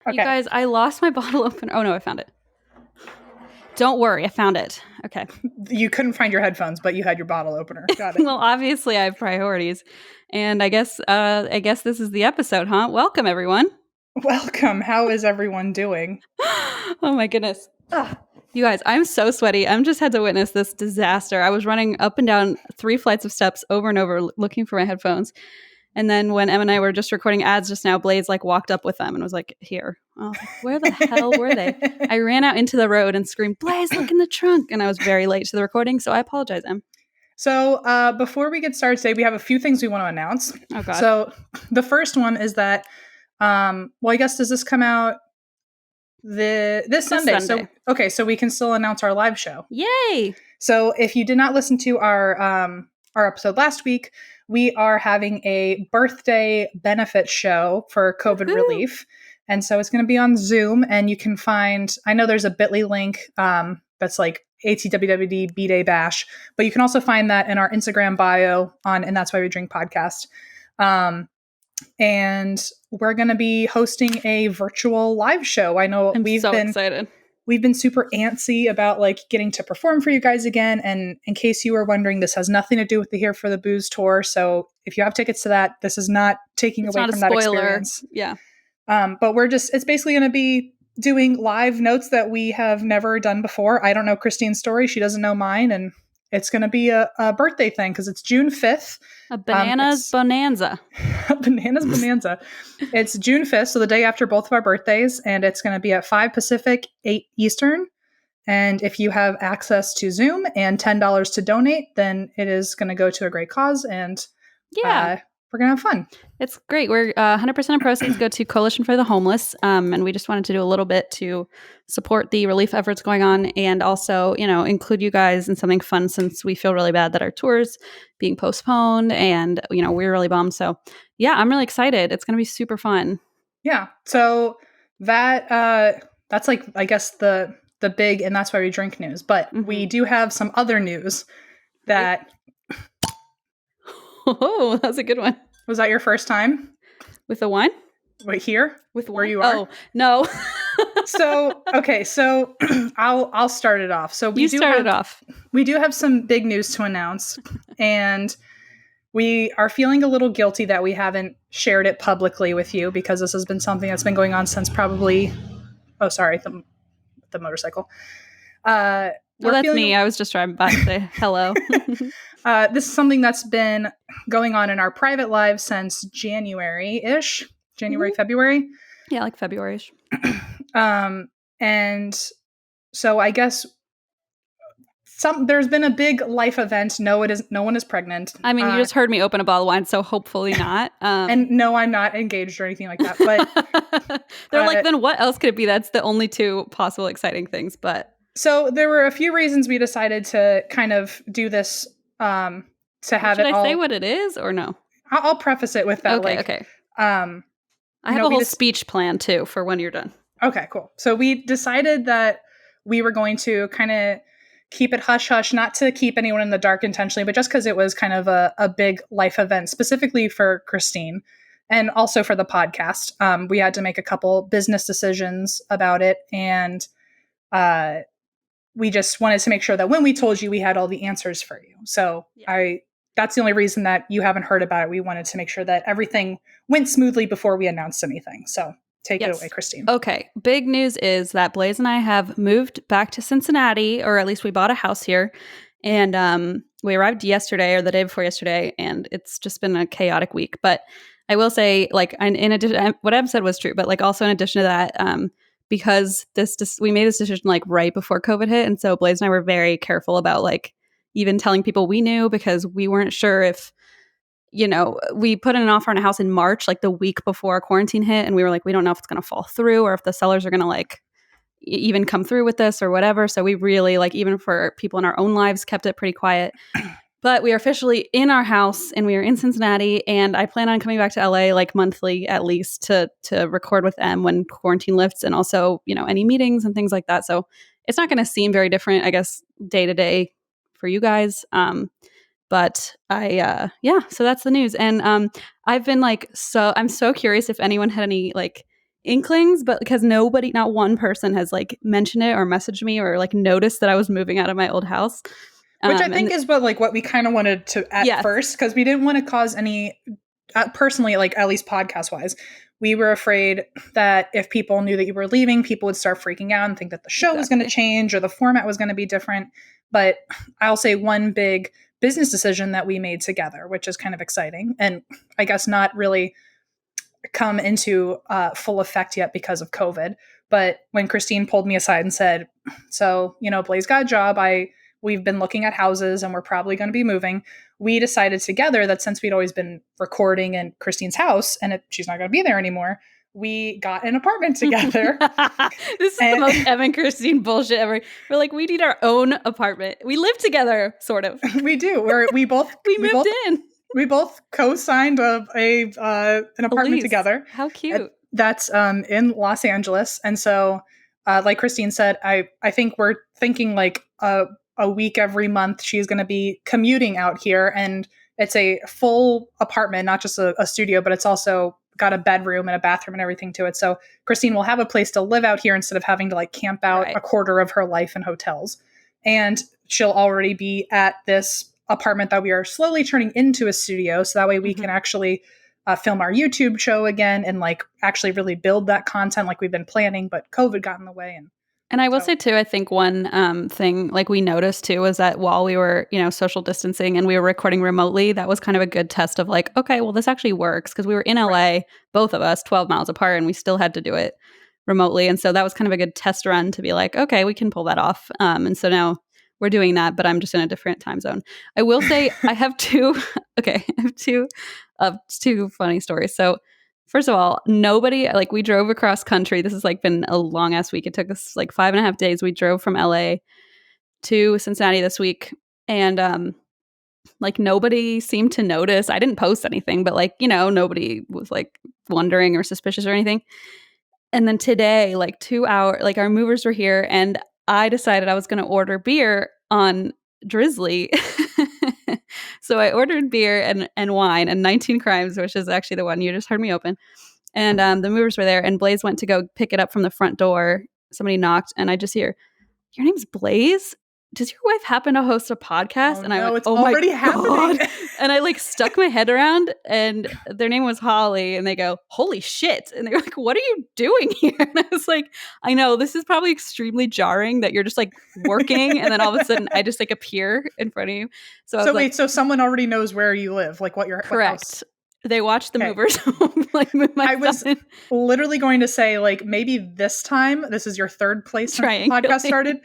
Okay. You guys, I lost my bottle opener. Oh no, I found it. Don't worry, I found it. Okay. You couldn't find your headphones, but you had your bottle opener. Got it. Well, obviously I have priorities. And I guess this is the episode, huh? Welcome everyone. Welcome. How is everyone doing? Oh my goodness. Ugh. You guys, I'm so sweaty. I'm just had to witness this disaster. I was running up and down 3 flights of steps over and over looking for my headphones. And then when Em and I were just recording ads just now, Blaze like walked up with them and was like, here. Oh, where the hell were they? I ran out into the road and screamed, Blaze, look in the trunk. And I was very late to the recording, so I apologize, Em. So before we get started today, we have a few things we want to announce. Oh, God. So the first one is that, well, I guess, does this come out this Sunday? So we can still announce our live show. Yay! So if you did not listen to our episode last week, we are having a birthday benefit show for COVID relief. And so it's going to be on Zoom, and you can find, I know there's a bit.ly link that's like ATWWD B-Day Bash, but you can also find that in our Instagram bio on And That's Why We Drink podcast. And we're going to be hosting a virtual live show. I know I'm so excited. We've been super antsy about like getting to perform for you guys again. And in case you were wondering, this has nothing to do with the Here for the Booze tour. So if you have tickets to that, this is not taking away from that experience. Yeah. But it's basically going to be doing live notes that we have never done before. I don't know Christine's story. She doesn't know mine. And it's going to be a birthday thing because it's June 5th. A bananas bonanza. A bananas bonanza. It's June 5th, so the day after both of our birthdays, and it's going to be at 5 Pacific, 8 Eastern. And if you have access to Zoom and $10 to donate, then it is going to go to a great cause, and we're going to have fun. It's great. We're 100% of proceeds go to Coalition for the Homeless, and we just wanted to do a little bit to support the relief efforts going on, and also, include you guys in something fun since we feel really bad that our tour's being postponed, and we're really bummed. So, yeah, I'm really excited. It's going to be super fun. Yeah. So that's like, I guess the big And That's Why We Drink news, but we do have some other news that. Oh, that was a good one. Was that your first time? With the wine? Wait, here? With where you are? Oh, no. So I'll start it off. So we do have some big news to announce, and we are feeling a little guilty that we haven't shared it publicly with you because this has been something that's been going on since probably, the motorcycle. Well, that's me. I was just trying to say hello. This is something that's been going on in our private lives since January-ish. February? Yeah, like February-ish. And so I guess there's been a big life event. No one is pregnant. I mean, you just heard me open a bottle of wine, so hopefully not. And no, I'm not engaged or anything like that. But they're like, then what else could it be? That's the only two possible exciting things. But so there were a few reasons we decided to kind of do this. To have Should it. I all, say what it is or no? I'll preface it with that. Okay. I have a whole speech plan too for when you're done. Okay, cool. So we decided that we were going to kind of keep it hush hush, not to keep anyone in the dark intentionally, but just because it was kind of a big life event, specifically for Christine and also for the podcast. We had to make a couple business decisions about it, and we just wanted to make sure that when we told you, we had all the answers for you. So that's the only reason that you haven't heard about it. We wanted to make sure that everything went smoothly before we announced anything. So take it away, Christine. Okay. Big news is that Blaze and I have moved back to Cincinnati, or at least we bought a house here. And we arrived yesterday or the day before yesterday, and it's just been a chaotic week. But I will say, like, in addition, what Em said was true, but like also in addition to that, because we made this decision like right before COVID hit. And so Blaze and I were very careful about like even telling people we knew, because we weren't sure if, we put in an offer on a house in March, like the week before quarantine hit. And we were like, we don't know if it's going to fall through or if the sellers are going to like even come through with this or whatever. So we really, like, even for people in our own lives, kept it pretty quiet. But we are officially in our house and we are in Cincinnati, and I plan on coming back to LA like monthly at least to record with Em when quarantine lifts, and also, any meetings and things like that. So it's not going to seem very different, I guess, day to day for you guys. But so that's the news. And I've been like, I'm so curious if anyone had any like inklings, but because nobody, not one person has like mentioned it or messaged me or like noticed that I was moving out of my old house. Which I think is what we kind of wanted to at first, because we didn't want to cause any, personally, like at least podcast wise, we were afraid that if people knew that you were leaving, people would start freaking out and think that the show was going to change or the format was going to be different. But I'll say one big business decision that we made together, which is kind of exciting, and I guess not really come into full effect yet because of COVID. But when Christine pulled me aside and said, "So, Blaze got a job. We've been looking at houses and we're probably going to be moving." We decided together that since we'd always been recording in Christine's house and she's not going to be there anymore, we got an apartment together. This is the most Evan Christine bullshit ever. We're like, we need our own apartment. We live together, sort of. We do. We moved in. We both co-signed an apartment together. How cute. That's in Los Angeles. And so, like Christine said, I think we're thinking like a week every month she's going to be commuting out here. And it's a full apartment, not just a studio, but it's also got a bedroom and a bathroom and everything to it. So Christine will have a place to live out here instead of having to like camp out a quarter of her life in hotels. And she'll already be at this apartment that we are slowly turning into a studio. So that way we can actually film our YouTube show again and like actually really build that content like we've been planning, but COVID got in the way. And I will say too, I think one thing like we noticed too was that while we were, social distancing and we were recording remotely, that was kind of a good test of like, okay, well, this actually works, because we were in LA, both of us 12 miles apart, and we still had to do it remotely. And so that was kind of a good test run to be like, okay, we can pull that off. And so now we're doing that, but I'm just in a different time zone. I will say I have two funny stories. So first of all, nobody, like we drove across country. This has like been a long ass week. It took us like 5.5 days. We drove from LA to Cincinnati this week. And like nobody seemed to notice. I didn't post anything, but like, nobody was like wondering or suspicious or anything. And then today, like 2 hours, like our movers were here and I decided I was going to order beer on Drizzly. So I ordered beer and wine and 19 Crimes, which is actually the one you just heard me open. And the movers were there and Blaze went to go pick it up from the front door. Somebody knocked and I just hear, "Your name's Blaze? Does your wife happen to host a podcast?" Oh, and I went, it's already happening. And I like stuck my head around and their name was Holly and they go, "Holy shit." And they were like, "What are you doing here?" And I was like, I know this is probably extremely jarring that you're just like working and then all of a sudden I just like appear in front of you. So wait, so someone already knows where you live, like what your correct. They watched the movers like move my I was literally going to say, like, maybe this time, this is your third place since the podcast started.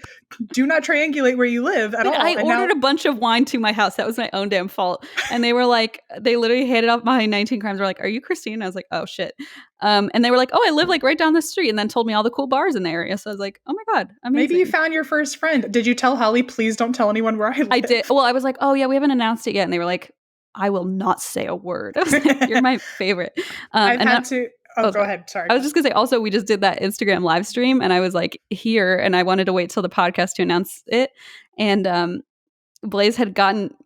Do not triangulate where you live at all. I ordered a bunch of wine to my house. That was my own damn fault. And they were like, they literally handed up my 19 Crimes. Were like, "Are you Christine?" I was like, "Oh shit." And they were like, "Oh, I live like right down the street," and then told me all the cool bars in the area. So I was like, "Oh my God, amazing." Maybe you found your first friend. Did you tell Holly, "Please don't tell anyone where I live"? I did. Well, I was like, "Oh yeah, we haven't announced it yet." And they were like, "I will not say a word." I was like, "You're my favorite." I've had to. Oh, go ahead. Sorry. I was just gonna say. Also, we just did that Instagram live stream, and I was like here, and I wanted to wait till the podcast to announce it. And Blaze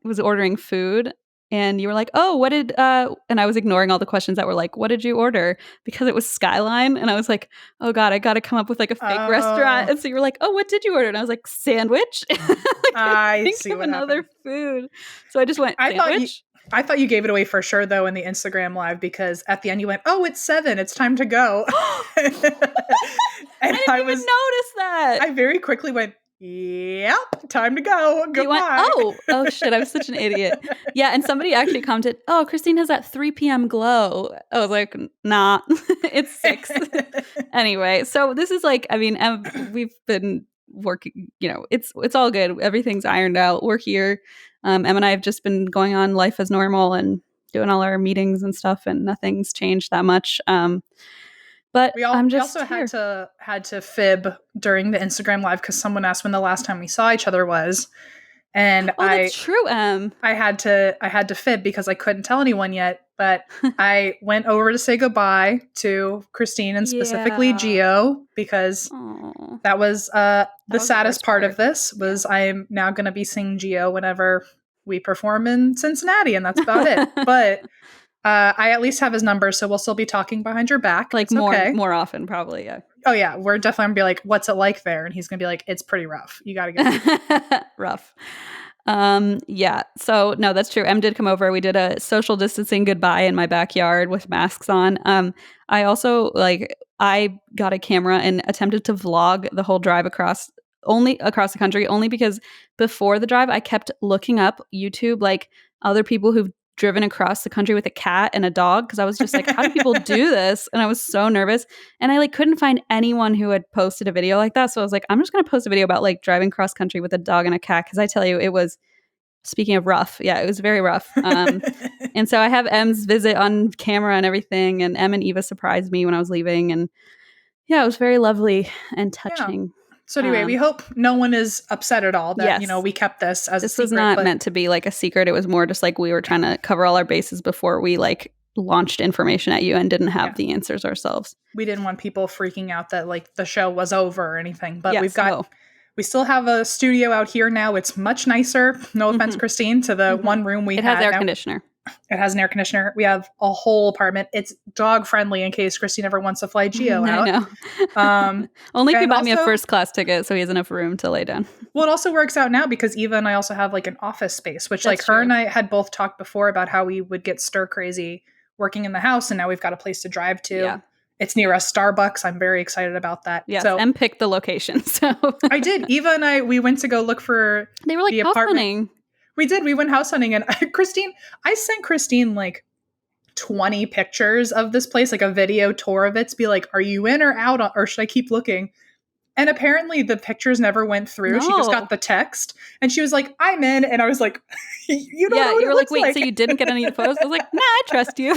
was ordering food, and you were like, "Oh, what did?" And I was ignoring all the questions that were like, "What did you order?" Because it was Skyline, and I was like, "Oh God, I got to come up with like a fake restaurant." And so you were like, "Oh, what did you order?" And I was like, "Sandwich." Like, I see what another happened. Food. So I just went sandwich. I thought you gave it away for sure, though, in the Instagram live, because at the end you went, "Oh, it's 7. It's time to go." And I didn't even notice that. I very quickly went, "Yep, time to go. Goodbye." Oh shit, I'm such an idiot. Yeah, and somebody actually commented, "Oh, Christine has that 3 p.m. glow." I was like, "Nah, it's 6." Anyway, so this is like, I mean, we've been working, it's all good. Everything's ironed out. We're here. Em and I have just been going on life as normal and doing all our meetings and stuff, and nothing's changed that much. But we also had to fib during the Instagram live because someone asked when the last time we saw each other was, and that's true. I had to fib because I couldn't tell anyone yet. But I went over to say goodbye to Christine and specifically Gio, because that was the saddest part of this. Was I am now going to be seeing Gio whenever we perform in Cincinnati, and that's about it. But I at least have his number, so we'll still be talking behind your back. Like it's okay. more often, probably. Yeah. Oh yeah, we're definitely gonna be like, "What's it like there?" And he's gonna be like, "It's pretty rough. You got to go." Rough. Yeah. So no, that's true. Em did come over. We did a social distancing goodbye in my backyard with masks on. I also I got a camera and attempted to vlog the whole drive across the country, only because before the drive I kept looking up YouTube, like other people who've driven across the country with a cat and a dog, because I was just like, how do people do this? And I was so nervous. And I couldn't find anyone who had posted a video like that. So I was like, I'm just gonna post a video about driving cross country with a dog and a cat, because I tell you, it was, speaking of rough, yeah, it was very rough. And so I have Em's visit on camera and everything, and Em and Eva surprised me when I was leaving, and yeah, it was very lovely and touching. Yeah. So anyway, we hope no one is upset at all that, yes. We kept this as a secret. This was not meant to be a secret. It was more just we were trying to cover all our bases before we launched information at you and didn't have the answers ourselves. We didn't want people freaking out that the show was over or anything, but yes, we still have a studio out here now. It's much nicer. No offense, Christine, to the one room we had. It has air conditioner. It has an air conditioner. We have a whole apartment. It's dog friendly in case Christine ever wants to fly Geo out. I know. Only if you buy me a first class ticket so he has enough room to lay down. Well, it also works out now because Eva and I also have an office space, which her and I had both talked before about how we would get stir crazy working in the house, and now we've got a place to drive to. Yeah. It's near a Starbucks. I'm very excited about that. Yes, so, and picked the location. So I did. Eva and we went to go look for they were the house apartment. Hunting. We did. We went house hunting, and I sent Christine 20 pictures of this place, a video tour of it, to be like, are you in or out, or should I keep looking? And apparently the pictures never went through. No. She just got the text, and she was like, I'm in. And I was like, you don't know what you were like, wait, so you didn't get any photos? I was like, nah, I trust you.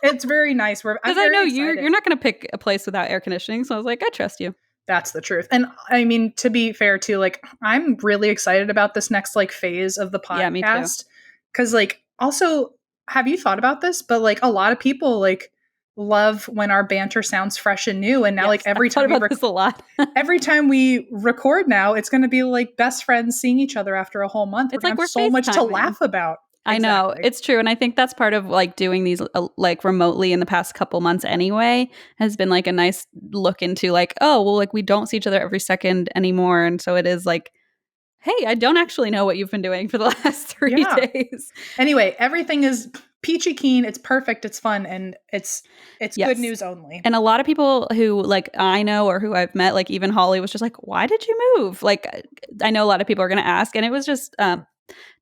It's very nice. Because I know you're not going to pick a place without air conditioning. So I was like, I trust you. That's the truth. And I mean, to be fair too, I'm really excited about this next phase of the podcast. Yeah, me too. Because also, have you thought about this? But a lot of people love when our banter sounds fresh and new. And now every time this a lot. every time we record now, it's going to be best friends seeing each other after a whole month. It's we're so much to laugh about. I know. It's true. And I think that's part of doing these remotely in the past couple months anyway, has been a nice look into we don't see each other every second anymore. And so it is hey, I don't actually know what you've been doing for the last 3 days. Anyway, everything is peachy keen. It's perfect. It's fun. And it's good news only. And a lot of people who I know or who I've met, even Holly was just why did you move? I know a lot of people are going to ask, and it was just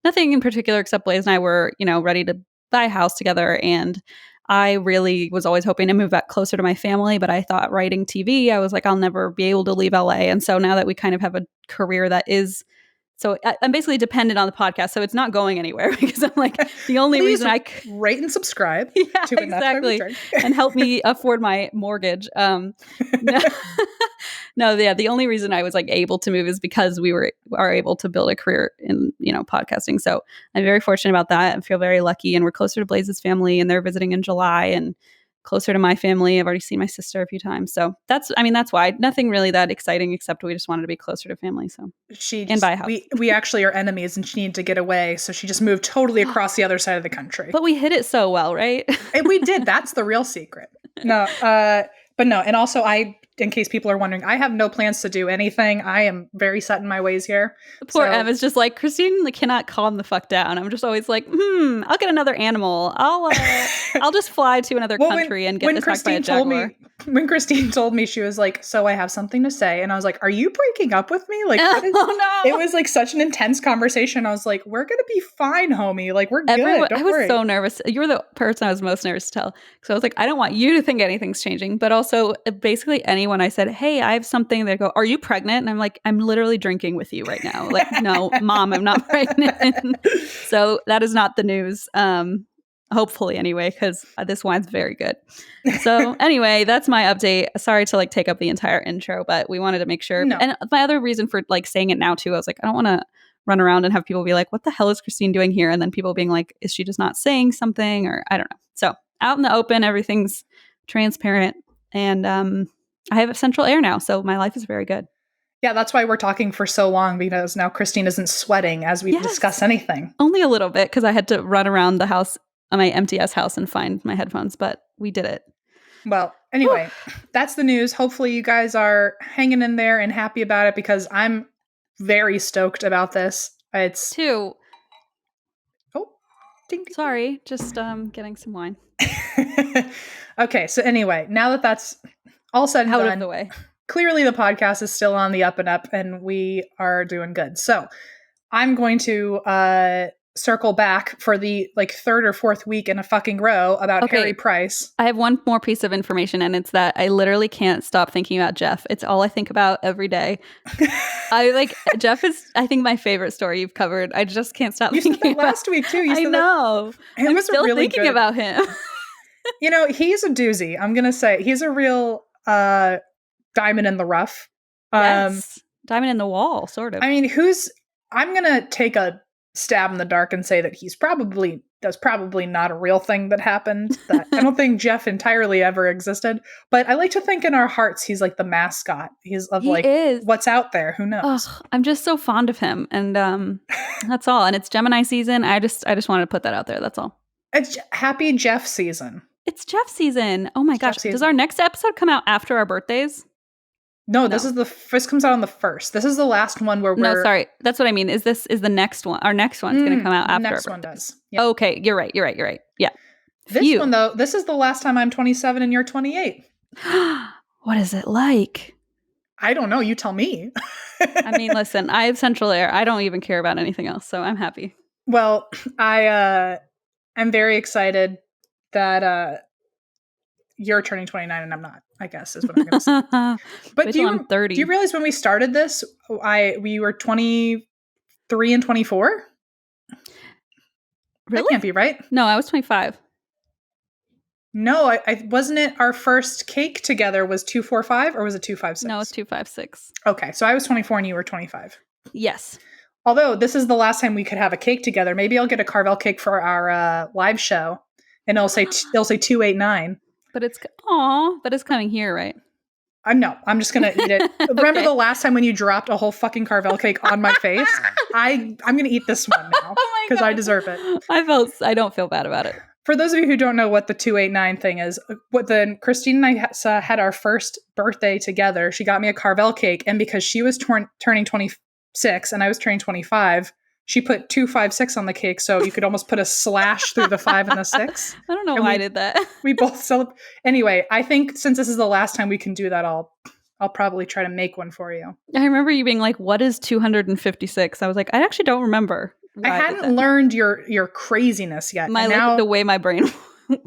nothing in particular, except Blaze and I were, ready to buy a house together. And I really was always hoping to move back closer to my family, but I thought writing TV, I was I'll never be able to leave LA. And so now that we kind of have a career that is, so I'm basically dependent on the podcast, so it's not going anywhere, because I'm the only reason I rate and subscribe. Yeah, to exactly, and help me afford my mortgage. The only reason I was able to move is because we are able to build a career in podcasting. So I'm very fortunate about that. I feel very lucky, and we're closer to Blaze's family, and they're visiting in July, and closer to my family. I've already seen my sister a few times. So that's why. Nothing really that exciting, except we just wanted to be closer to family. So and buy a house. We actually are enemies, and she needed to get away. So she just moved totally across the other side of the country. But we hid it so well, right? And we did. That's the real secret. No, but no. And also in case people are wondering, I have no plans to do anything. I am very set in my ways here. Poor Em is just Christine cannot calm the fuck down. I'm just always I'll get another animal. I'll just fly to another country and get this back by a jaguar. When Christine told me, she was like, so I have something to say. And I was like, are you breaking up with me? Oh no. It was such an intense conversation. I was like, we're going to be fine, homie. We're good. Don't worry. I was so nervous. You were the person I was most nervous to tell. So I was I don't want you to think anything's changing. But also basically when I said, hey, I have something, they go, are you pregnant? And I'm I'm literally drinking with you right now. No, Mom, I'm not pregnant. So that is not the news. Hopefully anyway, because this wine's very good. So anyway, that's my update. Sorry to take up the entire intro, but we wanted to make sure. No. And my other reason for saying it now too, I was I don't want to run around and have people be what the hell is Christine doing here? And then people being is she just not saying something? Or I don't know. So out in the open, everything's transparent. And I have central air now, so my life is very good. Yeah, that's why we're talking for so long, because now Christine isn't sweating as we discuss anything. Only a little bit, because I had to run around the house my MTS house and find my headphones, but we did it. Well, anyway, that's the news. Hopefully you guys are hanging in there and happy about it because I'm very stoked about this. It's Two. Oh, ding, ding. Sorry, just getting some wine. Okay, so anyway, now that that's all said and Out done, of the way. Clearly the podcast is still on the up and up and we are doing good. So I'm going to circle back for the like third or fourth week in a fucking row about Harry Price. I have one more piece of information, and it's that I literally can't stop thinking about Jeff. It's all I think about every day. Jeff is, I think, my favorite story you've covered. I just can't stop thinking about it last week too. I know. I'm still really thinking good. about him. You know, he's a doozy. I'm going to say he's a real diamond in the rough. Yes. Diamond in the wall, sort of. I mean, I'm going to take a stab in the dark and say that that's probably not a real thing that happened. That I don't think Jeff entirely ever existed, but I like to think in our hearts he's like the mascot. He is what's out there. Who knows? I'm just so fond of him, and that's all. And it's Gemini season. I just wanted to put that out there. That's all. It's happy Jeff season. It's Jeff season. Oh my gosh! Does our next episode come out after our birthdays? No, this comes out on the 1st. This is the last one where we're... No, sorry. That's what I mean. Is the next one. Our next one's going to come out after our birthdays. Next one does. Yep. Okay, you're right. Yeah. This one, though, this is the last time I'm 27 and you're 28. What is it like? I don't know. You tell me. I mean, listen, I have central air. I don't even care about anything else, so I'm happy. Well, I'm very excited that you're turning 29 and I'm not, I guess is what I'm going to say. But I'm 30. Do you realize when we started this, we were 23 and 24? Really? That can't be right. No, I was 25. No, I wasn't it our first cake together was 245 or was it 256? No, it's 256. Okay, so I was 24 and you were 25. Yes. Although this is the last time we could have a cake together. Maybe I'll get a Carvel cake for our live show and it'll say 289. But it's coming here, right? No, I'm just gonna eat it. Remember the last time when you dropped a whole fucking Carvel cake on my face? I'm gonna eat this one now because I deserve it. I don't feel bad about it. For those of you who don't know what the 289 thing is, Christine and I had our first birthday together. She got me a Carvel cake, and because she was turning 26 and I was turning 25. She put 256 on the cake, so you could almost put a slash through the 5 and the 6. I don't know why I did that. We both celebrate. Anyway, I think since this is the last time we can do that, I'll probably try to make one for you. I remember you being like, "What is 256?" I was like, "I actually don't remember." I hadn't learned your craziness yet. The way my brain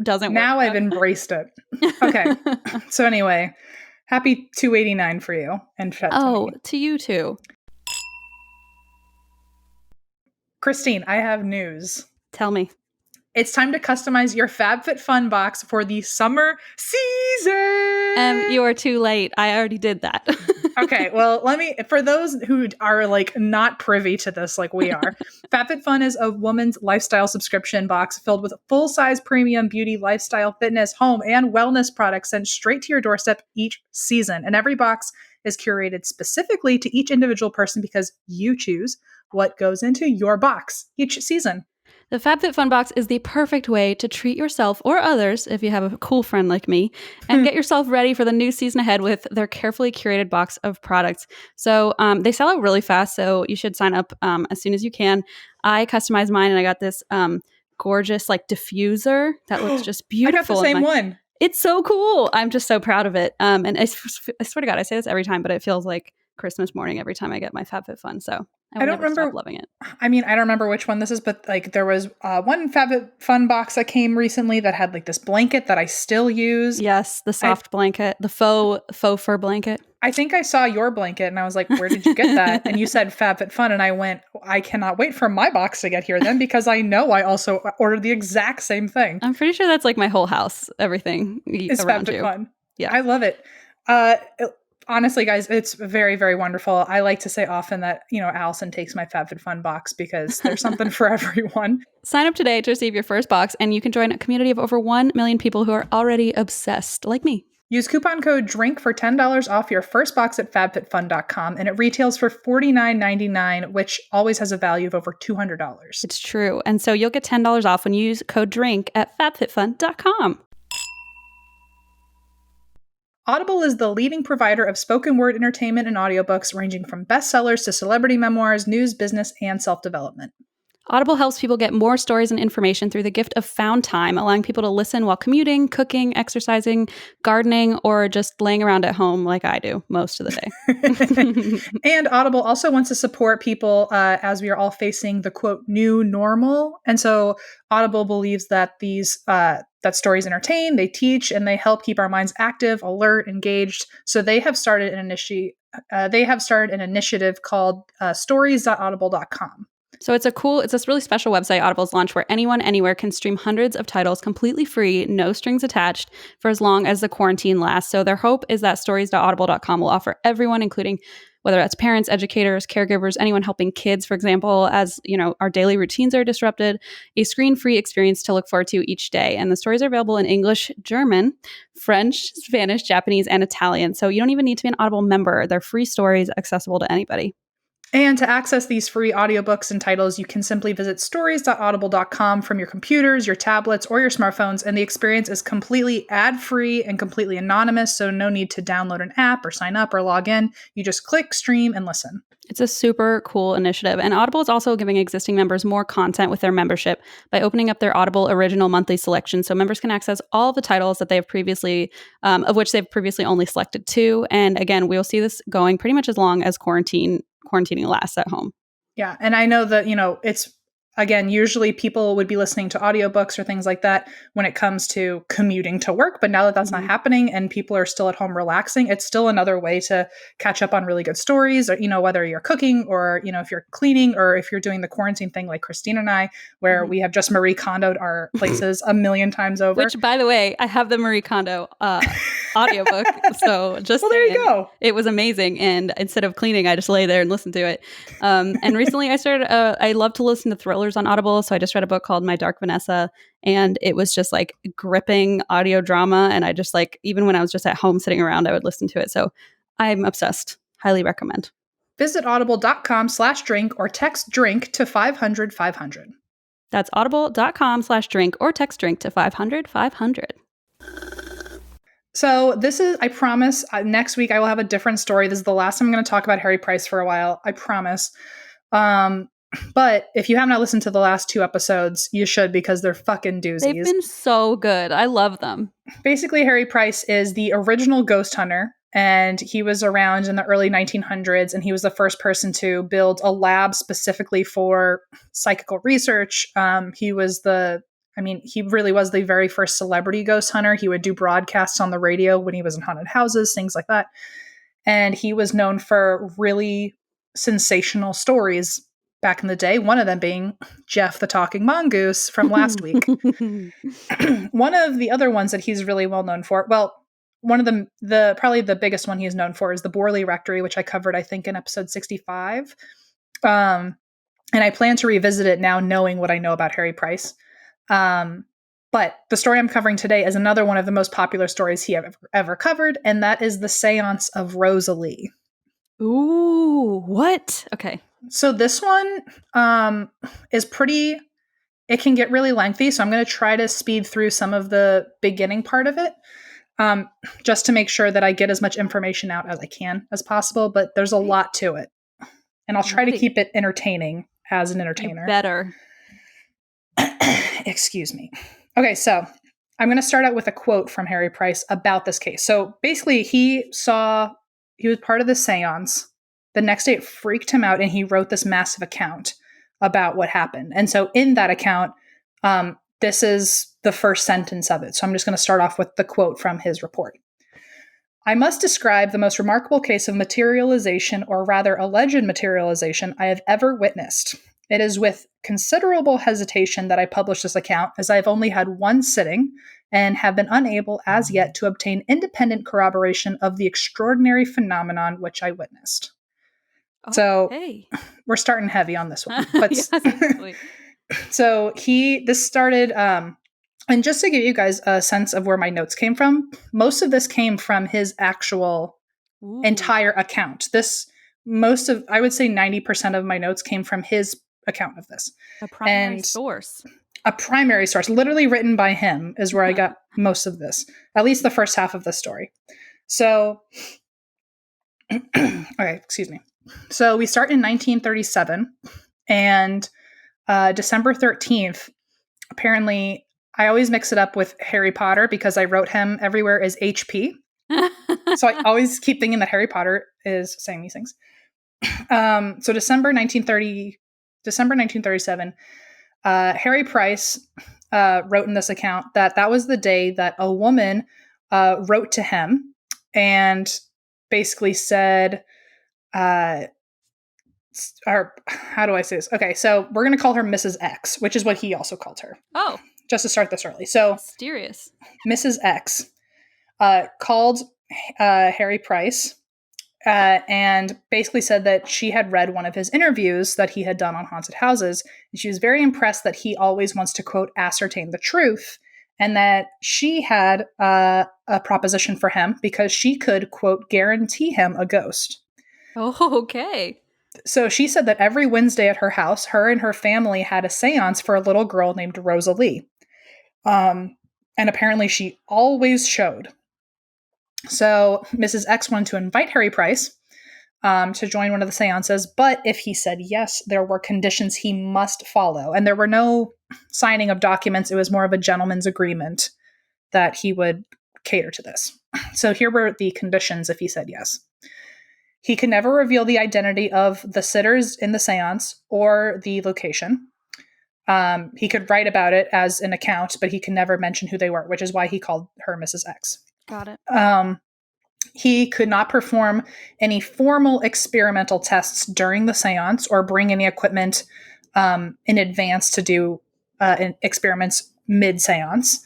doesn't work. Now I've embraced it. Okay. So anyway, happy 289 for you and Fed to you too. Christine, I have news. Tell me. It's time to customize your Fabfitfun box for the summer season. You are too late. I already did that. Okay, well, for those who are like not privy to this like we are, Fabfitfun is a woman's lifestyle subscription box filled with full-size premium beauty, lifestyle, fitness, home, and wellness products sent straight to your doorstep each season. And every box is curated specifically to each individual person because you choose what goes into your box each season. The Fabfitfun box is the perfect way to treat yourself or others, if you have a cool friend like me, and get yourself ready for the new season ahead with their carefully curated box of products. So they sell out really fast, so you should sign up as soon as you can. I customized mine, and I got this gorgeous like diffuser that looks just beautiful. I got the same one. It's so cool. I'm just so proud of it. And I swear to God, I say this every time, but it feels like Christmas morning every time I get my Fabfitfun. So I don't remember. Stop loving it. I mean, I don't remember which one this is, but like there was one Fabfitfun box that came recently that had like this blanket that I still use. Yes, the soft blanket, the faux fur blanket. I think I saw your blanket and I was like, where did you get that? And you said Fabfitfun, and I went, I cannot wait for my box to get here then because I know I also ordered the exact same thing. I'm pretty sure that's like my whole house. Everything is around Fabfitfun. Yeah, I love it. Honestly, guys, it's very, very wonderful. I like to say often that, Allison takes my Fabfitfun box because there's something for everyone. Sign up today to receive your first box, and you can join a community of over 1 million people who are already obsessed, like me. Use coupon code DRINK for $10 off your first box at fabfitfun.com, and it retails for $49.99, which always has a value of over $200. It's true. And so you'll get $10 off when you use code DRINK at fabfitfun.com. Audible is the leading provider of spoken word entertainment and audiobooks, ranging from bestsellers to celebrity memoirs, news, business, and self-development. Audible helps people get more stories and information through the gift of found time, allowing people to listen while commuting, cooking, exercising, gardening, or just laying around at home like I do most of the day. And Audible also wants to support people as we are all facing the, quote, new normal. And so Audible believes that that stories entertain, they teach, and they help keep our minds active, alert, engaged. So they have started an initiative called stories.audible.com. So it's this really special website Audible's launched where anyone, anywhere can stream hundreds of titles completely free, no strings attached, for as long as the quarantine lasts. So their hope is that stories.audible.com will offer everyone, including whether that's parents, educators, caregivers, anyone helping kids, for example, as our daily routines are disrupted, a screen-free experience to look forward to each day. And the stories are available in English, German, French, Spanish, Japanese, and Italian. So you don't even need to be an Audible member. They're free stories accessible to anybody. And to access these free audiobooks and titles, you can simply visit stories.audible.com from your computers, your tablets, or your smartphones, and the experience is completely ad-free and completely anonymous, so no need to download an app or sign up or log in. You just click, stream, and listen. It's a super cool initiative. And Audible is also giving existing members more content with their membership by opening up their Audible original monthly selection, so members can access all the titles that they have previously, of which they've previously only selected 2. And again, we'll see this going pretty much as long as quarantining lasts at home. Yeah. And I know that, it's, again, usually people would be listening to audiobooks or things like that when it comes to commuting to work. But now that that's not happening and people are still at home relaxing, it's still another way to catch up on really good stories, or, whether you're cooking or, if you're cleaning or if you're doing the quarantine thing like Christine and I, where we have just Marie Kondo'd our places a million times over. Which, by the way, I have the Marie Kondo audiobook. So just there you go. It was amazing. And instead of cleaning, I just lay there and listened to it. And recently I love to listen to thrillers on Audible. So I just read a book called My Dark Vanessa, and it was just like gripping audio drama. And I just even when I was just at home sitting around, I would listen to it. So I'm obsessed. Highly recommend. Visit audible.com/drink or text drink to 500-500. That's audible.com/drink or text drink to 500-500. So this is, I promise, next week I will have a different story. This is the last time I'm going to talk about Harry Price for a while. I promise. But if you have not listened to the last 2 episodes, you should, because they're fucking doozies. They've been so good. I love them. Basically, Harry Price is the original ghost hunter, and he was around in the early 1900s, and he was the first person to build a lab specifically for psychical research. He really was the very first celebrity ghost hunter. He would do broadcasts on the radio when he was in haunted houses, things like that. And he was known for really sensational stories back in the day, one of them being Jeff the Talking Mongoose from last week. One of the other ones that he's really well known for, one of them, probably the biggest one he's known for, is the Borley Rectory, which I covered, I think, in episode 65. And I plan to revisit it now, knowing what I know about Harry Price. But the story I'm covering today is another one of the most popular stories he ever covered, and that is the Séance of Rosalie. Ooh, what? Okay. So this one is it can get really lengthy, so I'm going to try to speed through some of the beginning part of it, just to make sure that I get as much information out as I can as possible, but there's a lot to it. And I'll try to keep it entertaining as an entertainer. You better. Excuse me. Okay, so I'm going to start out with a quote from Harry Price about this case. So basically, he was part of the seance. The next day, it freaked him out, and he wrote this massive account about what happened. And so in that account, this is the first sentence of it. So I'm just going to start off with the quote from his report. I must describe the most remarkable case of materialization, or rather alleged materialization, I have ever witnessed. It is with considerable hesitation that I publish this account, as I have only had one sitting and have been unable as yet to obtain independent corroboration of the extraordinary phenomenon which I witnessed. Oh, so hey. We're starting heavy on this one. But yes, so this started, And just to give you guys a sense of where my notes came from, most of this came from his actual Ooh, entire account. I would say 90% of my notes came from his account of this. a primary And source. a primary source, literally written by him, is where I got most of this, at least the first half of the story. So, okay, excuse me. So we start in 1937, and December 13th, apparently, I always mix it up with Harry Potter because I wrote him everywhere as HP. So I always keep thinking that Harry Potter is saying these things. So December 1937, Harry Price wrote in this account that was the day that a woman wrote to him and basically said, or how do I say this? Okay, so we're going to call her Mrs. X, which is what he also called her. Oh, Just to start this early. So mysterious. Mrs. X called Harry Price and basically said that she had read one of his interviews that he had done on haunted houses. And she was very impressed that he always wants to, quote, ascertain the truth, and that she had a proposition for him because she could, quote, guarantee him a ghost. Oh, okay. So she said that every Wednesday at her house, her and her family had a seance for a little girl named Rosalie. And apparently she always showed. So Mrs. X wanted to invite Harry Price to join one of the seances, but if he said yes, there were conditions he must follow. And there were no signing of documents. It was more of a gentleman's agreement that he would cater to this. So here were the conditions if he said yes. He could never reveal the identity of the sitters in the seance or the location. He could write about it as an account, but he can never mention who they were, which is why he called her Mrs. X. Got it. He could not perform any formal experimental tests during the seance or bring any equipment in advance to do experiments mid-seance.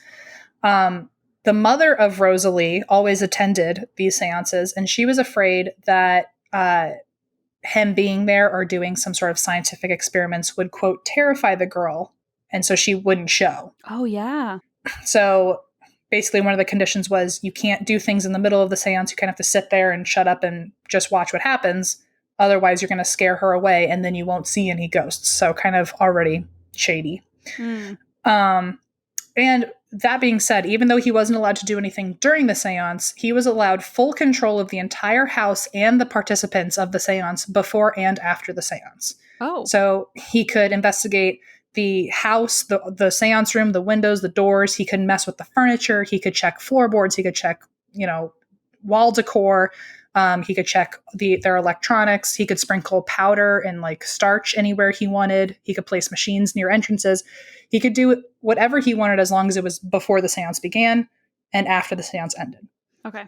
The mother of Rosalie always attended these seances, and she was afraid that him being there or doing some sort of scientific experiments would, quote, terrify the girl, and so she wouldn't show. Oh, yeah. So basically, one of the conditions was you can't do things in the middle of the seance. You kind of have to sit there and shut up and just watch what happens. Otherwise, you're going to scare her away, and then you won't see any ghosts. So kind of already shady. And that being said, even though he wasn't allowed to do anything during the seance, he was allowed full control of the entire house and the participants of the seance before and after the seance. Oh. So he could investigate the house, the seance room, the windows, the doors. He could mess with the furniture. He could check floorboards. He could check, wall decor. He could check their electronics. He could sprinkle powder and like starch anywhere he wanted. He could place machines near entrances. He could do whatever he wanted as long as it was before the seance began and after the seance ended. Okay.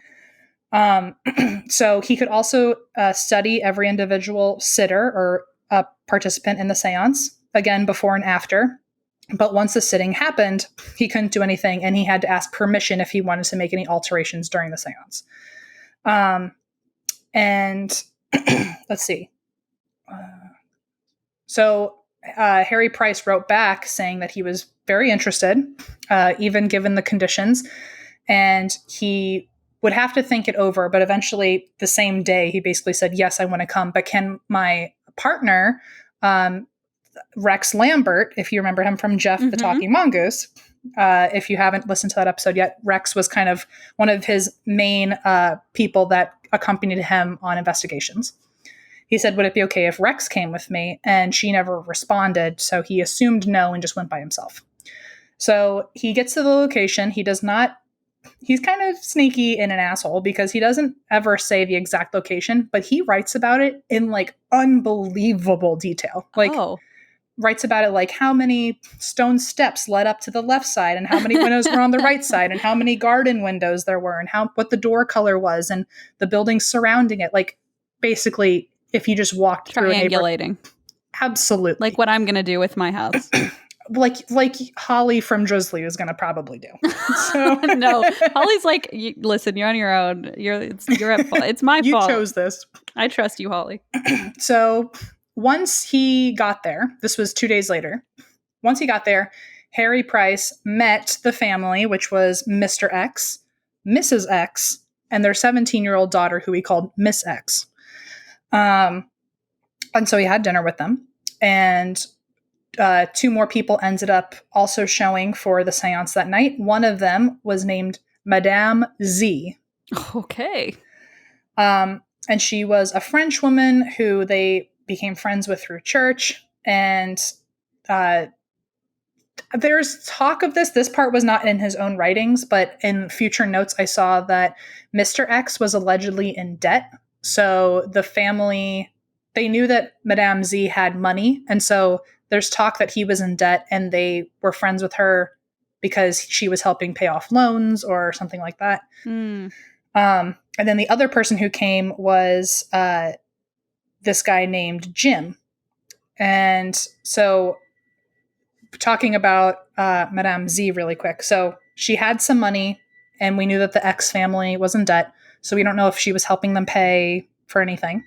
So he could also study every individual sitter or participant in the seance, again, before and after. But once the sitting happened, he couldn't do anything, and he had to ask permission if he wanted to make any alterations during the seance. And let's see. So Harry Price wrote back saying that he was very interested, even given the conditions, and he would have to think it over. But eventually, the same day, he basically said, yes, I want to come, but can my partner, Rex Lambert, if you remember him from Jeff the Talking Mongoose, if you haven't listened to that episode yet, Rex was kind of one of his main people that accompanied him on investigations. He said, would it be okay if Rex came with me? And she never responded, so he assumed no and just went by himself. So he gets to the location. He's kind of sneaky and an asshole because he doesn't ever say the exact location, but he writes about it in like unbelievable detail. Like, writes about it like how many stone steps led up to the left side and how many windows were on the right side and how many garden windows there were and what the door color was and the buildings surrounding it. Like, basically, if you just walked through triangulating. Absolutely. Like what I'm going to do with my house. like Holly from Drizzly is going to probably do. So. No, Holly's like, listen, you're on your own. You're at fault. It's my fault. You chose this. I trust you, Holly. So once he got there, this was 2 days later. Once he got there, Harry Price met the family, which was Mr. X, Mrs. X, and their 17-year-old daughter, who he called Miss X. And so he had dinner with them. And 2 more people ended up also showing for the seance that night. One of them was named Madame Z. Okay. And she was a French woman who they became friends with through church. And there's talk of this. This part was not in his own writings, but in future notes, I saw that Mr. X was allegedly in debt. So the family, they knew that Madame Z had money. And so there's talk that he was in debt and they were friends with her because she was helping pay off loans or something like that. Mm. And then the other person who came was this guy named Jim. And so talking about Madame Z really quick. So she had some money and we knew that the X family was in debt. So we don't know if she was helping them pay for anything.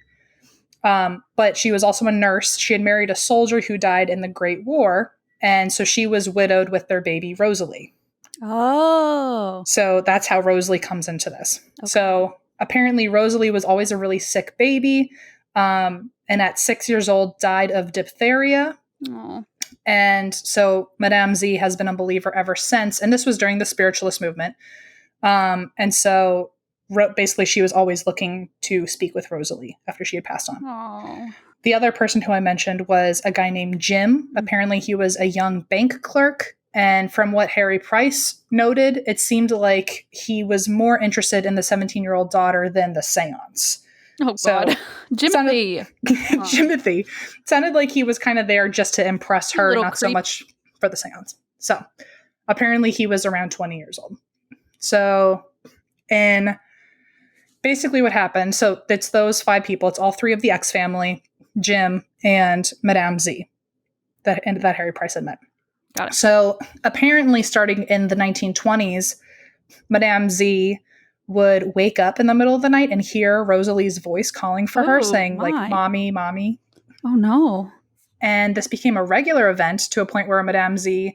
But she was also a nurse. She had married a soldier who died in the Great War. And so she was widowed with their baby, Rosalie. Oh. So that's how Rosalie comes into this. Okay. So apparently Rosalie was always a really sick baby. And at 6 years old, died of diphtheria. Oh. And so Madame Z has been a believer ever since. And this was during the spiritualist movement. And so basically she was always looking to speak with Rosalie after she had passed on. Oh. The other person who I mentioned was a guy named Jim. Apparently he was a young bank clerk. And from what Harry Price noted, it seemed like he was more interested in the 17-year-old daughter than the seance. Oh, God. Jimothy. Jimothy. Sounded like he was kind of there just to impress her, not so much for the seance. So apparently he was around 20 years old. So, and basically what happened, so it's those 5 people. It's all 3 of the X family, Jim and Madame Z, that Harry Price had met. Got it. So apparently starting in the 1920s, Madame Z would wake up in the middle of the night and hear Rosalie's voice calling for her, saying like, "Mommy, mommy." Oh, no. And this became a regular event to a point where Madame Z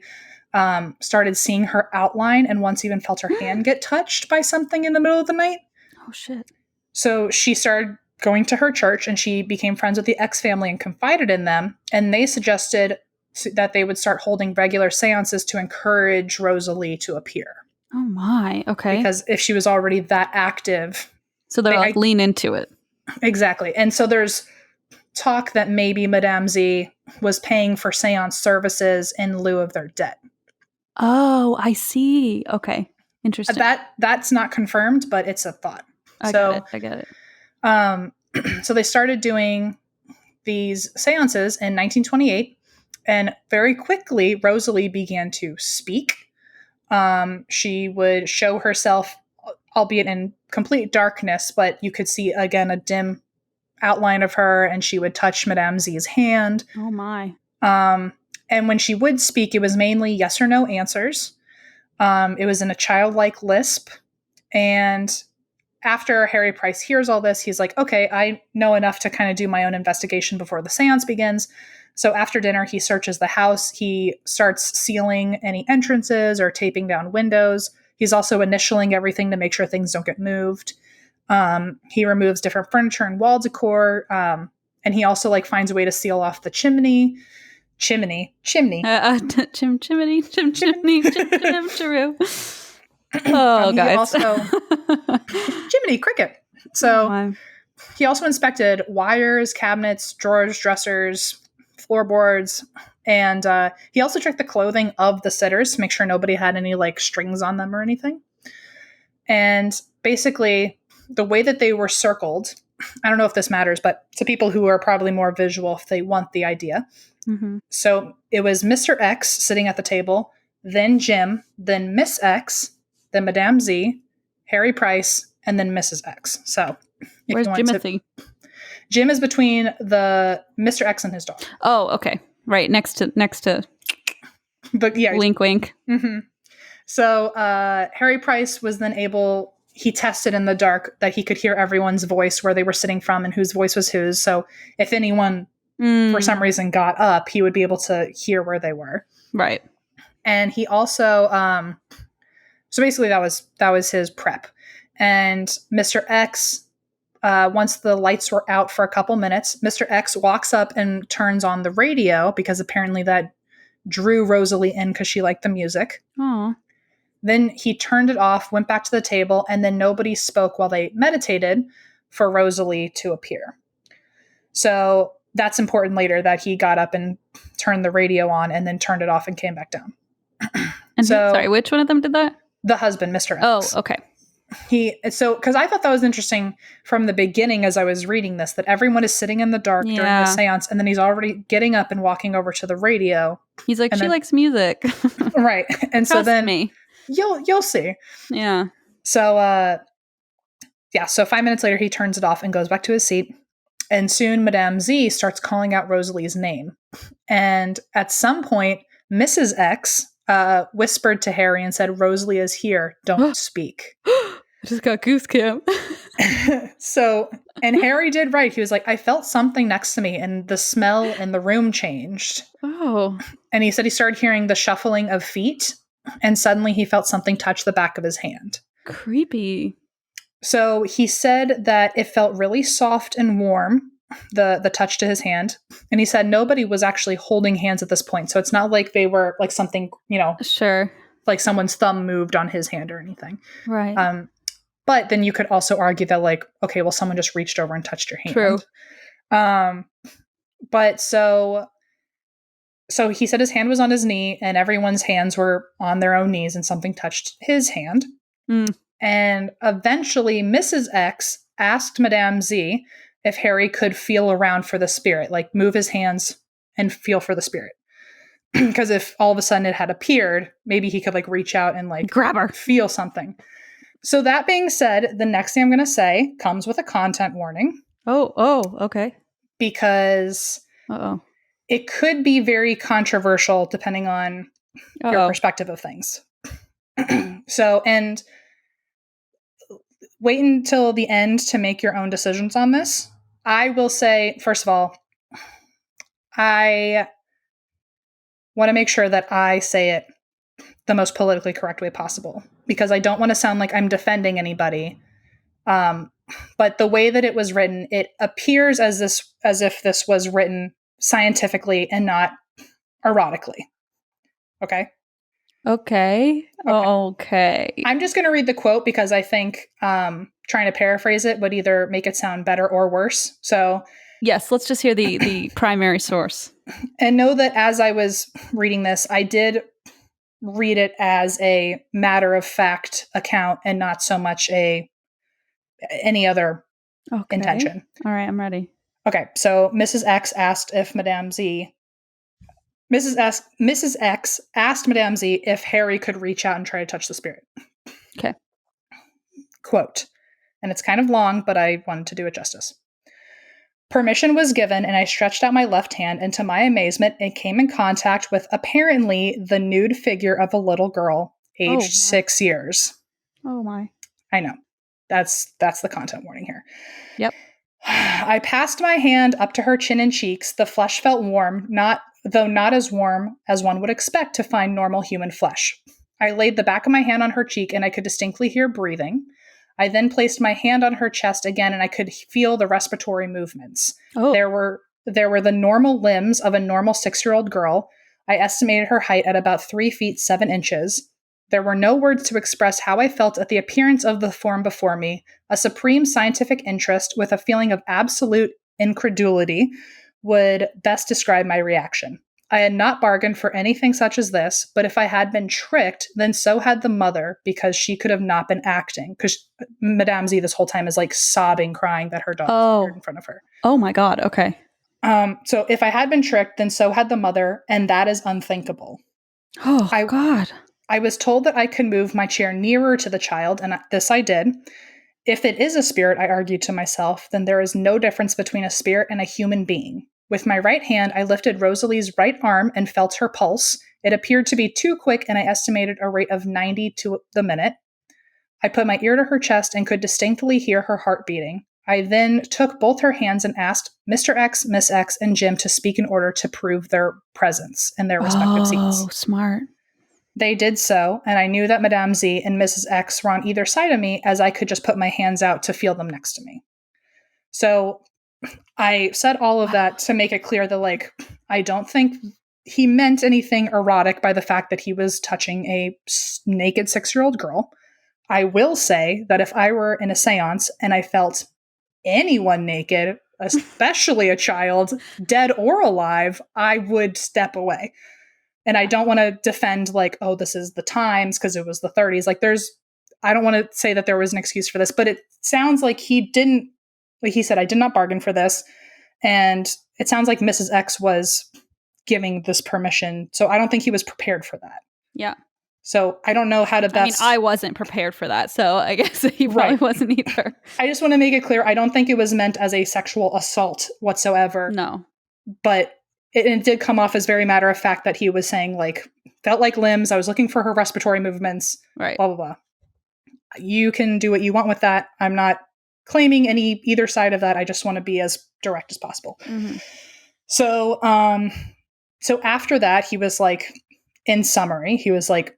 started seeing her outline and once even felt her hand get touched by something in the middle of the night. Oh, shit. So she started going to her church and she became friends with the X family and confided in them. And they suggested that they would start holding regular seances to encourage Rosalie to appear. Oh, my. Okay. Because if she was already that active. So they're like, lean into it. Exactly. And so there's talk that maybe Madame Z was paying for seance services in lieu of their debt. Oh, I see. Okay. Interesting. That's not confirmed, but it's a thought. I get it. So they started doing these seances in 1928, and very quickly Rosalie began to speak. She would show herself, albeit in complete darkness, but you could see again a dim outline of her, and she would touch Madame Z's hand. Oh my. And when she would speak, it was mainly yes or no answers. It was in a childlike lisp. And after Harry Price hears all this, he's like, okay, I know enough to kind of do my own investigation before the seance begins. So after dinner, he searches the house. He starts sealing any entrances or taping down windows. He's also initialing everything to make sure things don't get moved. He removes different furniture and wall decor. And he also finds a way to seal off the chimney. Chimney. Chimney. Oh, guys. Also, Jiminy Cricket. So he also inspected wires, cabinets, drawers, dressers, floorboards, and he also checked the clothing of the sitters to make sure nobody had any strings on them or anything. And basically, the way that they were circled, I don't know if this matters, but to people who are probably more visual, if they want the idea. Mm-hmm. So it was Mr. X sitting at the table, then Jim, then Miss X, then Madame Z, Harry Price, and then Mrs. X. So where's Jimothy? Jim is between the Mr. X and his dog. Oh, okay. Right. Next to but yeah. Wink, wink. Mm-hmm. So Harry Price was then he tested in the dark that he could hear everyone's voice, where they were sitting from and whose voice was whose. So if anyone for some reason got up, he would be able to hear where they were. Right. And he also, so basically that was his prep. And Mr. X, once the lights were out for a couple minutes, Mr. X walks up and turns on the radio because apparently that drew Rosalie in because she liked the music. Oh. Then he turned it off, went back to the table, and then nobody spoke while they meditated for Rosalie to appear. So that's important later that he got up and turned the radio on and then turned it off and came back down. And so sorry, which one of them did that? The husband, Mr. X. Oh, okay. Because I thought that was interesting from the beginning as I was reading this, that everyone is sitting in the dark during the seance, and then he's already getting up and walking over to the radio. He's like, she likes music. Right. And so then me. You'll see. Yeah. So, so 5 minutes later, he turns it off and goes back to his seat. And soon Madame Z starts calling out Rosalie's name. And at some point, Mrs. X whispered to Harry and said, "Rosalie is here. Don't speak." I just got goose camp. So, and Harry did right. He was like, "I felt something next to me and the smell in the room changed." Oh. And he said he started hearing the shuffling of feet, and suddenly he felt something touch the back of his hand. Creepy. So he said that it felt really soft and warm, the touch to his hand. And he said nobody was actually holding hands at this point. So it's not like they were like something, sure, like someone's thumb moved on his hand or anything. Right. But then you could also argue that like, okay, well, someone just reached over and touched your hand. True. But so he said his hand was on his knee and everyone's hands were on their own knees and something touched his hand. Mm. And eventually Mrs. X asked Madame Z if Harry could feel around for the spirit, like move his hands and feel for the spirit. Because if all of a sudden it had appeared, maybe he could like reach out and like grab her, feel something. So that being said, the next thing I'm going to say comes with a content warning. Oh, okay. Because it could be very controversial depending on your perspective of things. So, and wait until the end to make your own decisions on this. I will say, first of all, I want to make sure that I say it the most politically correct way possible, because I don't want to sound like I'm defending anybody. But the way that it was written, it appears as if this was written scientifically and not erotically. Okay? Okay. I'm just going to read the quote because I think trying to paraphrase it would either make it sound better or worse. So yes, let's just hear the primary source. And know that as I was reading this, I did read it as a matter of fact account and not so much any other intention. All right, I'm ready. Okay, so Mrs. X asked if Mrs. X asked Madame Z if Harry could reach out and try to touch the spirit. Okay. Quote, and it's kind of long, but I wanted to do it justice. Permission was given, and I stretched out my left hand, and to my amazement, it came in contact with apparently the nude figure of a little girl, aged 6 years. Oh my. I know. That's the content warning here. Yep. I passed my hand up to her chin and cheeks. The flesh felt warm, though not as warm as one would expect to find normal human flesh. I laid the back of my hand on her cheek, and I could distinctly hear breathing. I then placed my hand on her chest again, and I could feel the respiratory movements. Oh. There were the normal limbs of a normal 6-year-old girl. I estimated her height at about 3 feet 7 inches. There were no words to express how I felt at the appearance of the form before me. A supreme scientific interest with a feeling of absolute incredulity would best describe my reaction. I had not bargained for anything such as this, but if I had been tricked, then so had the mother, because she could have not been acting. Because Madame Z this whole time is like sobbing, crying that her dog appeared in front of her. Oh my God, okay. So if I had been tricked, then so had the mother, and that is unthinkable. Oh, God. I was told that I could move my chair nearer to the child, and this I did. If it is a spirit, I argued to myself, then there is no difference between a spirit and a human being. With my right hand, I lifted Rosalie's right arm and felt her pulse. It appeared to be too quick, and I estimated a rate of 90 to the minute. I put my ear to her chest and could distinctly hear her heart beating. I then took both her hands and asked Mr. X, Miss X, and Jim to speak in order to prove their presence in their respective seats. Oh, smart. They did so, and I knew that Madame Z and Mrs. X were on either side of me, as I could just put my hands out to feel them next to me. So I said all of that to make it clear that, like, I don't think he meant anything erotic by the fact that he was touching a naked 6-year-old girl. I will say that if I were in a seance and I felt anyone naked, especially a child, dead or alive, I would step away. And I don't want to defend, like, oh, this is the times because it was the 30s. Like, I don't want to say that there was an excuse for this, but it sounds like he didn't, like he said, I did not bargain for this. And it sounds like Mrs. X was giving this permission. So I don't think he was prepared for that. Yeah. So I don't know how to best. I wasn't prepared for that. So I guess he probably wasn't either. I just want to make it clear. I don't think it was meant as a sexual assault whatsoever. No. But it did come off as very matter of fact that he was saying, like, felt like limbs. I was looking for her respiratory movements. Right. Blah, blah, blah. You can do what you want with that. I'm not claiming either side of that. I just want to be as direct as possible. Mm-hmm. So after that, he was like, in summary, he was like,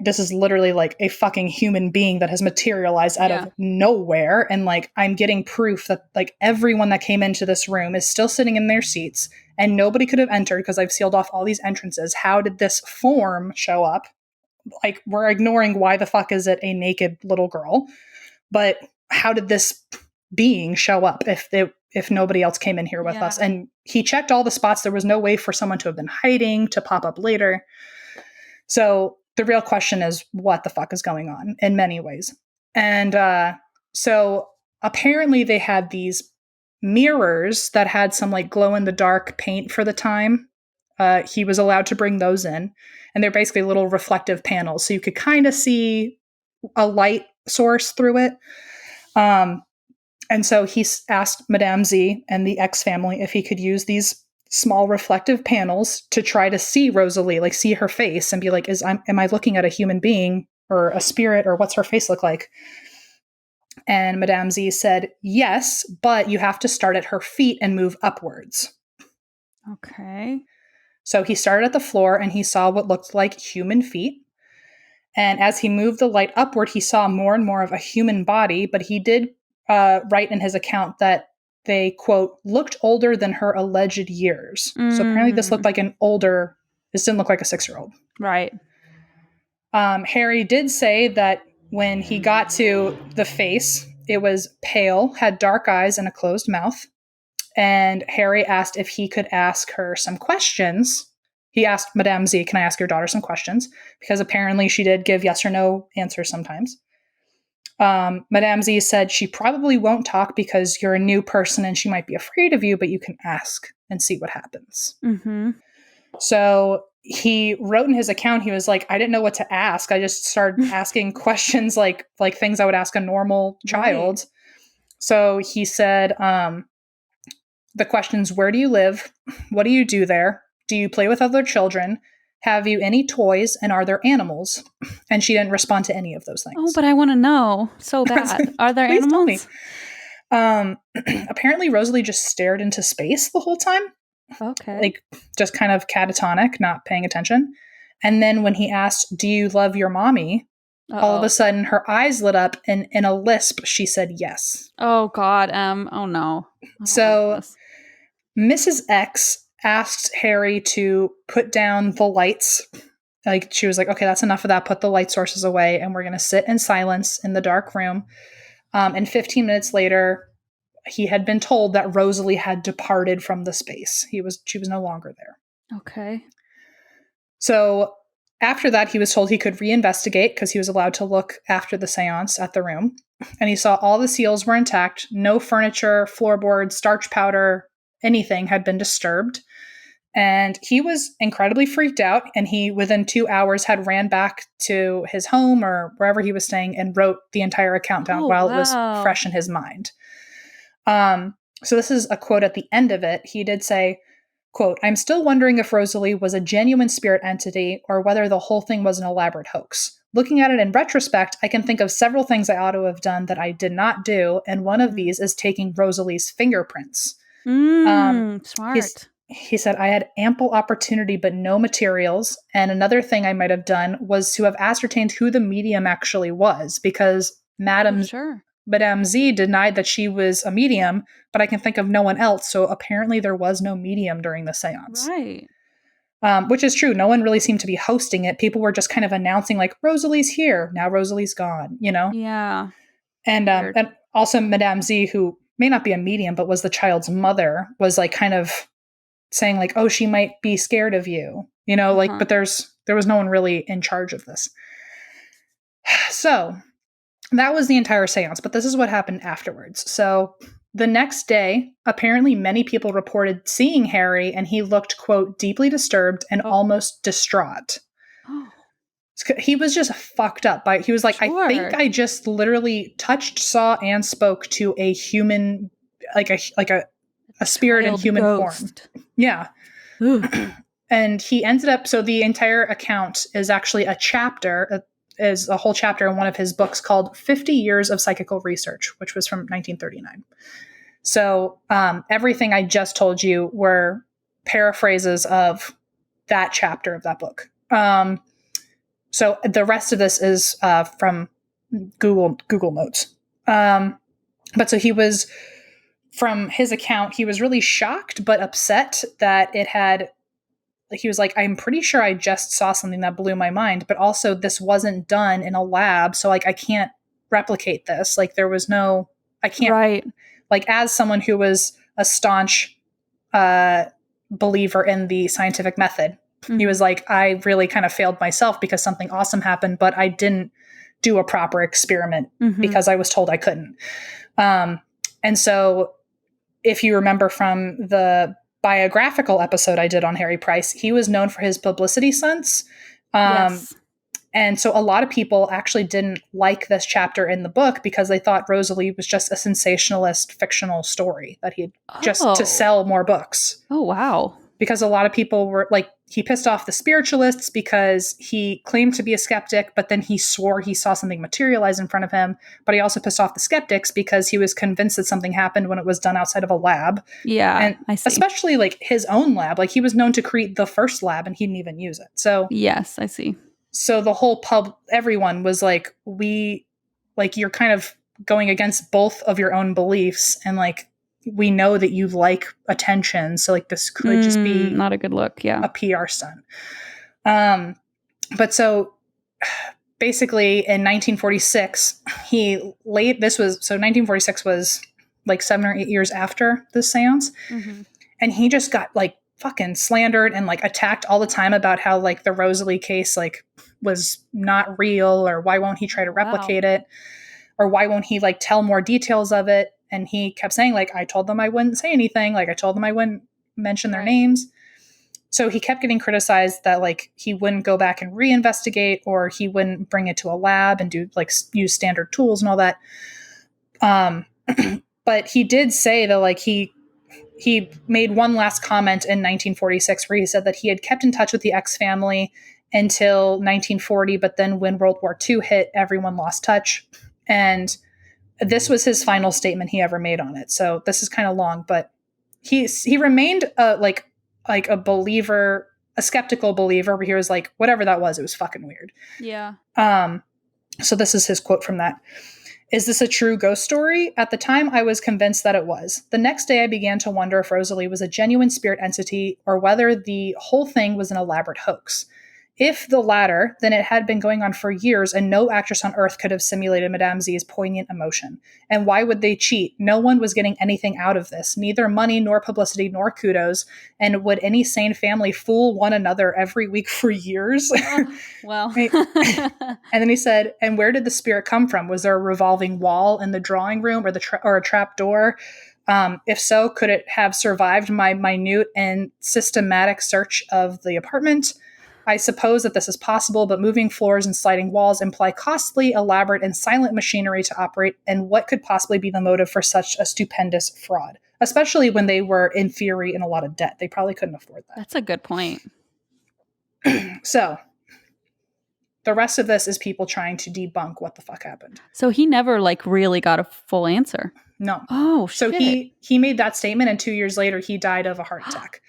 this is literally like a fucking human being that has materialized out of nowhere. And like, I'm getting proof that like everyone that came into this room is still sitting in their seats and nobody could have entered because I've sealed off all these entrances. How did this form show up? Like, we're ignoring why the fuck is it a naked little girl, but how did this being show up if nobody else came in here with us? And he checked all the spots. There was no way for someone to have been hiding to pop up later. So the real question is, what the fuck is going on in many ways? And so apparently they had these mirrors that had some like glow in the dark paint for the time. He was allowed to bring those in, and they're basically little reflective panels. So you could kind of see a light source through it. And so he asked Madame Z and the X family if he could use these small reflective panels to try to see Rosalie, like see her face and be like, am I looking at a human being or a spirit, or what's her face look like? And Madame Z said, yes, but you have to start at her feet and move upwards. Okay. So he started at the floor and he saw what looked like human feet. And as he moved the light upward, he saw more and more of a human body, but he did write in his account that they, quote, looked older than her alleged years. So apparently this looked like this didn't look like a 6-year-old. Right. Harry did say that when he got to the face, it was pale, had dark eyes and a closed mouth. And Harry asked if he could ask her some questions. He asked Madame Z, can I ask your daughter some questions? Because apparently she did give yes or no answers sometimes. Madame Z said she probably won't talk because you're a new person and she might be afraid of you, but you can ask and see what happens. Mm-hmm. So he wrote in his account, he was like, I didn't know what to ask. I just started asking questions like things I would ask a normal child. Right. So he said, the questions, where do you live? What do you do there? Do you play with other children? Have you any toys? And are there animals? And she didn't respond to any of those things. Oh, but I want to know so bad. Are there animals? Apparently Rosalie just stared into space the whole time. Okay. Like, just kind of catatonic, not paying attention. And then when he asked, do you love your mommy? All of a sudden her eyes lit up and in a lisp she said yes. Oh God. Oh no. So Mrs. X asked Harry to put down the lights. Like, she was like, okay, that's enough of that. Put the light sources away and we're going to sit in silence in the dark room. And 15 minutes later, he had been told that Rosalie had departed from the space. She was no longer there. Okay. So after that, he was told he could reinvestigate because he was allowed to look after the seance at the room. And he saw all the seals were intact. No furniture, floorboards, starch powder, anything had been disturbed. And he was incredibly freaked out. And he, within 2 hours, had ran back to his home or wherever he was staying and wrote the entire account down while it was fresh in his mind. So this is a quote at the end of it. He did say, quote, I'm still wondering if Rosalie was a genuine spirit entity or whether the whole thing was an elaborate hoax. Looking at it in retrospect, I can think of several things I ought to have done that I did not do. And one of these is taking Rosalie's fingerprints. Smart. he said, I had ample opportunity but no materials. And another thing I might have done was to have ascertained who the medium actually was, because Sure. Madame Z denied that she was a medium, but I can think of no one else. So apparently there was no medium during the seance. Right. Which is true. No one really seemed to be hosting it. People were just kind of announcing, like, Rosalie's here. Now Rosalie's gone, you know? Yeah. And also Madame Z, who may not be a medium, but was the child's mother, was like kind of saying like, oh, she might be scared of you, you know, like, but there was no one really in charge of this. So that was the entire seance, but this is what happened afterwards. So the next day, apparently many people reported seeing Harry, and he looked, quote, deeply disturbed and almost distraught. Oh. He was just fucked up by, he was like, Sure. I think I just literally touched, saw, and spoke to a human, like a spirit in human ghost. form. Yeah. And he ended up, so the entire account is actually a chapter, is a whole chapter in one of his books called 50 Years of Psychical Research, which was from 1939. So everything I just told you were paraphrases of that chapter of that book. So the rest of this is from Google Notes. But so he was, from his account, he was really shocked but upset that it had, like, he was like, I'm pretty sure I just saw something that blew my mind, but also this wasn't done in a lab, so like I can't replicate this. Like there was no, I can't, right. Like as someone who was a staunch believer in the scientific method, he was like, I really kind of failed myself because something awesome happened, but I didn't do a proper experiment because I was told I couldn't. And so if you remember from the biographical episode I did on Harry Price, he was known for his publicity stunts. Yes. And so a lot of people actually didn't like this chapter in the book because they thought Rosalie was just a sensationalist fictional story that he had just to sell more books. Oh, wow. Because a lot of people were like, he pissed off the spiritualists because he claimed to be a skeptic, but then he swore he saw something materialize in front of him. But he also pissed off the skeptics because he was convinced that something happened when it was done outside of a lab. Yeah, and I see. Especially like his own lab. Like he was known to create the first lab and he didn't even use it. So yes, I see. So the whole everyone was like, you're kind of going against both of your own beliefs, and like, we know that you like attention, so like this could just be not a good look. Yeah, a PR stunt. But so basically in 1946, 1946 was like 7 or 8 years after this seance, and he just got like fucking slandered and like attacked all the time about how like the Rosalie case like was not real, or why won't he try to replicate it, or why won't he like tell more details of it. And he kept saying like, I told them I wouldn't say anything, like I told them I wouldn't mention their names. So he kept getting criticized that like he wouldn't go back and reinvestigate, or he wouldn't bring it to a lab and do like use standard tools and all that. But he did say that like he made one last comment in 1946 where he said that he had kept in touch with the X family until 1940, but then when World War II hit, everyone lost touch. And this was his final statement he ever made on it. So this is kind of long, but he remained like a believer, a skeptical believer, where he was like, whatever that was, it was fucking weird. Yeah. So this is his quote from that. Is this a true ghost story? At the time, I was convinced that it was. The next day, I began to wonder if Rosalie was a genuine spirit entity or whether the whole thing was an elaborate hoax. If the latter, then it had been going on for years, and no actress on earth could have simulated Madame Z's poignant emotion. And why would they cheat? No one was getting anything out of this, neither money nor publicity nor kudos. And would any sane family fool one another every week for years? Well. And then he said, and where did the spirit come from? Was there a revolving wall in the drawing room, or a trap door? If so, could it have survived my minute and systematic search of the apartment? I suppose that this is possible, but moving floors and sliding walls imply costly, elaborate, and silent machinery to operate, and what could possibly be the motive for such a stupendous fraud? Especially when they were, in theory, in a lot of debt. They probably couldn't afford that. That's a good point. So, the rest of this is people trying to debunk what the fuck happened. So he never, like, really got a full answer? No. Oh, so shit. he made that statement, and 2 years later, he died of a heart attack.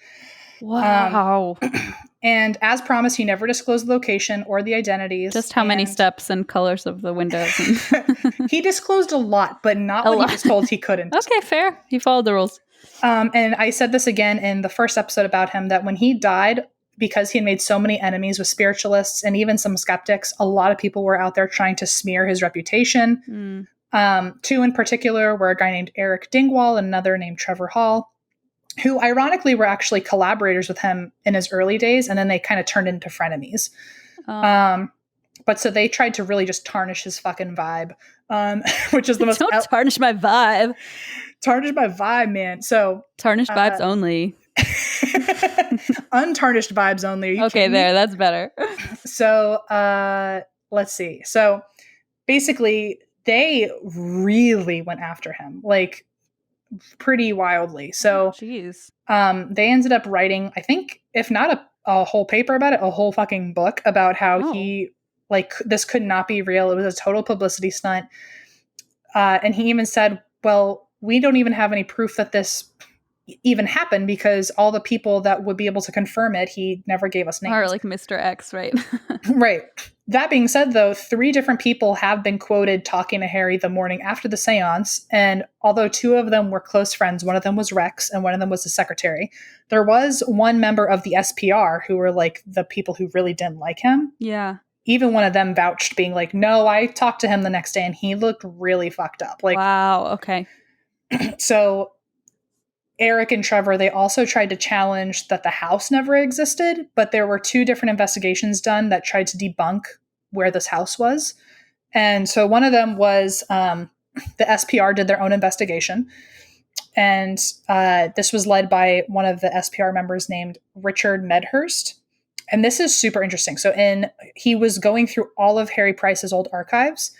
Wow. And as promised, he never disclosed the location or the identities. Just how many steps and colors of the windows? And he disclosed a lot, but not A what lot. he was told he couldn't. Okay, fair. He followed the rules. And I said this again in the first episode about him, that when he died, because he had made so many enemies with spiritualists and even some skeptics, a lot of people were out there trying to smear his reputation. Two in particular were a guy named Eric Dingwall and another named Trevor Hall, who ironically were actually collaborators with him in his early days, and then they kind of turned into frenemies. But so they tried to really just tarnish his fucking vibe, which is the most... Don't tarnish my vibe. Tarnish my vibe, man. So tarnished vibes only. Untarnished vibes only. Okay, there. That's better. So let's see. So basically, they really went after him, like pretty wildly. So jeez. They ended up writing, I think, if not a whole paper about it, a whole fucking book about how he, like, this could not be real. It was a total publicity stunt. And he even said, well, we don't even have any proof that this even happened, because all the people that would be able to confirm it, he never gave us names. Or like Mr. X, right? Right. That being said, though, 3 different people have been quoted talking to Harry the morning after the seance. And although 2 of them were close friends, one of them was Rex and one of them was the secretary, there was one member of the SPR who were like the people who really didn't like him. Yeah. Even one of them vouched, being like, no, I talked to him the next day and he looked really fucked up. Like, wow. Okay. So Eric and Trevor, they also tried to challenge that the house never existed, but there were 2 different investigations done that tried to debunk where this house was. And so one of them was the SPR did their own investigation. And this was led by one of the SPR members named Richard Medhurst. And this is super interesting. So he was going through all of Harry Price's old archives,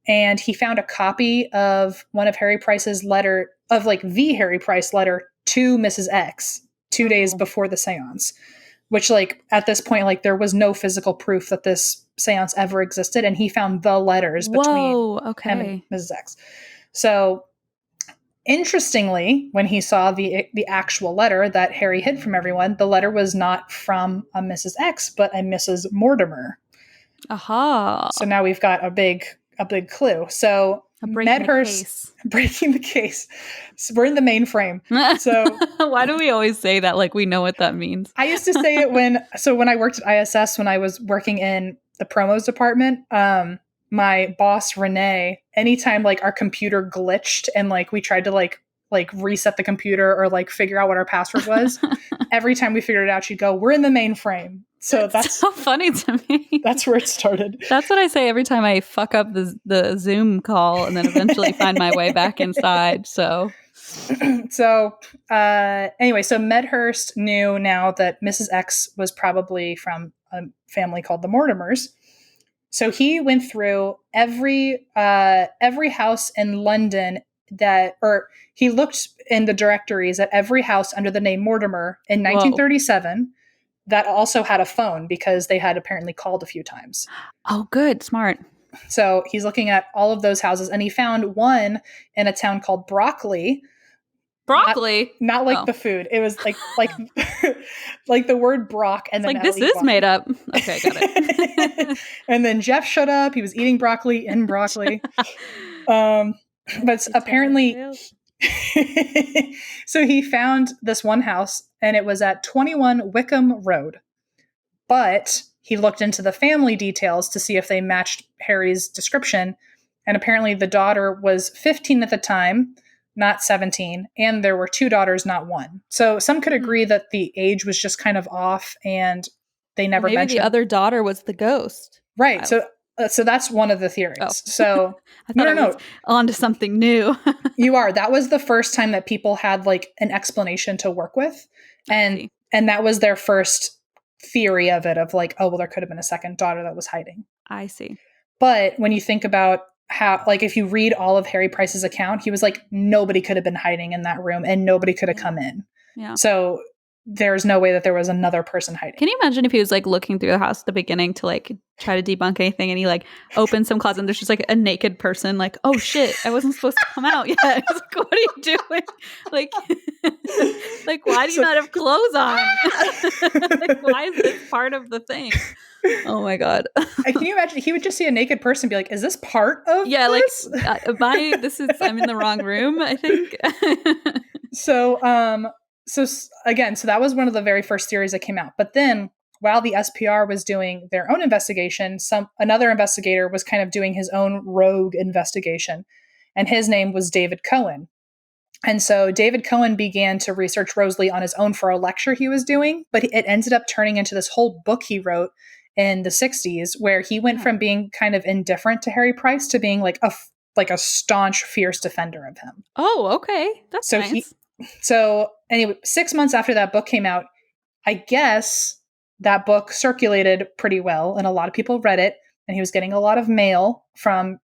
and he found a copy of one of Harry Price's letter, of like the Harry Price letter to Mrs. X 2 days before the seance, which, like, at this point, like, there was no physical proof that this seance ever existed. And he found the letters between him and Mrs. X. So interestingly, when he saw the actual letter that Harry hid from everyone, the letter was not from a Mrs. X, but a Mrs. Mortimer. Aha. So now we've got a big clue. So Medhurst breaking the case. So we're in the mainframe. So why do we always say that like we know what that means? I used to say it when I worked at ISS, when I was working in the promos department, my boss Renee, anytime like our computer glitched and like we tried to like reset the computer or like figure out what our password was, every time we figured it out, she'd go, "We're in the mainframe." So that's so funny to me. That's where it started. That's what I say every time I fuck up the Zoom call and then eventually find my way back inside. So anyway, so Medhurst knew now that Mrs. X was probably from a family called the Mortimers. So he went through every house in London he looked in the directories at every house under the name Mortimer in 1937 that also had a phone, because they had apparently called a few times. Oh, good. Smart. So he's looking at all of those houses, and he found one in a town called Brockley. Broccoli? Not like the food. It was like like the word Brock, and then like this is made up. Okay, got it. And then Jeff showed up. He was eating broccoli in broccoli. But apparently, so he found this one house, and it was at 21 Wickham Road. But he looked into the family details to see if they matched Harry's description, and apparently the daughter was 15 at the time, not 17, and there were 2 daughters, not 1. So some could agree that the age was just kind of off, and they never Maybe mentioned the other daughter was the ghost. Right. Wow. So that's one of the theories. Oh. So I thought no. On to something new. You are. That was the first time that people had like an explanation to work with, and that was their first theory of it, of like, oh well, there could have been a second daughter that was hiding. I see. But when you think about how, like, if you read all of Harry Price's account, he was like, nobody could have been hiding in that room and nobody could have come in. Yeah. So there's no way that there was another person hiding. Can you imagine if he was like looking through the house at the beginning to like try to debunk anything, and he like opens some closet and there's just like a naked person, like, oh shit, I wasn't supposed to come out yet. He's like, what are you doing? Like, like, why do you not have clothes on? Like, why is this part of the thing? Oh my god. Can you imagine? He would just see a naked person and be like, is this part of this? I'm in the wrong room, I think. So that was one of the very first theories that came out. But then while the SPR was doing their own investigation, another investigator was kind of doing his own rogue investigation, and his name was David Cohen. And so David Cohen began to research Rosalie on his own for a lecture he was doing, but it ended up turning into this whole book he wrote in the 60s, where he went from being kind of indifferent to Harry Price to being like a staunch, fierce defender of him. Oh, okay. That's nice. So anyway, 6 months after that book came out, I guess that book circulated pretty well and a lot of people read it, and he was getting a lot of mail from,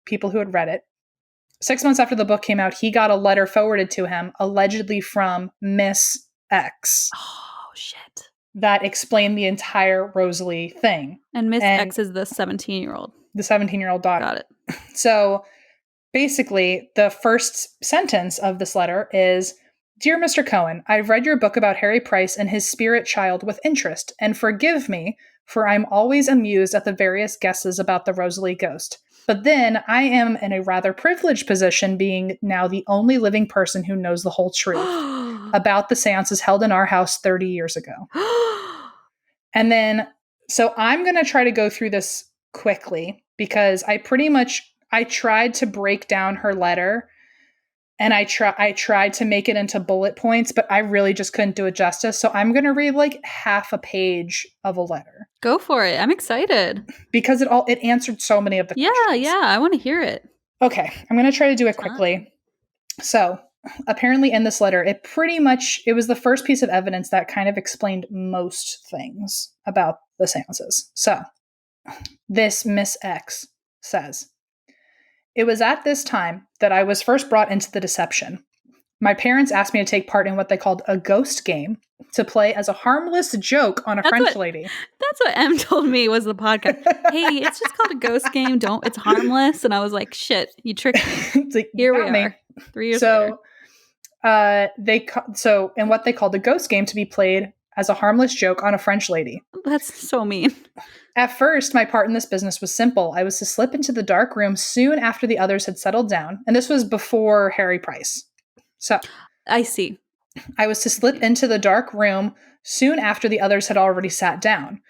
people who had read it. 6 months after the book came out, he got a letter forwarded to him, allegedly from Miss X. Oh, shit. That explained the entire Rosalie thing. And Miss X is the 17-year-old. The 17-year-old daughter. Got it. So basically, the first sentence of this letter is, Dear Mr. Cohen, I've read your book about Harry Price and his spirit child with interest, and forgive me, for I'm always amused at the various guesses about the Rosalie ghost. But then I am in a rather privileged position, being now the only living person who knows the whole truth about the seances held in our house 30 years ago. And then, so I'm going to try to go through this quickly, because I tried to break down her letter, and I tried to make it into bullet points, but I really just couldn't do it justice. So I'm going to read like half a page of a letter. Go for it. I'm excited. Because it answered so many of the questions. Yeah, I want to hear it. Okay, I'm going to try to do it quickly. So apparently in this letter, it was the first piece of evidence that kind of explained most things about the seances. So this Miss X says, It was at this time that I was first brought into the deception. My parents asked me to take part in what they called a ghost game, to play as a harmless joke on a French lady. That's what Em told me was the podcast. Hey, it's just called a ghost game. It's harmless. And I was like, shit, you tricked me. It's like, here we are, 3 years later. In what they called a ghost game, to be played as a harmless joke on a French lady. That's so mean. At first, my part in this business was simple. I was to slip into the dark room soon after the others had settled down. And this was before Harry Price. So I see. I was to slip into the dark room soon after the others had already sat down.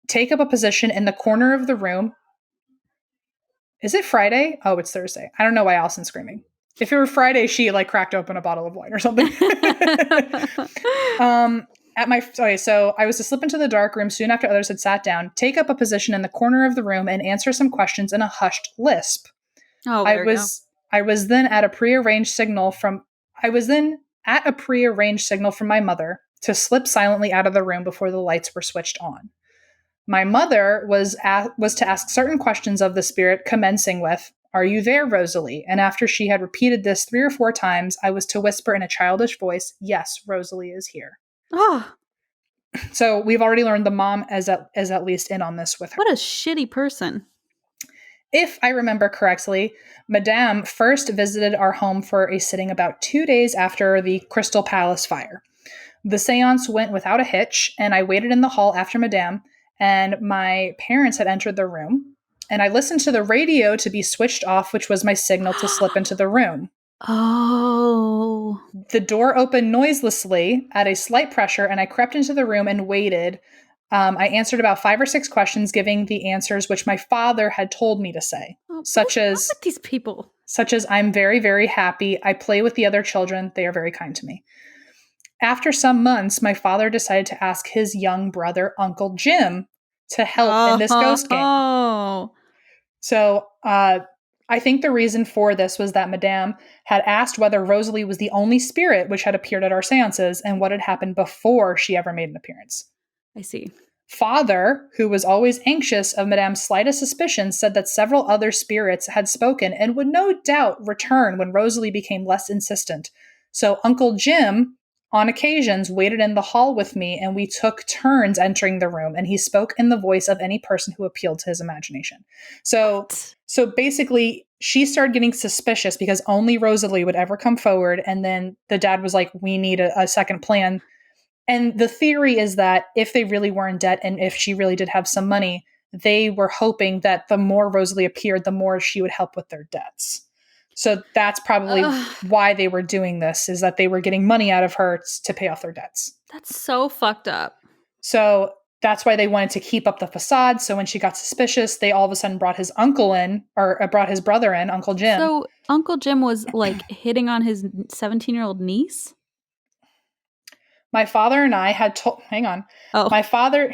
Take up a position in the corner of the room. Is it Friday? Oh, it's Thursday. I don't know why Allison's screaming. If it were Friday, she cracked open a bottle of wine or something. So I was to slip into the dark room soon after others had sat down, take up a position in the corner of the room, and answer some questions in a hushed lisp. Oh, I was then at a prearranged signal from my mother to slip silently out of the room before the lights were switched on. My mother was to ask certain questions of the spirit, commencing with, "Are you there, Rosalie?" And after she had repeated this 3 or 4 times, I was to whisper in a childish voice, "Yes, Rosalie is here." Oh. So we've already learned the mom is at least in on this with her. What a shitty person. If I remember correctly, Madame first visited our home for a sitting about 2 days after the Crystal Palace fire. The seance went without a hitch, and I waited in the hall after Madame, and my parents had entered the room, and I listened to the radio to be switched off, which was my signal to slip into the room. Oh. The door opened noiselessly at a slight pressure, and I crept into the room and waited. I answered about 5 or 6 questions, giving the answers which my father had told me to say, such as, "What with these people?" Such as, "I'm very, very happy. I play with the other children. They are very kind to me." After some months, my father decided to ask his young brother, Uncle Jim, to help in this ghost game. Oh. So, I think the reason for this was that Madame had asked whether Rosalie was the only spirit which had appeared at our seances and what had happened before she ever made an appearance. I see. Father, who was always anxious of Madame's slightest suspicion, said that several other spirits had spoken and would no doubt return when Rosalie became less insistent. So Uncle Jim on occasions waited in the hall with me, and we took turns entering the room, and he spoke in the voice of any person who appealed to his imagination. So What? so basically she started getting suspicious because only Rosalie would ever come forward, and then the dad was like, we need a second plan. And the theory is that if they really were in debt and if she really did have some money, they were hoping that the more Rosalie appeared, the more she would help with their debts. So that's probably Ugh, why they were doing this, is that they were getting money out of her to pay off their debts. that's so fucked up. So that's why they wanted to keep up the facade. So when she got suspicious, they all of a sudden brought his uncle in, or brought his brother in, Uncle Jim. So Uncle Jim was like hitting on his 17-year-old niece? My father and I had told, hang on. Oh. My father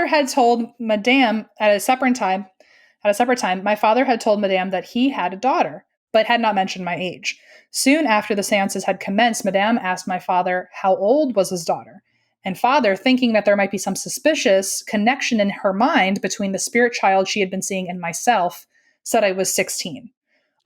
had told Madame at a separate time, my father had told Madame that he had a daughter, but had not mentioned my age. Soon after the seances had commenced, Madame asked my father how old was his daughter. And father, thinking that there might be some suspicious connection in her mind between the spirit child she had been seeing and myself, said I was 16.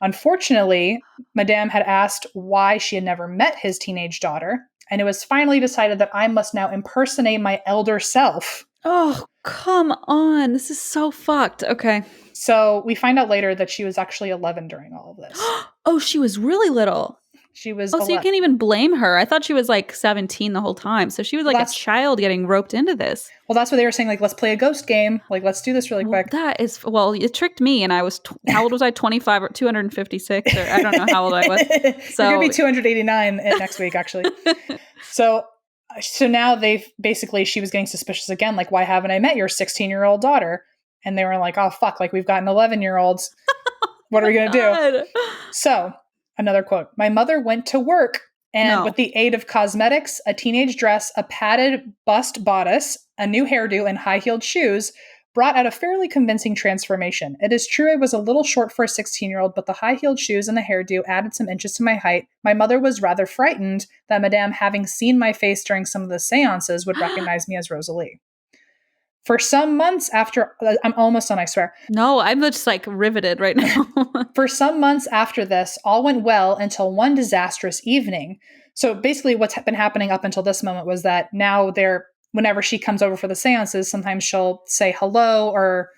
Unfortunately, Madame had asked why she had never met his teenage daughter, and it was finally decided that I must now impersonate my elder self. Oh, come on. This is so fucked. Okay. So we find out later that she was actually 11 during all of this. Oh, she was really little. She was Oh, so 11. you can't even blame her. I thought she was like 17 the whole time. So she was like a child getting roped into this. Well, that's what they were saying. Like, let's play a ghost game. Like, let's do this really quick. That is, well, it tricked me. And I was, how old was I? 25 or 256? Or I don't know how old I was. So you're going to be 289 next week, actually. So now she was getting suspicious again. Like, why haven't I met your 16-year-old daughter? And they were like, oh, fuck, like we've got an 11-year-olds. What are we going to do? So another quote, my mother went to work and with the aid of cosmetics, a teenage dress, a padded bust bodice, a new hairdo, and high-heeled shoes, brought out a fairly convincing transformation. It is true I was a little short for a 16-year-old, but the high-heeled shoes and the hairdo added some inches to my height. My mother was rather frightened that Madame, having seen my face during some of the seances, would recognize me as Rosalie. For some months after, I'm almost done, I swear. No, I'm just like riveted right now. For some months after this, all went well until one disastrous evening. So basically what's been happening up until this moment was that now whenever she comes over for the seances, sometimes she'll say hello or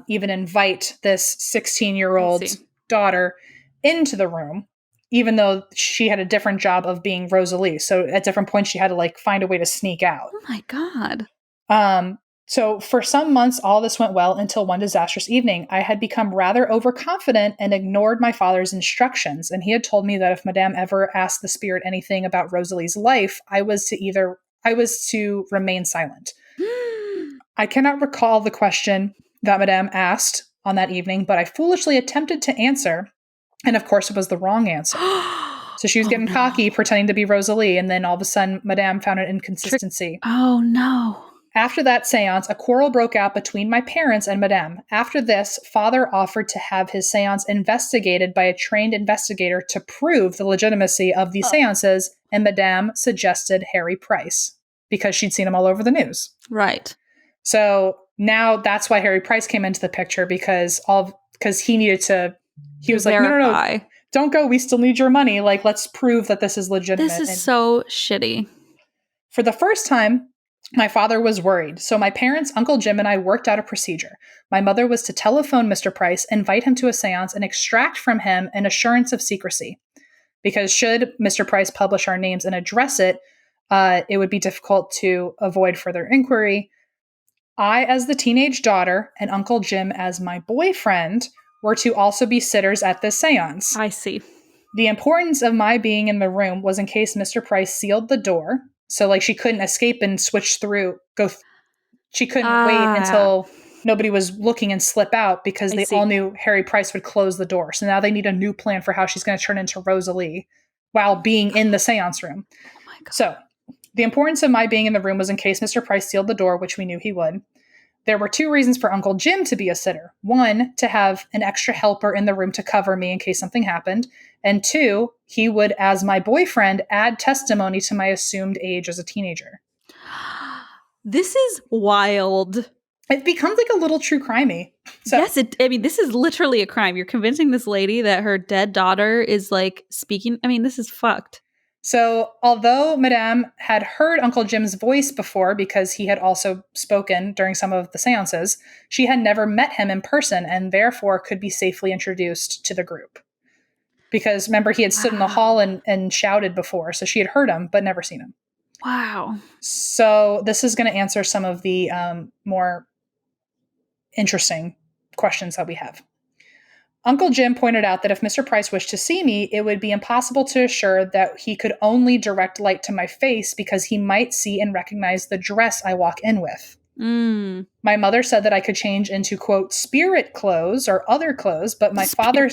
even invite this 16-year-old daughter into the room, even though she had a different job of being Rosalie. So at different points, she had to like find a way to sneak out. Oh my God. So for some months, all this went well until one disastrous evening. I had become rather overconfident and ignored my father's instructions. And he had told me that if Madame ever asked the spirit anything about Rosalie's life, I was to remain silent. I cannot recall the question that Madame asked on that evening, but I foolishly attempted to answer. And of course, it was the wrong answer. So she was getting cocky, pretending to be Rosalie. And then all of a sudden, Madame found an inconsistency. Oh no. After that seance, a quarrel broke out between my parents and Madame. After this, father offered to have his seance investigated by a trained investigator to prove the legitimacy of these seances, and Madame suggested Harry Price because she'd seen him all over the news. Right. So now that's why Harry Price came into the picture because he needed to. He was verify. Like, no, don't go. We still need your money. Like, let's prove that this is legitimate. This is so shitty. For the first time, my father was worried, so my parents, Uncle Jim, and I worked out a procedure. My mother was to telephone Mr. Price, invite him to a seance, and extract from him an assurance of secrecy. Because should Mr. Price publish our names and address it, it would be difficult to avoid further inquiry. I, as the teenage daughter, and Uncle Jim, as my boyfriend, were to also be sitters at this seance. I see. The importance of my being in the room was in case Mr. Price sealed the door. So, like, she couldn't escape and switch through, she couldn't wait until nobody was looking and slip out because they all knew Harry Price would close the door. So now they need a new plan for how she's going to turn into Rosalie while being in the seance room. Oh my God. So, the importance of my being in the room was in case Mr. Price sealed the door, which we knew he would. There were two reasons for Uncle Jim to be a sitter. One, to have an extra helper in the room to cover me in case something happened. And two, he would, as my boyfriend, add testimony to my assumed age as a teenager. This is wild. It becomes like a little true crimey. So, yes, this is literally a crime. You're convincing this lady that her dead daughter is like speaking. I mean, this is fucked. So, although Madame had heard Uncle Jim's voice before because he had also spoken during some of the seances, she had never met him in person and therefore could be safely introduced to the group. Because remember, he had stood in the hall and shouted before, so she had heard him but never seen him. Wow. So, this is going to answer some of the more interesting questions that we have. Uncle Jim pointed out that if Mr. Price wished to see me, it would be impossible to assure that he could only direct light to my face because he might see and recognize the dress I walk in with. My mother said that I could change into, quote, spirit clothes or other clothes, but my father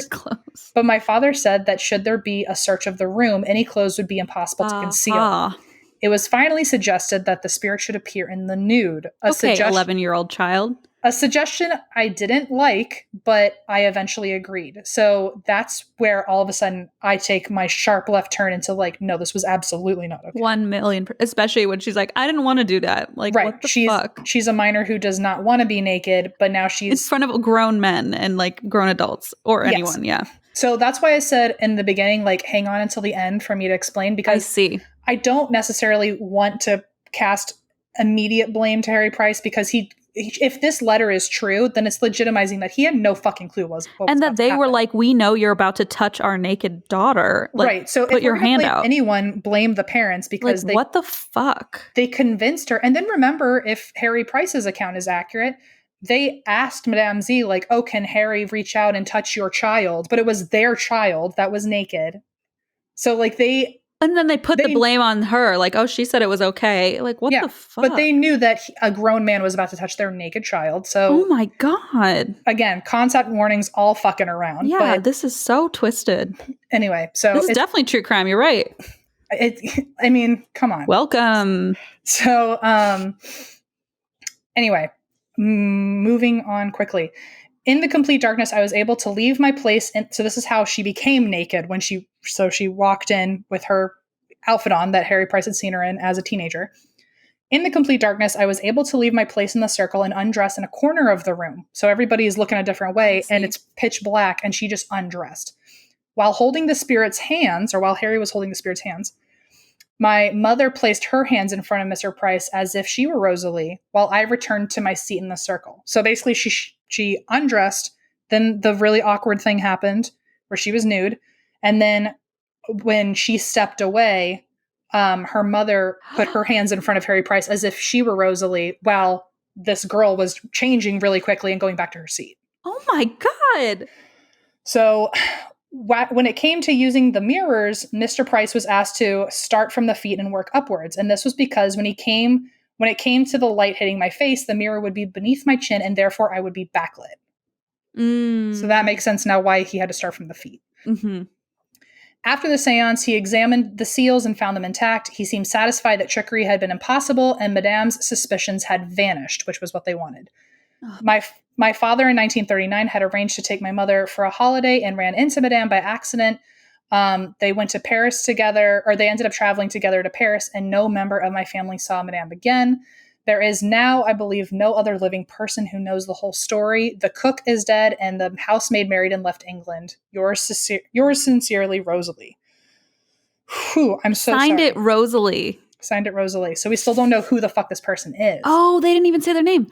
said that should there be a search of the room, any clothes would be impossible to conceal. It was finally suggested that the spirit should appear in the nude. 11-year-old child. A suggestion I didn't like, but I eventually agreed. So that's where all of a sudden I take my sharp left turn into like, no, this was absolutely not okay. 1,000,000, especially when she's like, I didn't want to do that. Like, right. What the fuck? She's a minor who does not want to be naked, but now she's in front of grown men and like grown adults or anyone. Yeah. So that's why I said in the beginning, like, hang on until the end for me to explain, because I don't necessarily want to cast immediate blame to Harry Price because if this letter is true, then it's legitimizing that he had no fucking clue what was and that they were like, we know you're about to touch our naked daughter. Like, right. So put if your hand out. Anyone blame the parents because like, what the fuck? They convinced her. And then remember, if Harry Price's account is accurate, they asked Madame Z, like, oh, can Harry reach out and touch your child? But it was their child that was naked. So like and then they put the blame on her. Like, oh, she said it was okay. Like, what the fuck? But they knew that a grown man was about to touch their naked child. So, oh my God. Again, concept warnings all fucking around. Yeah, this is so twisted. Anyway, so this is definitely true crime. You're right. I mean, come on. Welcome. So, anyway, moving on quickly. In the complete darkness, I was able to leave my place. So this is how she became naked when she walked in with her outfit on that Harry Price had seen her in as a teenager. In the complete darkness, I was able to leave my place in the circle and undress in a corner of the room. So everybody is looking a different way and it's pitch black and she just undressed. While holding the spirit's hands, or while Harry was holding the spirit's hands, my mother placed her hands in front of Mr. Price as if she were Rosalie, while I returned to my seat in the circle. So basically, she undressed. Then the really awkward thing happened where she was nude. And then when she stepped away, her mother put her hands in front of Harry Price as if she were Rosalie, while this girl was changing really quickly and going back to her seat. Oh my God. So when it came to using the mirrors, Mr. Price was asked to start from the feet and work upwards. And this was because when it came to the light hitting my face, the mirror would be beneath my chin and therefore I would be backlit. So that makes sense now why he had to start from the feet. Mm-hmm. After the seance, he examined the seals and found them intact. He seemed satisfied that trickery had been impossible and Madame's suspicions had vanished, which was what they wanted. Oh. My father in 1939 had arranged to take my mother for a holiday and ran into Madame by accident. They went to Paris together, or they ended up traveling together to Paris, and no member of my family saw Madame again. There is now, I believe, no other living person who knows the whole story. The cook is dead, and the housemaid married and left England. Yours sincerely, Rosalie. Whew, I'm so Signed sorry. it Rosalie. Signed it Rosalie. So we still don't know who the fuck this person is. Oh, they didn't even say their name.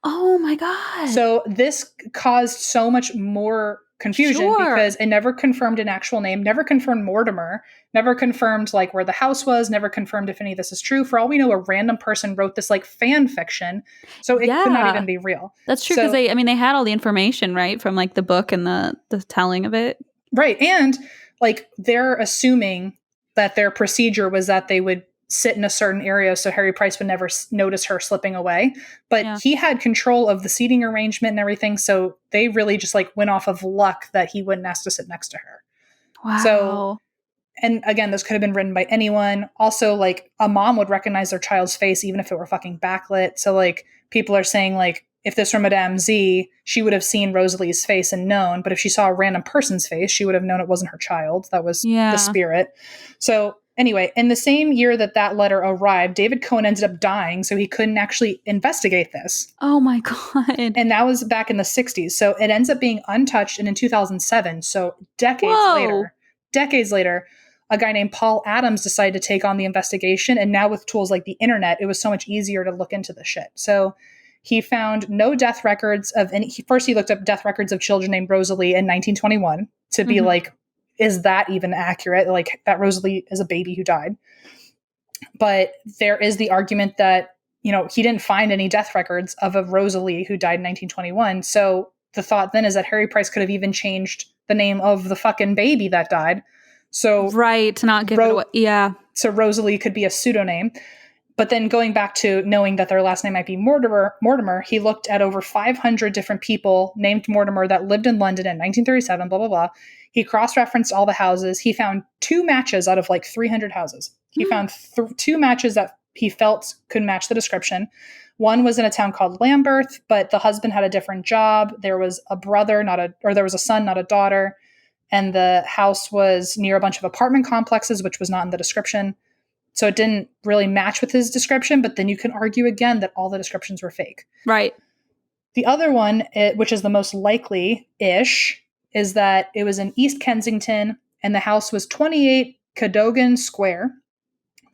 Oh my God. So this caused so much more confusion because it never confirmed an actual name, never confirmed Mortimer, never confirmed like where the house was, never confirmed if any of this is true. For all we know, a random person wrote this like fan fiction. So it could not even be real. That's true because they had all the information, right? From like the book and the telling of it. Right. And like they're assuming that their procedure was that they would sit in a certain area so Harry Price would never notice her slipping away. But he had control of the seating arrangement and everything. So they really just like went off of luck that he wouldn't ask to sit next to her. Wow. So, and again, this could have been written by anyone. Also, like a mom would recognize their child's face even if it were fucking backlit. So like people are saying like, if this were Madame Z, she would have seen Rosalie's face and known. But if she saw a random person's face, she would have known it wasn't her child. That was the spirit. So anyway, in the same year that letter arrived, David Cohen ended up dying, so he couldn't actually investigate this. Oh my God. And that was back in the 60s. So it ends up being untouched, and in 2007, so decades later, a guy named Paul Adams decided to take on the investigation. And now with tools like the internet, it was so much easier to look into the shit. So he found no death records of any. First, he looked up death records of children named Rosalie in 1921 to be like, is that even accurate? Like, that Rosalie is a baby who died. But there is the argument that, he didn't find any death records of a Rosalie who died in 1921. So the thought then is that Harry Price could have even changed the name of the fucking baby that died. So right, to not give it away. Yeah. So Rosalie could be a pseudonym. But then going back to knowing that their last name might be Mortimer, he looked at over 500 different people named Mortimer that lived in London in 1937, blah, blah, blah. He cross-referenced all the houses. He found 2 matches out of like 300 houses. He found 2 matches that he felt could match the description. One was in a town called Lambeth, but the husband had a different job. There was a brother, there was a son, not a daughter. And the house was near a bunch of apartment complexes, which was not in the description. So it didn't really match with his description, but then you can argue again that all the descriptions were fake. Right. The other one, which is the most likely-ish, is that it was in East Kensington, and the house was 28 Cadogan Square.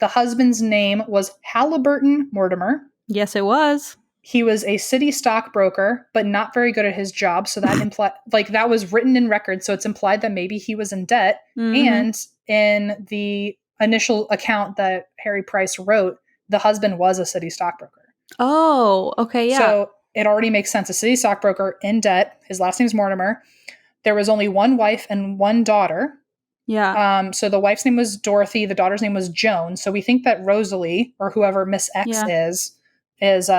The husband's name was Halliburton Mortimer. Yes, it was. He was a city stockbroker, but not very good at his job. So that implied, that was written in record. So it's implied that maybe he was in debt. And in the initial account that Harry Price wrote, the husband was a city stockbroker. Oh, okay, yeah. So it already makes sense. A city stockbroker in debt. His last name's Mortimer. There was only one wife and one daughter. Yeah. So the wife's name was Dorothy. The daughter's name was Joan. So we think that Rosalie, or whoever Miss X is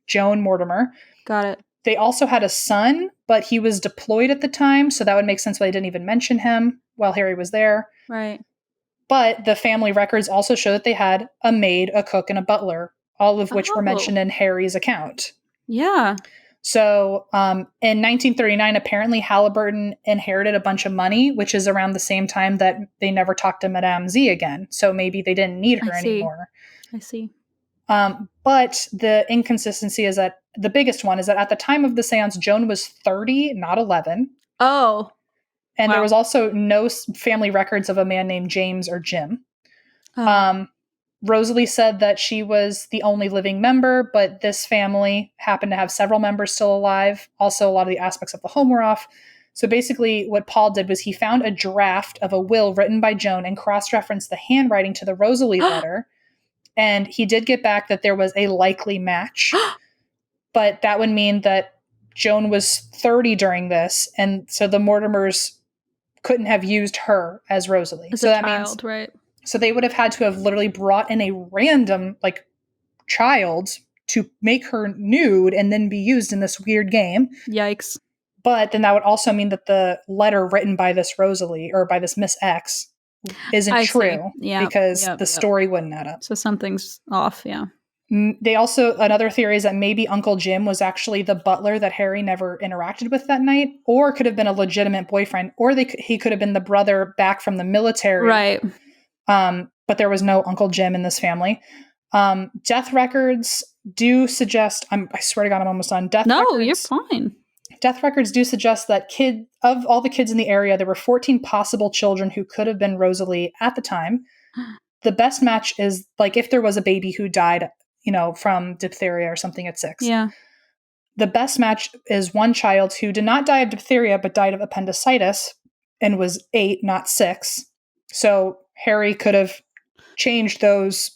Joan Mortimer. Got it. They also had a son, but he was deployed at the time. So that would make sense why they didn't even mention him while Harry was there. Right. But the family records also show that they had a maid, a cook, and a butler, all of which were mentioned in Harry's account. Yeah. So in 1939, apparently Halliburton inherited a bunch of money, which is around the same time that they never talked to Madame Z again. So maybe they didn't need her anymore. I see. But the inconsistency is that the biggest one is that at the time of the seance, Joan was 30, not 11. Oh. And there was also no family records of a man named James or Jim. Rosalie said that she was the only living member, but this family happened to have several members still alive. Also, a lot of the aspects of the home were off. So basically what Paul did was he found a draft of a will written by Joan and cross-referenced the handwriting to the Rosalie letter. And he did get back that there was a likely match. But that would mean that Joan was 30 during this. And so the Mortimers couldn't have used her as Rosalie. As so a that child, means, right? So they would have had to have literally brought in a random child to make her nude and then be used in this weird game. Yikes. But then that would also mean that the letter written by this Rosalie or by this Miss X isn't true because the story wouldn't add up. So something's off, yeah. They also, another theory is that maybe Uncle Jim was actually the butler that Harry never interacted with that night, or could have been a legitimate boyfriend, or he could have been the brother back from the military. Right. But there was no Uncle Jim in this family. Death records do suggest, I swear to God, I'm almost done. No, you're fine. Death records do suggest that of all the kids in the area, there were 14 possible children who could have been Rosalie at the time. The best match is if there was a baby who died, from diphtheria or something at 6. Yeah. The best match is one child who did not die of diphtheria, but died of appendicitis and was 8, not 6. So Harry could have changed those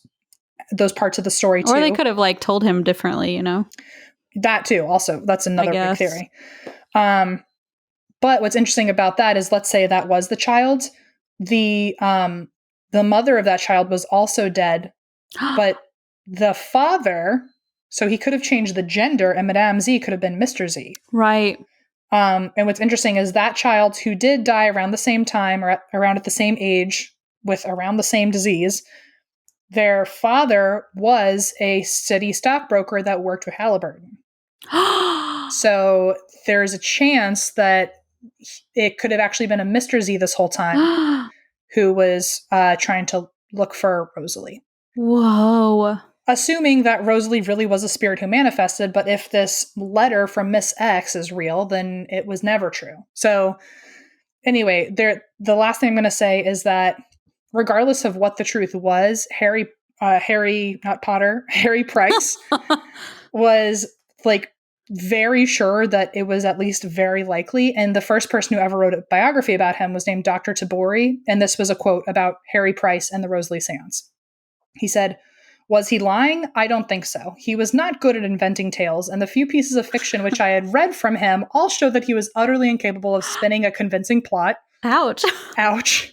parts of the story too. Or they could have told him differently, That too. Also, that's another big theory. But what's interesting about that is, let's say that was the child. The mother of that child was also dead, but the father, so he could have changed the gender, and Madame Z could have been Mr. Z. Right. And what's interesting is that child who did die around the same time or around at the same age with around the same disease, their father was a city stockbroker that worked with Halliburton. So there's a chance that it could have actually been a Mr. Z this whole time who was trying to look for Rosalie. Whoa. Assuming that Rosalie really was a spirit who manifested, but if this letter from Miss X is real, then it was never true. So anyway, the last thing I'm going to say is that regardless of what the truth was, Harry, not Potter, Harry Price was like very sure that it was at least very likely. And the first person who ever wrote a biography about him was named Dr. Tabori. And this was a quote about Harry Price and the Rosalie seance. He said, "Was he lying? I don't think so. He was not good at inventing tales, and the few pieces of fiction which I had read from him all showed that he was utterly incapable of spinning a convincing plot." Ouch. Ouch.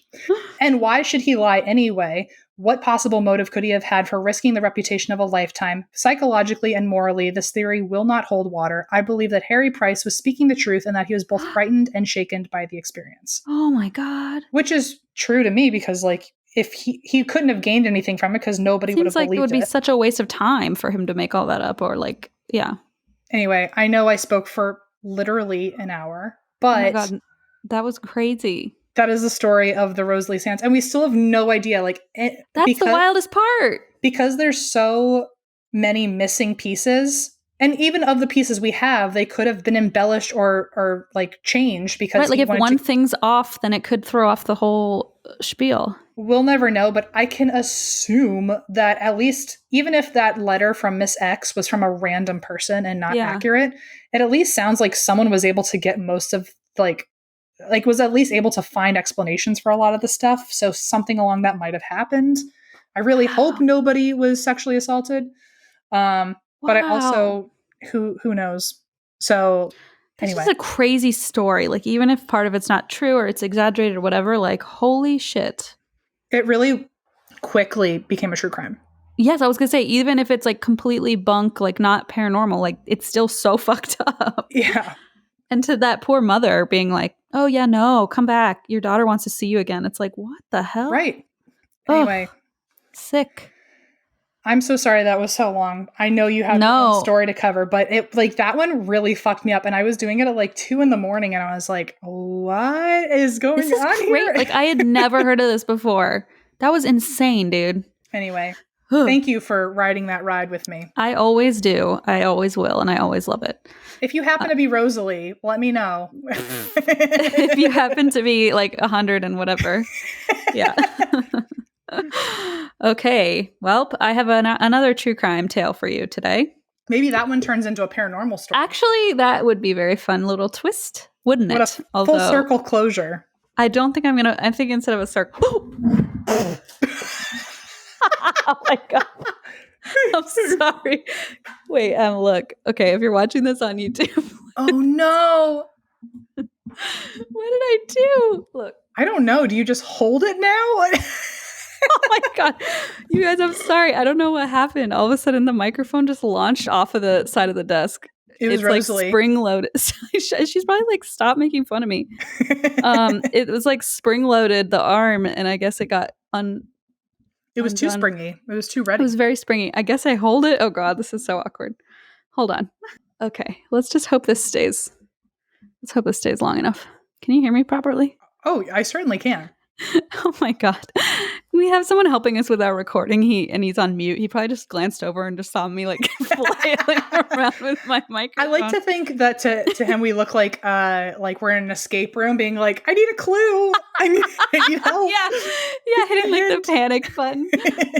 And why should he lie anyway? What possible motive could he have had for risking the reputation of a lifetime? Psychologically and morally, this theory will not hold water. I believe that Harry Price was speaking the truth and that he was both frightened and shaken by the experience. Oh my God. Which is true to me because, like, if he couldn't have gained anything from it because nobody would have Seems like believed it would be it. such a waste of time for him to make all that up, or like, yeah. Anyway, I know I spoke for literally an hour, but Oh my God, that was crazy. that is the story of the Rosalie seance, and we still have no idea. Like, That's the wildest part. Because there's so many missing pieces, and even of the pieces we have, they could have been embellished or like changed because right, like if one thing's off, then it could throw off the whole spiel. We'll never know, but I can assume that at least, even if that letter from Miss X was from a random person and not accurate, it at least sounds like someone was able to get most of like was at least able to find explanations for a lot of the stuff. So something along that might have happened. I really hope nobody was sexually assaulted. But I also, who knows? So anyway. This is a crazy story. Like, even if part of it's not true or it's exaggerated or whatever, like, holy shit. It really quickly became a true crime. Yes, I was going to say, even if it's like completely bunk, like not paranormal, like it's still so fucked up. Yeah. And to that poor mother being like, oh yeah, no, come back. Your daughter wants to see you again. It's like, what the hell? Right. Anyway. Sick. I'm so sorry that was so long. I know you have your own story to cover, but it like that one really fucked me up. And I was doing it at like 2 a.m. and I was like, what is going on here? Like, I had never heard of this before. That was insane, dude. Anyway, thank you for riding that ride with me. I always do. I always will. And I always love it. If you happen to be Rosalie, let me know. If you happen to be like 100 and whatever. Yeah. Okay. Well, I have another true crime tale for you today. Maybe that one turns into a paranormal story. Actually, that would be a very fun little twist, wouldn't it? What a full circle closure. I don't think I think instead of a circle. Oh my God. I'm sorry. Wait, look. Okay, if you're watching this on YouTube. Oh no. What did I do? Look. I don't know. Do you just hold it now? Oh my God. You guys, I'm sorry. I don't know what happened. All of a sudden the microphone just launched off of the side of the desk. It's Rosalie. Like spring loaded. She's probably like, stop making fun of me. It was like spring loaded the arm, and I guess it got It was too springy. It was too ready. It was very springy. I guess I hold it. Oh God, this is so awkward. Hold on. Okay, let's just hope this stays. Let's hope this stays long enough. Can you hear me properly? Oh, I certainly can. Oh my God. We have someone helping us with our recording. He's on mute. He probably just glanced over and just saw me like flailing around with my microphone. I like to think that to him we look like we're in an escape room being like, I need a clue. I need help. Yeah, hitting like the panic button.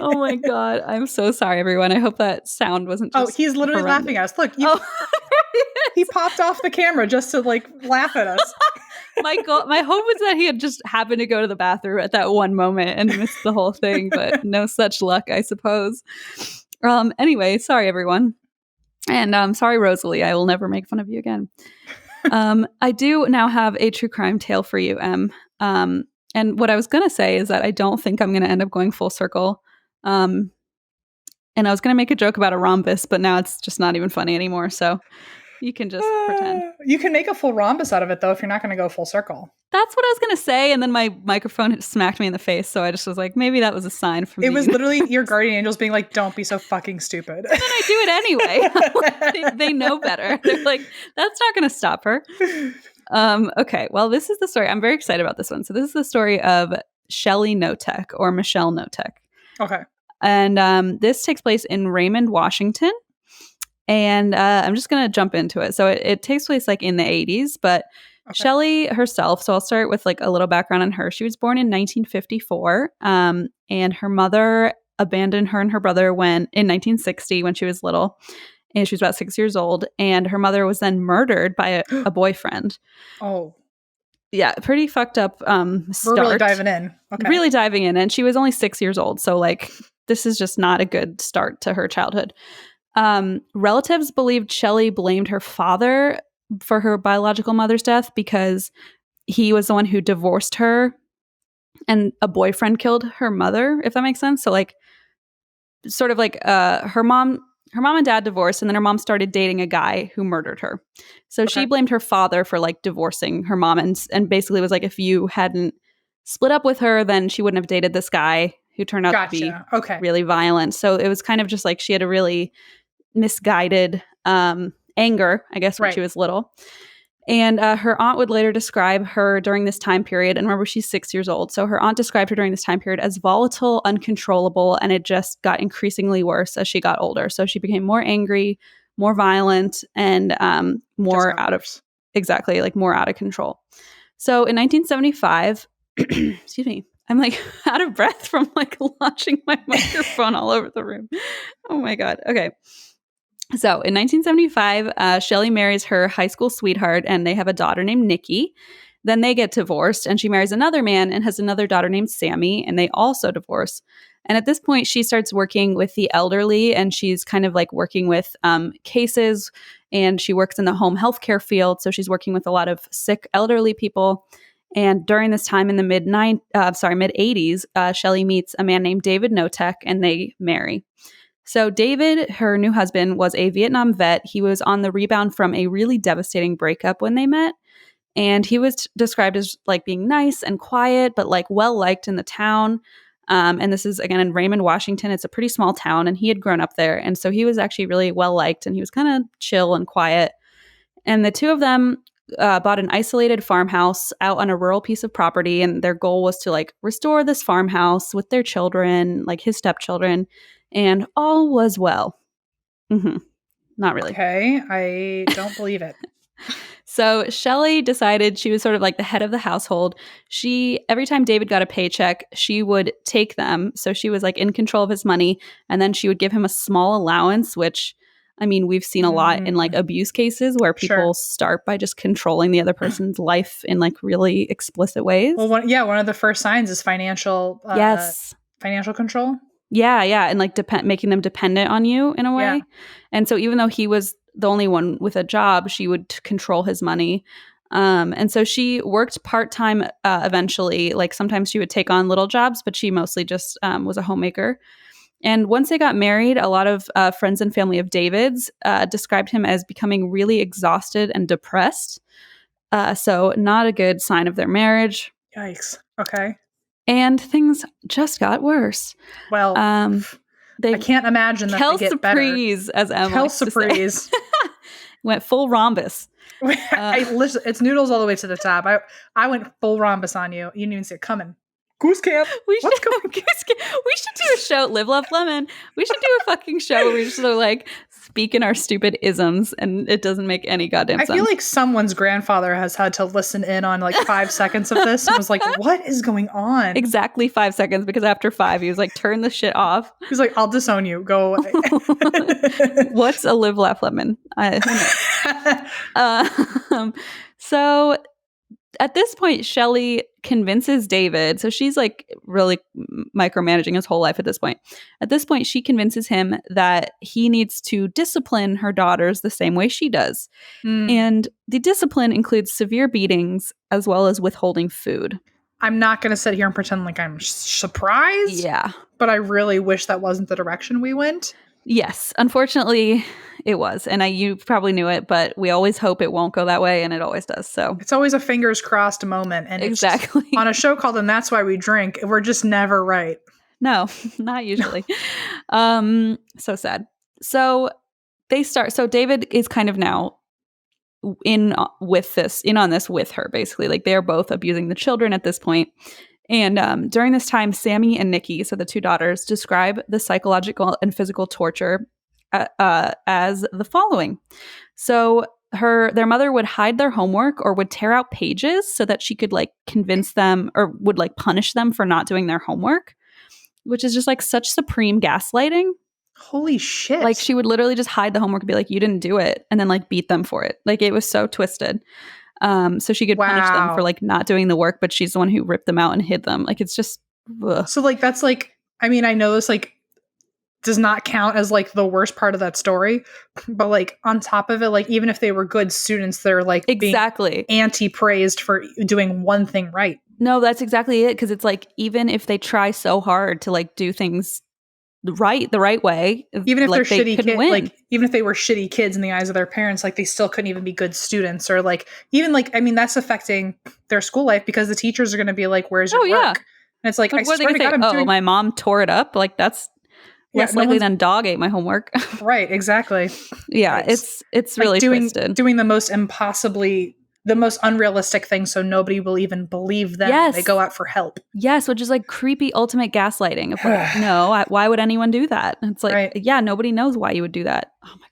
Oh my God. I'm so sorry, everyone. I hope that sound wasn't just he's literally laughing at us. Look, he popped off the camera just to like laugh at us. My hope was that he had just happened to go to the bathroom at that one moment and missed the whole thing, but no such luck, I suppose. Anyway, sorry everyone. And sorry, Rosalie, I will never make fun of you again. I do now have a true crime tale for you, Em. And what I was going to say is that I don't think I'm going to end up going full circle. And I was going to make a joke about a rhombus, but now it's just not even funny anymore. So you can just pretend. You can make a full rhombus out of it, though, if you're not going to go full circle. That's what I was going to say. And then my microphone smacked me in the face. So I just was like, maybe that was a sign from me. It was literally your guardian angels being like, don't be so fucking stupid. And then I do it anyway. they know better. They're like, that's not going to stop her. Okay. Well, this is the story. I'm very excited about this one. So this is the story of Michelle Knotek or Michelle Knotek. Okay. And this takes place in Raymond, Washington. And I'm just going to jump into it. So it takes place like in the 80s, but Okay. Shelley herself, so I'll start with like a little background on her. She was born in 1954, and her mother abandoned her and her brother in 1960 when she was little, and she was about 6 years old. And her mother was then murdered by a boyfriend. Oh, Yeah, pretty fucked up we're really start. diving in. Okay. Really diving in, and she was only 6 years old, so like this is just not a good start to her childhood. Relatives believed Shelley blamed her father for her biological mother's death because he was the one who divorced her and a boyfriend killed her mother, if that makes sense. So like sort of like her mom and dad divorced, and then her mom started dating a guy who murdered her. So she blamed her father for like divorcing her mom, and basically was like, if you hadn't split up with her, then she wouldn't have dated this guy who turned out to be really violent. So it was kind of just like she had a really misguided anger, I guess, when she was little. And her aunt would later describe her during this time period. And remember, she's 6 years old. So her aunt described her during this time period as volatile, uncontrollable, and it just got increasingly worse as she got older. So she became more angry, more violent, and more out of control. So in 1975, excuse me, I'm like out of breath from like launching my microphone all over the room. Oh my God. Okay. So in 1975, Shelley marries her high school sweetheart, and they have a daughter named Nikki. Then they get divorced, and she marries another man and has another daughter named Sammy, and they also divorce. And at this point, she starts working with the elderly, and she's kind of like working with cases, and she works in the home healthcare field. So she's working with a lot of sick elderly people. And during this time in the mid 80s, Shelley meets a man named David Knotek, and they marry. So David, her new husband, was a Vietnam vet. He was on the rebound from a really devastating breakup when they met. And he was described as like being nice and quiet, but like well-liked in the town. And this is, again, in Raymond, Washington. It's a pretty small town, and he had grown up there. And so he was actually really well-liked, and he was kind of chill and quiet. And the two of them bought an isolated farmhouse out on a rural piece of property. And their goal was to like restore this farmhouse with their children, like his stepchildren. And all was well. Not really. Okay, I don't believe it. So Shelley decided she was sort of like the head of the household. Every time David got a paycheck, she would take them. So she was like in control of his money. And then she would give him a small allowance, which, I mean, we've seen a lot in like abuse cases where people start by just controlling the other person's life in like really explicit ways. Well, one of the first signs is financial control. Yeah. And like making them dependent on you in a way. Yeah. And so even though he was the only one with a job, she would control his money. And so she worked part-time eventually. Like sometimes she would take on little jobs, but she mostly just was a homemaker. And once they got married, a lot of friends and family of David's described him as becoming really exhausted and depressed. So not a good sign of their marriage. Yikes. Okay. And things just got worse. Well, I can't imagine that they get better. As Emma likes to say. Went full rhombus. It's noodles all the way to the top. I went full rhombus on you. You didn't even see it coming. Goose camp. Let's go. We should do a show. Live, Love, Lemon. We should do a fucking show where we just sort of like speak in our stupid isms, and it doesn't make any goddamn sense. I feel like someone's grandfather has had to listen in on like 5 seconds of this and was like, "What is going on?" Exactly 5 seconds, because after 5, he was like, "Turn the shit off." He's like, "I'll disown you. Go away." What's a Live, Laugh, Lemon? So at this point, Shelley convinces David. So she's like really micromanaging his whole life at this point. At this point, she convinces him that he needs to discipline her daughters the same way she does. And the discipline includes severe beatings as well as withholding food. I'm not going to sit here and pretend like I'm surprised. Yeah. But I really wish that wasn't the direction we went. Yes, unfortunately, it was. And you probably knew it, but we always hope it won't go that way, and it always does. So it's always a fingers crossed moment. And exactly. It's on a show called And That's Why We Drink, we're just never right. No, not usually. So sad. So so David is kind of now in on this with her, basically. Like they're both abusing the children at this point. And during this time, Sammy and Nikki, so the two daughters, describe the psychological and physical torture as the following. So their mother would hide their homework or would tear out pages so that she could like convince them or would like punish them for not doing their homework, which is just like such supreme gaslighting. Holy shit. Like she would literally just hide the homework and be like, you didn't do it, and then like beat them for it. Like it was so twisted. So she could punish them for like not doing the work, but she's the one who ripped them out and hid them. Like it's just ugh. So like that's like, I mean, I know this like does not count as like the worst part of that story, but like on top of it, like even if they were good students, they're like exactly being anti-praised for doing one thing right. No, that's exactly it. Because it's like even if they try so hard to like do things the right way, even if like, they're shitty kids, win. like even if they were shitty kids in the eyes of their parents, like they still couldn't even be good students, or like even like, I mean, that's affecting their school life because the teachers are going to be like, "Where's your work?" Yeah. And it's like, I swear to God, my mom tore it up. Like that's less likely than dog ate my homework. Right, exactly. Yeah, it's really twisted. Doing the most unrealistic thing so nobody will even believe them when they go out for help. Yes, which is like creepy ultimate gaslighting. Of like, no, why would anyone do that? And it's like, yeah, nobody knows why you would do that. Oh my God.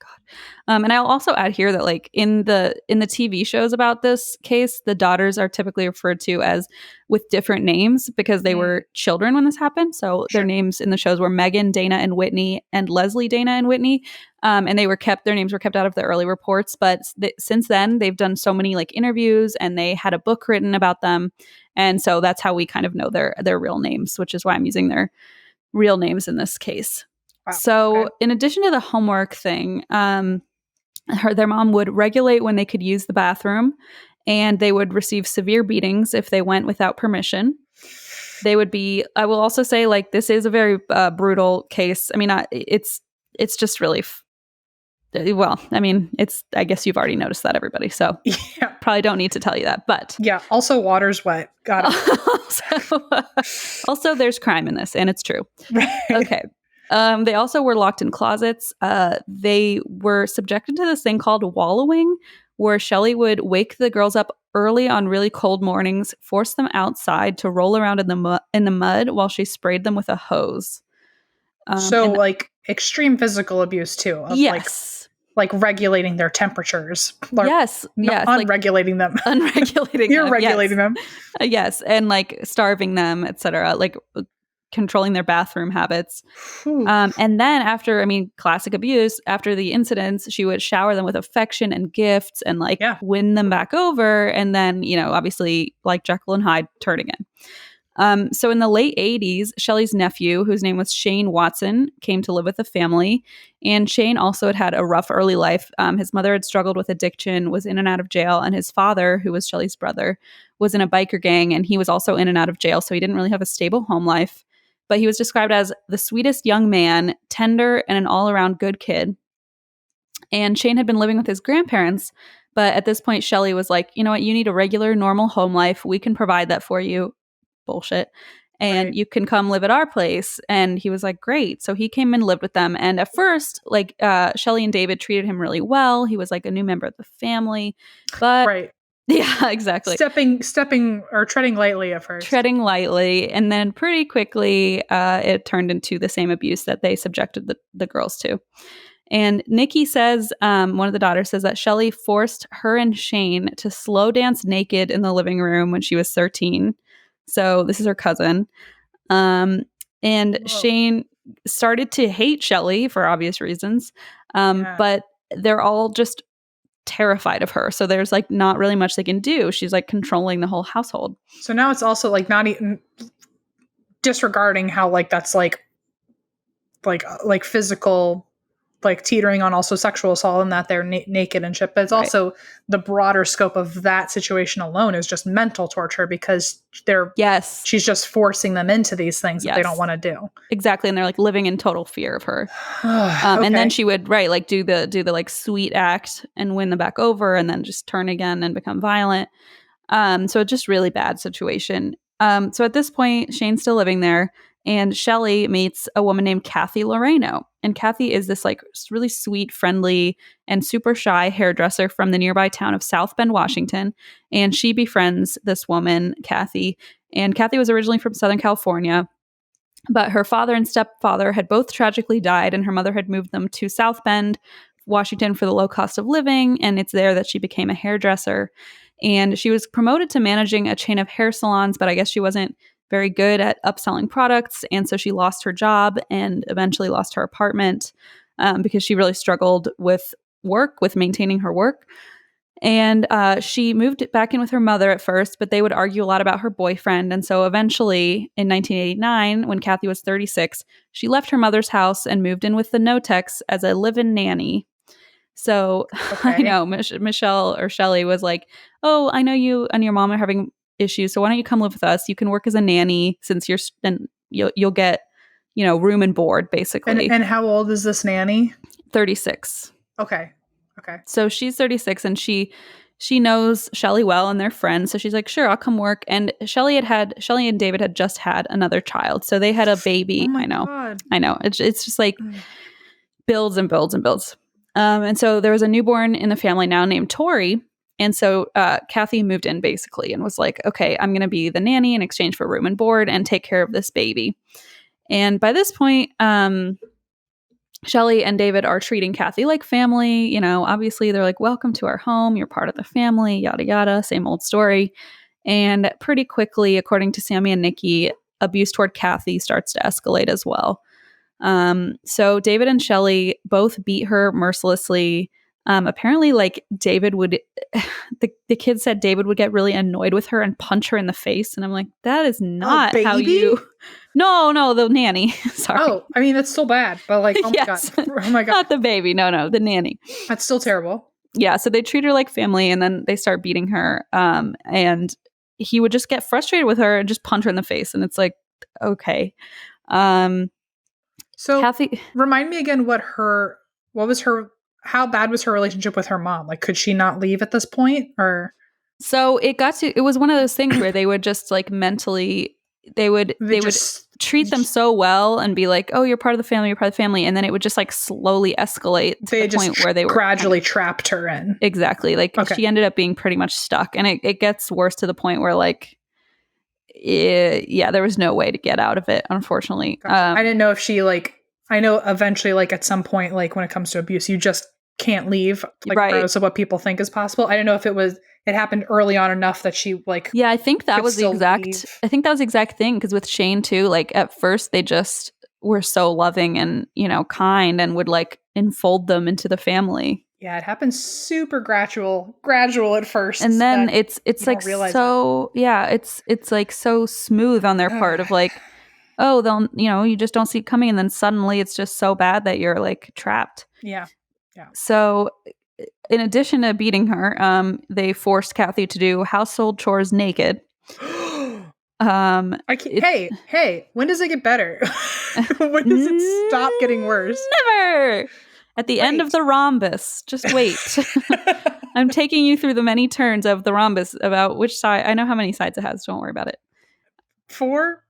And I'll also add here that like in the TV shows about this case, the daughters are typically referred to as with different names because they were children when this happened. So their names in the shows were Megan, Dana, and Whitney, and Leslie, Dana, and Whitney. And their names were kept out of the early reports. But since then, they've done so many like interviews, and they had a book written about them. And so that's how we kind of know their real names, which is why I'm using their real names in this case. Wow. So in addition to the homework thing, their mom would regulate when they could use the bathroom, and they would receive severe beatings if they went without permission. They would be, I will also say, like, this is a very brutal case. I mean, it's just really, well, I mean, I guess you've already noticed that, everybody. So probably don't need to tell you that, but. Yeah. Also, water's wet. Got it. Also, there's crime in this, and it's true. Right. Okay. They also were locked in closets. They were subjected to this thing called wallowing, where Shelley would wake the girls up early on really cold mornings, force them outside to roll around in the mud while she sprayed them with a hose. So like extreme physical abuse too. Of yes. Like regulating their temperatures. Yes. Unregulating them. Unregulating You're regulating them. Yes. And like starving them, etc. Like controlling their bathroom habits. And then after, classic abuse, after the incidents, she would shower them with affection and gifts and win them back over. And then, obviously like Jekyll and Hyde turn again. So in the late 80s, Shelley's nephew, whose name was Shane Watson, came to live with the family. And Shane also had a rough early life. His mother had struggled with addiction, was in and out of jail. And his father, who was Shelley's brother, was in a biker gang. And he was also in and out of jail. So he didn't really have a stable home life. But he was described as the sweetest young man, tender, and an all-around good kid. And Shane had been living with his grandparents. But at this point, Shelley was like, you know what? You need a regular, normal home life. We can provide that for you. Bullshit. And you can come live at our place. And he was like, great. So he came and lived with them. And at first, Shelley and David treated him really well. He was like a new member of the family. But yeah, exactly. Stepping or treading lightly at first. Treading lightly. And then pretty quickly, it turned into the same abuse that they subjected the girls to. And Nikki says, one of the daughters says that Shelley forced her and Shane to slow dance naked in the living room when she was 13. So this is her cousin. And Whoa. Shane started to hate Shelley for obvious reasons. But they're all just terrified of her. So there's not really much they can do. She's controlling the whole household. So now it's also not even disregarding how that's like physical, teetering on also sexual assault and that they're naked and shit. But it's also the broader scope of that situation alone is just mental torture because she's just forcing them into these things that they don't want to do. Exactly. And they're living in total fear of her. And then she would do the sweet act and win them back over and then just turn again and become violent. So it's just really bad situation. So at this point, Shane's still living there. And Shelley meets a woman named Kathy Loreno. And Kathy is this really sweet, friendly, and super shy hairdresser from the nearby town of South Bend, Washington. And she befriends this woman, Kathy. And Kathy was originally from Southern California. But her father and stepfather had both tragically died, and her mother had moved them to South Bend Washington for the low cost of living, and it's there that she became a hairdresser. And she was promoted to managing a chain of hair salons, but I guess she wasn't very good at upselling products, and so she lost her job and eventually lost her apartment because she really struggled with maintaining her work. And she moved back in with her mother at first, but they would argue a lot about her boyfriend. And so eventually, in 1989, when Kathy was 36, she left her mother's house and moved in with the Knoteks as a live-in nanny. So I know Michelle or Shelley was like, "Oh, I know you and your mom are having issues, so why don't you come live with us? You can work as a nanny since you'll get, room and board, basically." And how old is this nanny? 36. Okay. So she's 36 and she knows Shelley well and they're friends. So she's like, "Sure, I'll come work." And Shelley and David had just had another child. So they had a baby. Oh my God. I know. It's just like builds and builds and builds. And so there was a newborn in the family now named Tori. And so Kathy moved in basically and was like, "Okay, I'm going to be the nanny in exchange for room and board and take care of this baby." And by this point, Shelley and David are treating Kathy like family. Obviously they're like, "Welcome to our home. You're part of the family, yada, yada," same old story. And pretty quickly, according to Sammy and Nikki, abuse toward Kathy starts to escalate as well. So David and Shelley both beat her mercilessly. Apparently, like David would, the kid said David would get really annoyed with her and punch her in the face. And I'm like, that is not how you. No, the nanny. Sorry. Oh, I mean, that's still bad, but like, oh yes. my God. Oh my God. Not the baby. No, the nanny. That's still terrible. Yeah. So they treat her like family and then they start beating her. And he would just get frustrated with her and just punch her in the face. And it's like, okay. So Kathy, remind me again how bad was her relationship with her mom? Like, could she not leave at this point or? So it was one of those things where they would just like mentally, they would treat them so well and be like, "Oh, you're part of the family. And then it would just like slowly escalate to the point where they were gradually trapped her in. Exactly. Like she ended up being pretty much stuck. And it gets worse to the point where like, there was no way to get out of it, unfortunately. I didn't know if she I know eventually like at some point, like when it comes to abuse, you just can't leave, like regardless of what people think is possible. I don't know if it happened early on enough that she like. Yeah, I think that was the exact thing. Because with Shane too, like at first they just were so loving and, kind and would like enfold them into the family. Yeah, it happens super gradual at first. And then it's like so, it's like so smooth on their part of like, oh, they'll, you just don't see it coming. And then suddenly it's just so bad that you're like trapped. Yeah. So in addition to beating her, they forced Kathy to do household chores naked. Hey, when does it get better? When does it stop getting worse? Never. At the end of the rhombus. Just wait. I'm taking you through the many turns of the rhombus about which side. I know how many sides it has. Don't worry about it. Four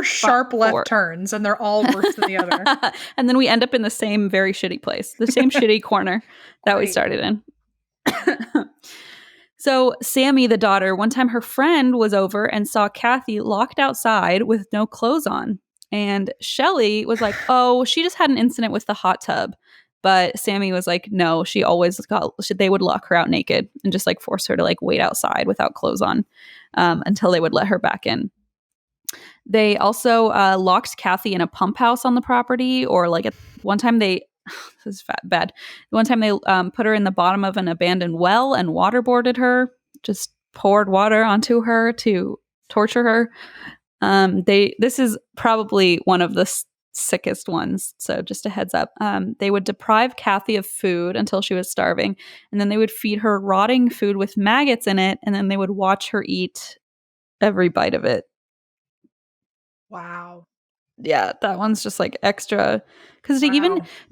sharp left turns, and they're all worse than the other. And then we end up in the same very shitty place, the same shitty corner that we started in. So Sammy, the daughter, one time her friend was over and saw Kathy locked outside with no clothes on. And Shelley was like, "Oh, she just had an incident with the hot tub." But Sammy was like, "No, they would lock her out naked and just like force her to like wait outside without clothes on until they would let her back in." They also locked Kathy in a pump house on the property, or like one time this is bad. One time they put her in the bottom of an abandoned well and waterboarded her, just poured water onto her to torture her. This is probably one of the sickest ones. So just a heads up. They would deprive Kathy of food until she was starving, and then they would feed her rotting food with maggots in it, and then they would watch her eat every bite of it. Wow. Yeah, that one's just like extra, because to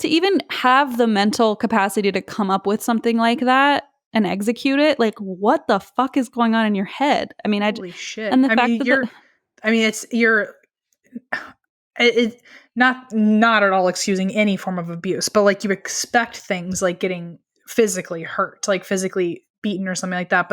even have the mental capacity to come up with something like that and execute it, like what the fuck is going on in your head? I mean, holy shit. And the fact that it's not at all excusing any form of abuse, but like you expect things like getting physically hurt, like physically beaten or something like that.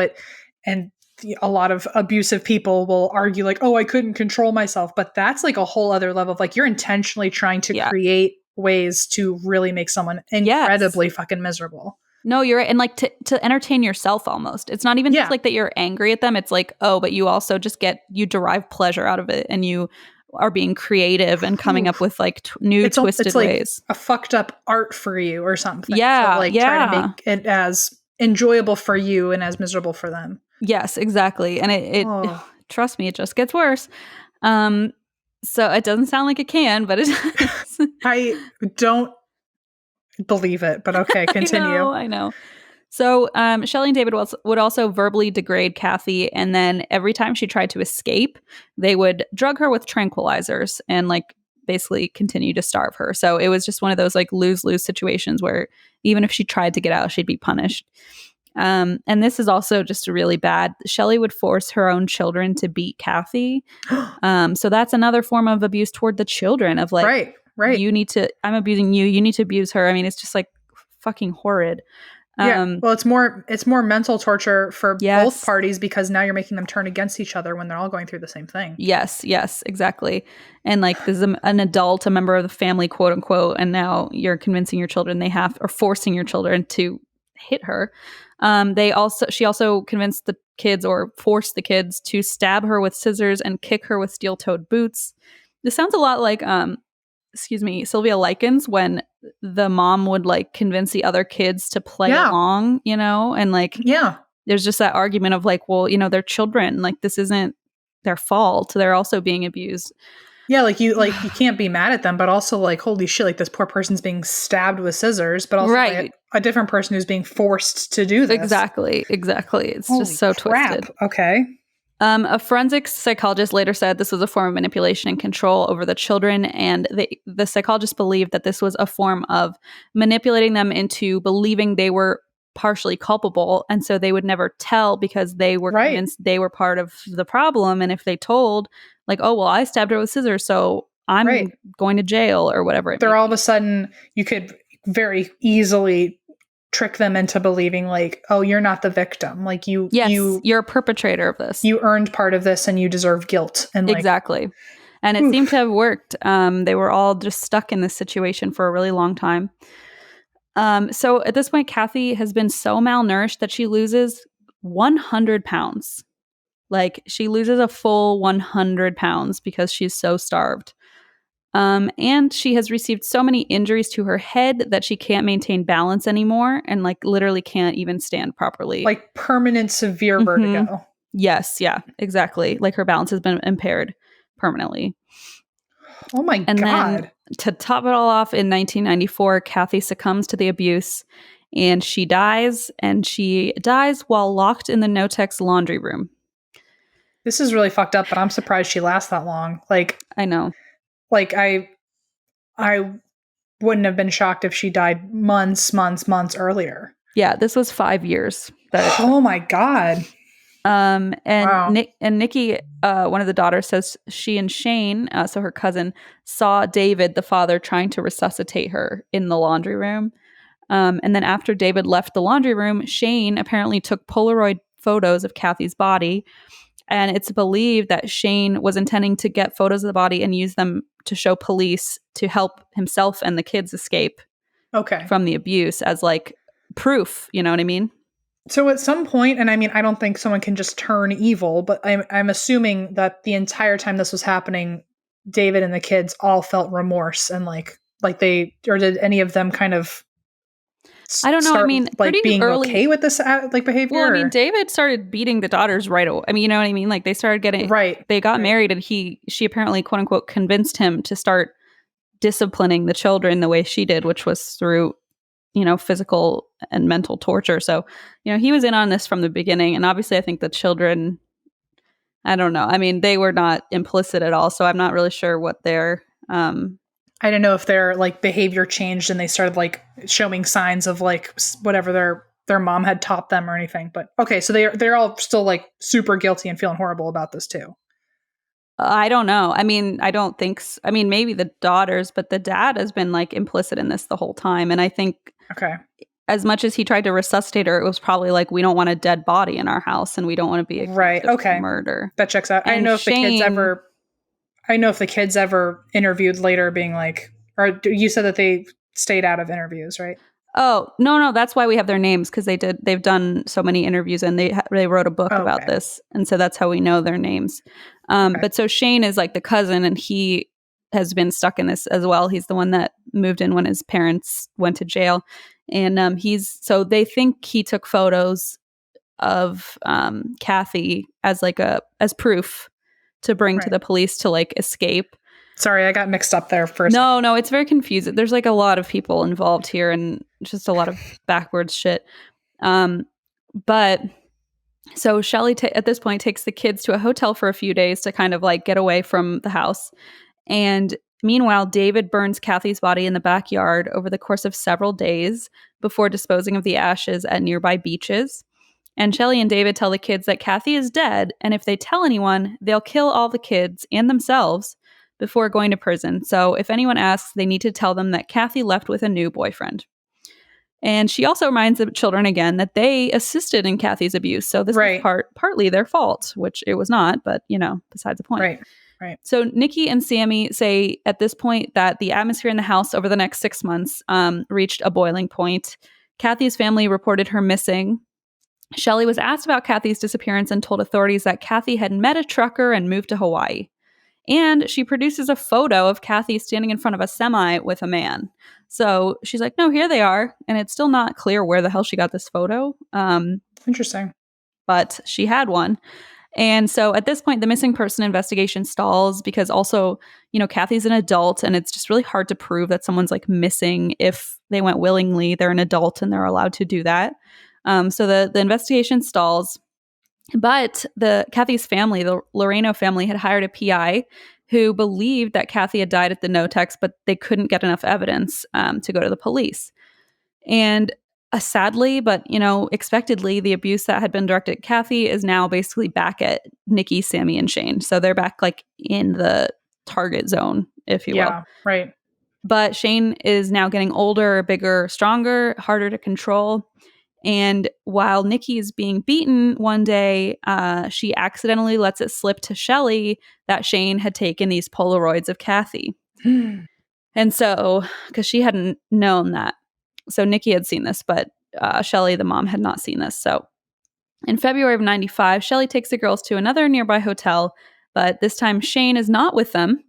And a lot of abusive people will argue like, "Oh, I couldn't control myself," but that's like a whole other level of like you're intentionally trying to create ways to really make someone incredibly fucking miserable. No, you're right. And like to entertain yourself almost. It's not even just like that you're angry at them. It's like, oh, but you also just you derive pleasure out of it, and you are being creative and coming up with like new twisted ways. A fucked up art for you or something. Yeah. To like try to make it as enjoyable for you and as miserable for them. Yes, exactly. And it trust me, it just gets worse. So it doesn't sound like it can, but it does. I don't believe it, but okay, continue. I know. So Shelley and David would also verbally degrade Kathy, and then every time she tried to escape, they would drug her with tranquilizers and like basically continue to starve her. So it was just one of those like lose-lose situations where even if she tried to get out, she'd be punished. And this is also just really bad. Shelley would force her own children to beat Kathy. So that's another form of abuse toward the children of like, right. I'm abusing you. You need to abuse her. I mean, it's just like fucking horrid. Yeah. Well, it's more mental torture for both parties because now you're making them turn against each other when they're all going through the same thing. Yes, exactly. And like this is an adult, a member of the family, quote unquote, and now you're convincing your children or forcing your children to hit her. She also convinced the kids or forced the kids to stab her with scissors and kick her with steel-toed boots. This sounds a lot like Sylvia Likens when the mom would like convince the other kids to play along, and like there's just that argument of like, well, they're children, like this isn't their fault, they're also being abused. Yeah, like you can't be mad at them, but also like, holy shit, like this poor person's being stabbed with scissors, but also by a different person who's being forced to do this. Exactly. It's holy just so crap. Twisted. Okay. A forensic psychologist later said this was a form of manipulation and control over the children, and the psychologist believed that this was a form of manipulating them into believing they were partially culpable, and so they would never tell because they were convinced they were part of the problem, and if they told, like, oh, well, I stabbed her with scissors, so I'm going to jail or whatever. They're all of a sudden, you could very easily trick them into believing like, oh, you're not the victim. Like you're a perpetrator of this. You earned part of this and you deserve guilt. And exactly. And it seemed to have worked. They were all just stuck in this situation for a really long time. So at this point, Kathy has been so malnourished that she loses 100 pounds. Like she loses a full 100 pounds because she's so starved. And she has received so many injuries to her head that she can't maintain balance anymore and like literally can't even stand properly. Like permanent severe vertigo. Yes, yeah, exactly. Like her balance has been impaired permanently. Oh my God. Then to top it all off, in 1994, Kathy succumbs to the abuse and she dies while locked in the Knotek's laundry room. This is really fucked up, but I'm surprised she lasts that long. Like, I know. Like I wouldn't have been shocked if she died months earlier. Yeah, this was 5 years. Oh my God. And wow. Nikki, one of the daughters, says she and Shane, so her cousin, saw David, the father, trying to resuscitate her in the laundry room. And then after David left the laundry room, Shane apparently took Polaroid photos of Kathy's body. And it's believed that Shane was intending to get photos of the body and use them to show police to help himself and the kids escape from the abuse as like proof. You know what I mean? So at some point, and I mean, I don't think someone can just turn evil, but I'm assuming that the entire time this was happening, David and the kids all felt remorse and like did any of them kind of I don't know. I mean, like being early, okay with this like behavior. Well, I mean, David started beating the daughters right away. I mean, you know what I mean? Like they started getting They got married, and she apparently, quote unquote, convinced him to start disciplining the children the way she did, which was through, physical and mental torture. So, he was in on this from the beginning, and obviously, I think the children. I don't know. I mean, they were not implicit at all, so I'm not really sure what their. I don't know if their like behavior changed and they started like showing signs of like whatever their mom had taught them or anything. But okay, so they're all still like super guilty and feeling horrible about this too. I don't know. I mean, I don't think. I mean, maybe the daughters, but the dad has been like implicit in this the whole time. And I think as much as he tried to resuscitate her, it was probably like, we don't want a dead body in our house, and we don't want to be accused of murder. That checks out. And I know if the kids ever interviewed later being like, Or you said that they stayed out of interviews, right? Oh, no, that's why we have their names, because they've done so many interviews, and they wrote a book about Okay. this, and so that's how we know their names. Okay. But so Shane is like the cousin, and he has been stuck in this as well. He's the one that moved in when his parents went to jail, and so they think he took photos of Kathy as as proof to bring to Right. the police to like escape. Sorry, I got mixed up there for a second. No, it's very confusing. There's like a lot of people involved here and just a lot of backwards shit. But so Shelly at this point takes the kids to a hotel for a few days to kind of like get away from the house. And meanwhile, David burns Kathy's body in the backyard over the course of several days before disposing of the ashes at nearby beaches. And Shelly and David tell the kids that Kathy is dead, and if they tell anyone, they'll kill all the kids and themselves before going to prison. So if anyone asks, they need to tell them that Kathy left with a new boyfriend. And she also reminds the children again that they assisted in Kathy's abuse. So this Right. was partly their fault, which it was not, but besides the point. Right. So Nikki and Sammy say at this point that the atmosphere in the house over the next 6 months reached a boiling point. Kathy's family reported her missing. Shelly was asked about Kathy's disappearance and told authorities that Kathy had met a trucker and moved to Hawaii. And she produces a photo of Kathy standing in front of a semi with a man. So she's like, no, here they are. And it's still not clear where the hell she got this photo. Interesting. But she had one. And so at this point, the missing person investigation stalls because also, Kathy's an adult and it's just really hard to prove that someone's like missing if they went willingly. They're an adult and they're allowed to do that. So the investigation stalls. But Kathy's family, the Loreno family, had hired a PI who believed that Kathy had died at the Knoteks, but they couldn't get enough evidence to go to the police. And sadly, but expectedly, the abuse that had been directed at Kathy is now basically back at Nikki, Sammy, and Shane. So they're back like in the target zone, if you will. Yeah, right. But Shane is now getting older, bigger, stronger, harder to control. And while Nikki is being beaten one day, she accidentally lets it slip to Shelly that Shane had taken these Polaroids of Kathy. And so, because she hadn't known that. So Nikki had seen this, but Shelly, the mom, had not seen this. So in February of 95, Shelly takes the girls to another nearby hotel, but this time Shane is not with them.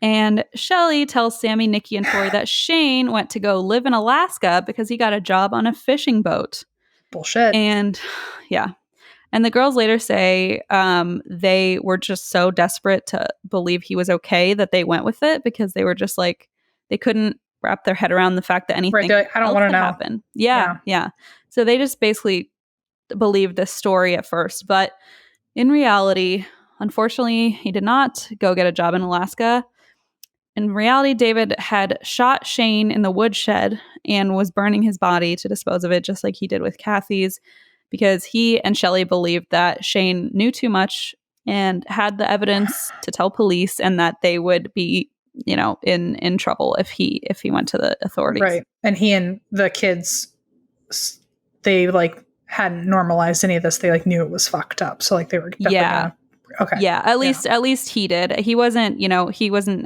And Shelly tells Sammy, Nikki, and Tori that Shane went to go live in Alaska because he got a job on a fishing boat. Bullshit. And yeah. And the girls later say they were just so desperate to believe he was okay that they went with it because they were just like, they couldn't wrap their head around the fact that anything Like, I don't want to know. happen. Yeah. So they just basically believed this story at first. But in reality, unfortunately, he did not go get a job in Alaska. In reality, David had shot Shane in the woodshed and was burning his body to dispose of it, just like he did with Kathy's, because he and Shelly believed that Shane knew too much and had the evidence to tell police, and that they would be, in trouble if he went to the authorities. Right. And he and the kids, they like hadn't normalized any of this. They like knew it was fucked up. So like they were definitely gonna. Okay. Yeah, at least he did. He wasn't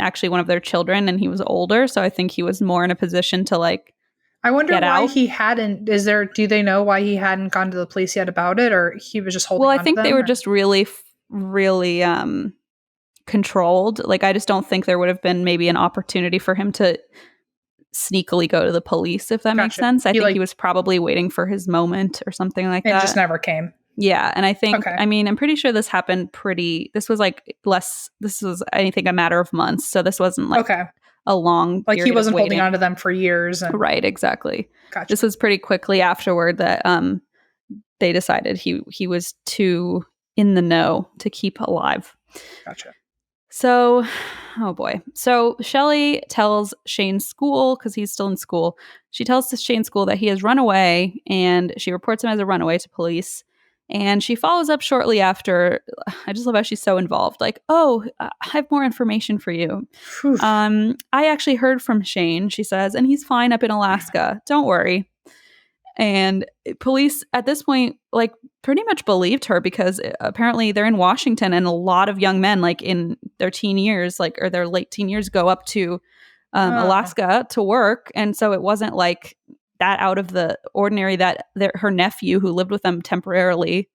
actually one of their children, and he was older, so I think he was more in a position to like. I wonder why he hadn't. Do they know why he hadn't gone to the police yet about it, or he was just holding? Well, on I think to them, they were just really controlled. Like, I just don't think there would have been maybe an opportunity for him to sneakily go to the police, if that makes sense. I think he was probably waiting for his moment or something like that. It just never came. Yeah, and I think, I'm pretty sure this happened this was I think a matter of months, so this wasn't like a long like he wasn't holding on to them for years. Right, exactly. Gotcha. This was pretty quickly afterward that they decided he was too in the know to keep alive. Gotcha. So, oh boy. So Shelly tells Shane's school, because he's still in school, she tells Shane's school that he has run away, and she reports him as a runaway to police. And she follows up shortly after. I just love how she's so involved. Like, I have more information for you. I actually heard from Shane, she says, and he's fine up in Alaska. Don't worry. And police at this point, like, pretty much believed her because apparently they're in Washington, and a lot of young men, like in their teen years, like, or their late teen years, go up to Oh, Alaska to work. And so it wasn't like that out of the ordinary that her nephew who lived with them temporarily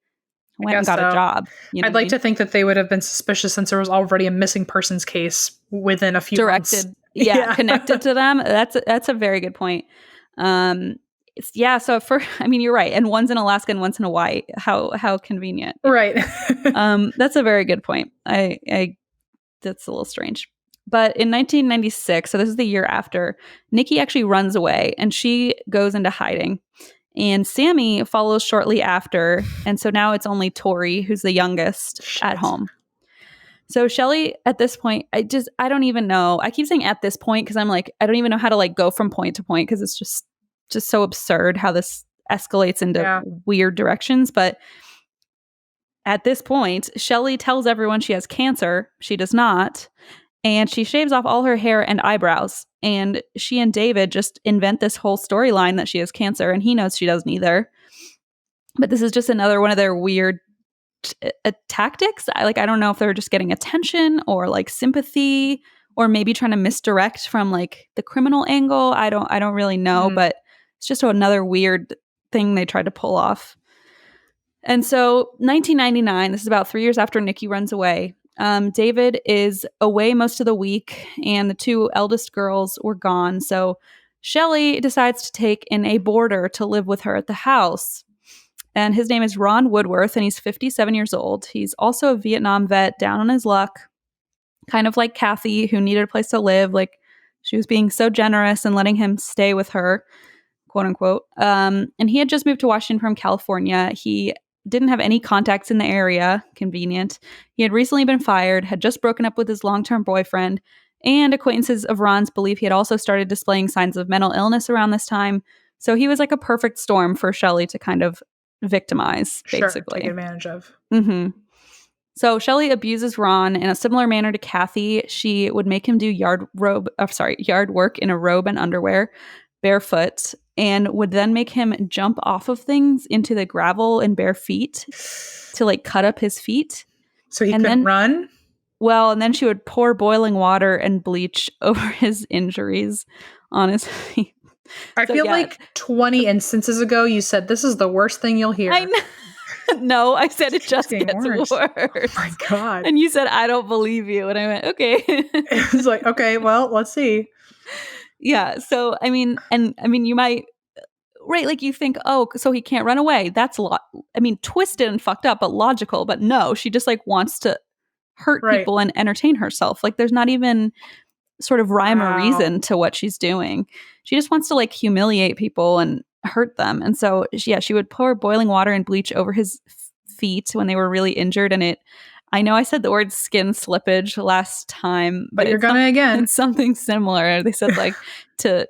I went and guess got a so. job. You know I'd what I like mean? to think that they would have been suspicious since there was already a missing persons case within a few months. Directed, yeah, Yeah. connected to them. That's a very good point. Yeah, so for I mean, you're right. And one's in Alaska and one's in Hawaii. How convenient. Right. That's a very good point. I that's a little strange. But in 1996, so this is the year after, Nikki actually runs away and she goes into hiding. And Sammy follows shortly after. And so now it's only Tori, who's the youngest, at Shit. home. So Shelly, at this point, I don't even know. I keep saying at this point because I'm like, I don't even know how to like go from point to point because it's just so absurd how this escalates into Yeah. weird directions. But at this point, Shelly tells everyone she has cancer. She does not. And she shaves off all her hair and eyebrows. And she and David just invent this whole storyline that she has cancer, and he knows she doesn't either. But this is just another one of their weird tactics. I don't know if they're just getting attention or like sympathy or maybe trying to misdirect from like the criminal angle. I don't really know, but it's just another weird thing they tried to pull off. And so 1999, this is about 3 years after Nikki runs away. David is away most of the week, and the two eldest girls were gone. So Shelly decides to take in a boarder to live with her at the house. And his name is Ron Woodworth, and he's 57 years old. He's also a Vietnam vet, down on his luck, kind of like Kathy, who needed a place to live. Like, she was being so generous and letting him stay with her, quote unquote. And he had just moved to Washington from California. He didn't have any contacts in the area. Convenient. He had recently been fired, had just broken up with his long-term boyfriend, and acquaintances of Ron's believe he had also started displaying signs of mental illness around this time. So he was like a perfect storm for Shelly to kind of victimize, Sure. Take basically. advantage of. Mm-hmm. So Shelly abuses Ron in a similar manner to Kathy. She would make him do yard work in a robe and underwear, barefoot, and would then make him jump off of things into the gravel and bare feet to like cut up his feet. So he And couldn't then, run? well, and then she would pour boiling water and bleach over his injuries on his feet. I So, feel yeah. like 20 instances ago you said this is the worst thing you'll hear. I know. No, I said it just getting gets worse. worse. Oh my God. And you said, I don't believe you. And I went, okay. It's like, okay, well, let's see. Yeah. So, you might, right? Like you think, oh, so he can't run away. That's a lot. Twisted and fucked up, but logical. But no, she just like wants to hurt Right. people and entertain herself. Like there's not even sort of rhyme or Wow. reason to what she's doing. She just wants to like humiliate people and hurt them. And so, she would pour boiling water and bleach over his feet when they were really injured. And I know I said the word skin slippage last time, But you're gonna again. It's something similar. They said like to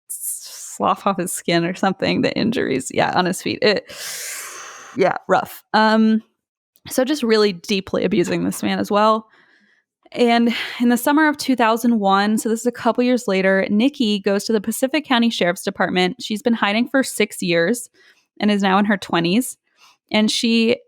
slough off his skin or something, the injuries, on his feet. Rough. So just really deeply abusing this man as well. And in the summer of 2001, so this is a couple years later, Nikki goes to the Pacific County Sheriff's Department. She's been hiding for 6 years and is now in her 20s. And she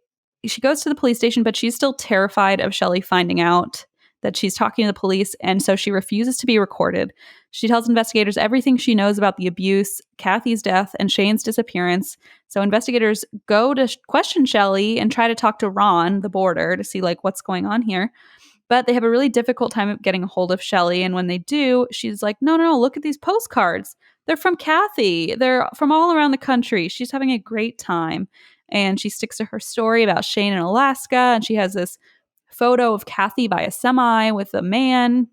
goes to the police station, but she's still terrified of Shelly finding out that she's talking to the police. And so she refuses to be recorded. She tells investigators everything she knows about the abuse, Kathy's death, and Shane's disappearance. So investigators go to question Shelly and try to talk to Ron, the boarder, to see like what's going on here. But they have a really difficult time of getting a hold of Shelly. And when they do, she's like, no, look at these postcards. They're from Kathy. They're from all around the country. She's having a great time. And she sticks to her story about Shane in Alaska. And she has this photo of Kathy by a semi with a man.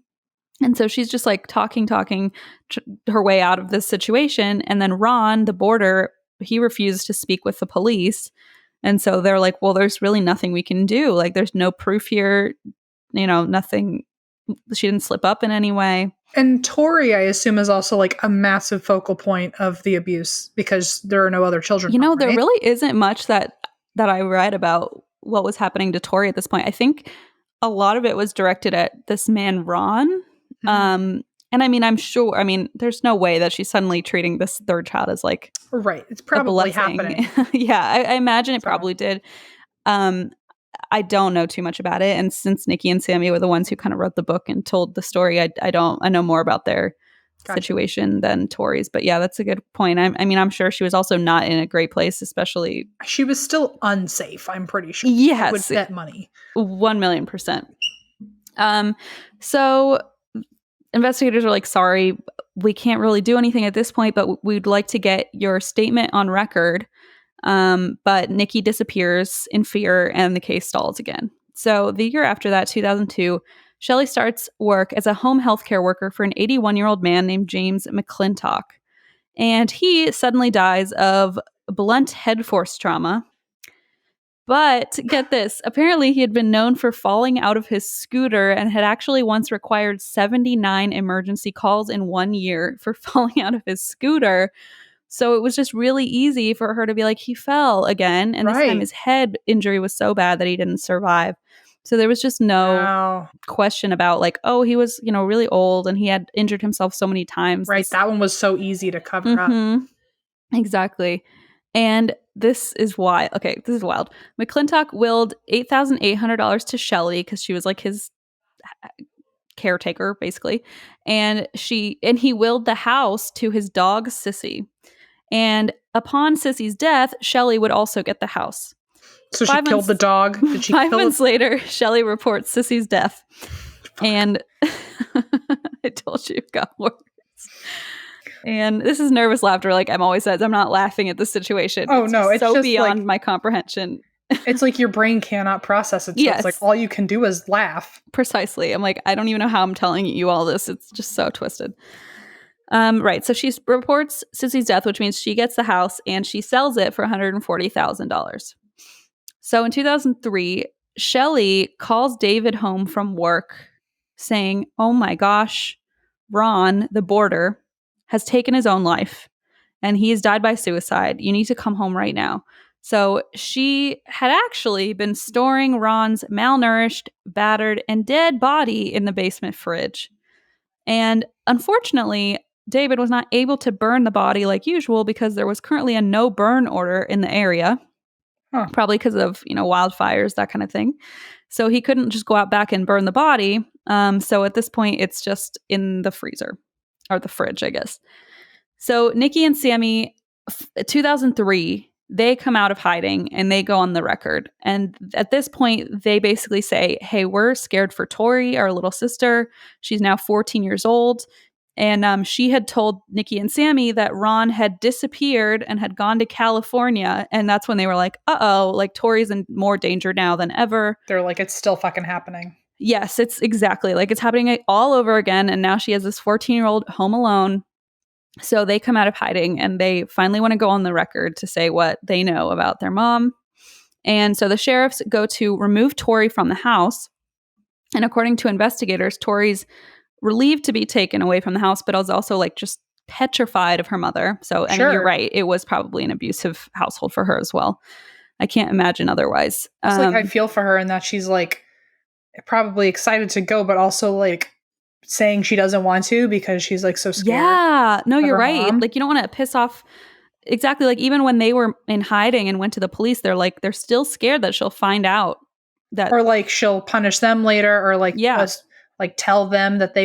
And so she's just like talking her way out of this situation. And then Ron, the boarder, he refused to speak with the police. And so they're like, well, there's really nothing we can do. Like, there's no proof here. Nothing. She didn't slip up in any way. And Tori, I assume, is also like a massive focal point of the abuse because there are no other children. There really isn't much that I read about what was happening to Tori at this point. I think a lot of it was directed at this man, Ron. Mm-hmm. And I'm sure, there's no way that she's suddenly treating this third child as like, right. It's probably happening. Yeah, I imagine it probably did. I don't know too much about it. And since Nikki and Sammy were the ones who kind of wrote the book and told the story, I know more about their situation than Tori's. But yeah, that's a good point. I mean, I'm sure she was also not in a great place, especially. She was still unsafe, I'm pretty sure. Yes. I would bet money. 1,000,000%. So investigators are like, sorry, we can't really do anything at this point, but we'd like to get your statement on record. But Nikki disappears in fear and the case stalls again. So the year after that, 2002, Shelley starts work as a home healthcare worker for an 81-year-old man named James McClintock. And he suddenly dies of blunt head force trauma. But get this, apparently he had been known for falling out of his scooter and had actually once required 79 emergency calls in 1 year for falling out of his scooter. So it was just really easy for her to be like, he fell again. And this time his head injury was so bad that he didn't survive. So there was just no question about like, oh, he was, really old and he had injured himself so many times. Right. That one was so easy to cover up. Exactly. And this is wild. Okay, this is wild. McClintock willed $8,800 to Shelley because she was like his caretaker, basically. And he willed the house to his dog, Sissy. And upon Sissy's death, Shelley would also get the house. So she killed the dog? Did she 5 months later, Shelley reports Sissy's death. And I told you it got worse. And this is nervous laughter, like Em always says. I'm not laughing at the situation. Oh, no. It's so just beyond like, my comprehension. It's like your brain cannot process it. So Yes. It's like all you can do is laugh. Precisely. I'm like, I don't even know how I'm telling you all this. It's just so twisted. Right. So she reports Sissy's death, which means she gets the house and she sells it for $140,000. So in 2003, Shelley calls David home from work saying, oh my gosh, Ron, the boarder, has taken his own life and he has died by suicide. You need to come home right now. So she had actually been storing Ron's malnourished, battered, and dead body in the basement fridge. And unfortunately, David was not able to burn the body like usual because there was currently a no burn order in the area. Probably because of, wildfires, that kind of thing. So he couldn't just go out back and burn the body. So at this point, it's just in the freezer or the fridge, I guess. So Nikki and Sammy, 2003, they come out of hiding and they go on the record. And at this point, they basically say, hey, we're scared for Tori, our little sister. She's now 14 years old. And she had told Nikki and Sammy that Ron had disappeared and had gone to California. And that's when they were like, uh-oh, like Tori's in more danger now than ever. They're like, it's still fucking happening. Yes, it's exactly like it's happening all over again. And now she has this 14-year-old home alone. So they come out of hiding and they finally want to go on the record to say what they know about their mom. And so the sheriffs go to remove Tori from the house. And according to investigators, Tori's relieved to be taken away from the house, but was also like just petrified of her mother. So I mean, you're right. It was probably an abusive household for her as well. I can't imagine otherwise. It's like I feel for her in that she's like probably excited to go, but also like saying she doesn't want to because she's like so scared. Yeah, no, you're right. Mom. Like you don't want to piss off. Exactly. Like even when they were in hiding and went to the police, they're still scared that she'll find out that, or like she'll punish them later, or like like tell them that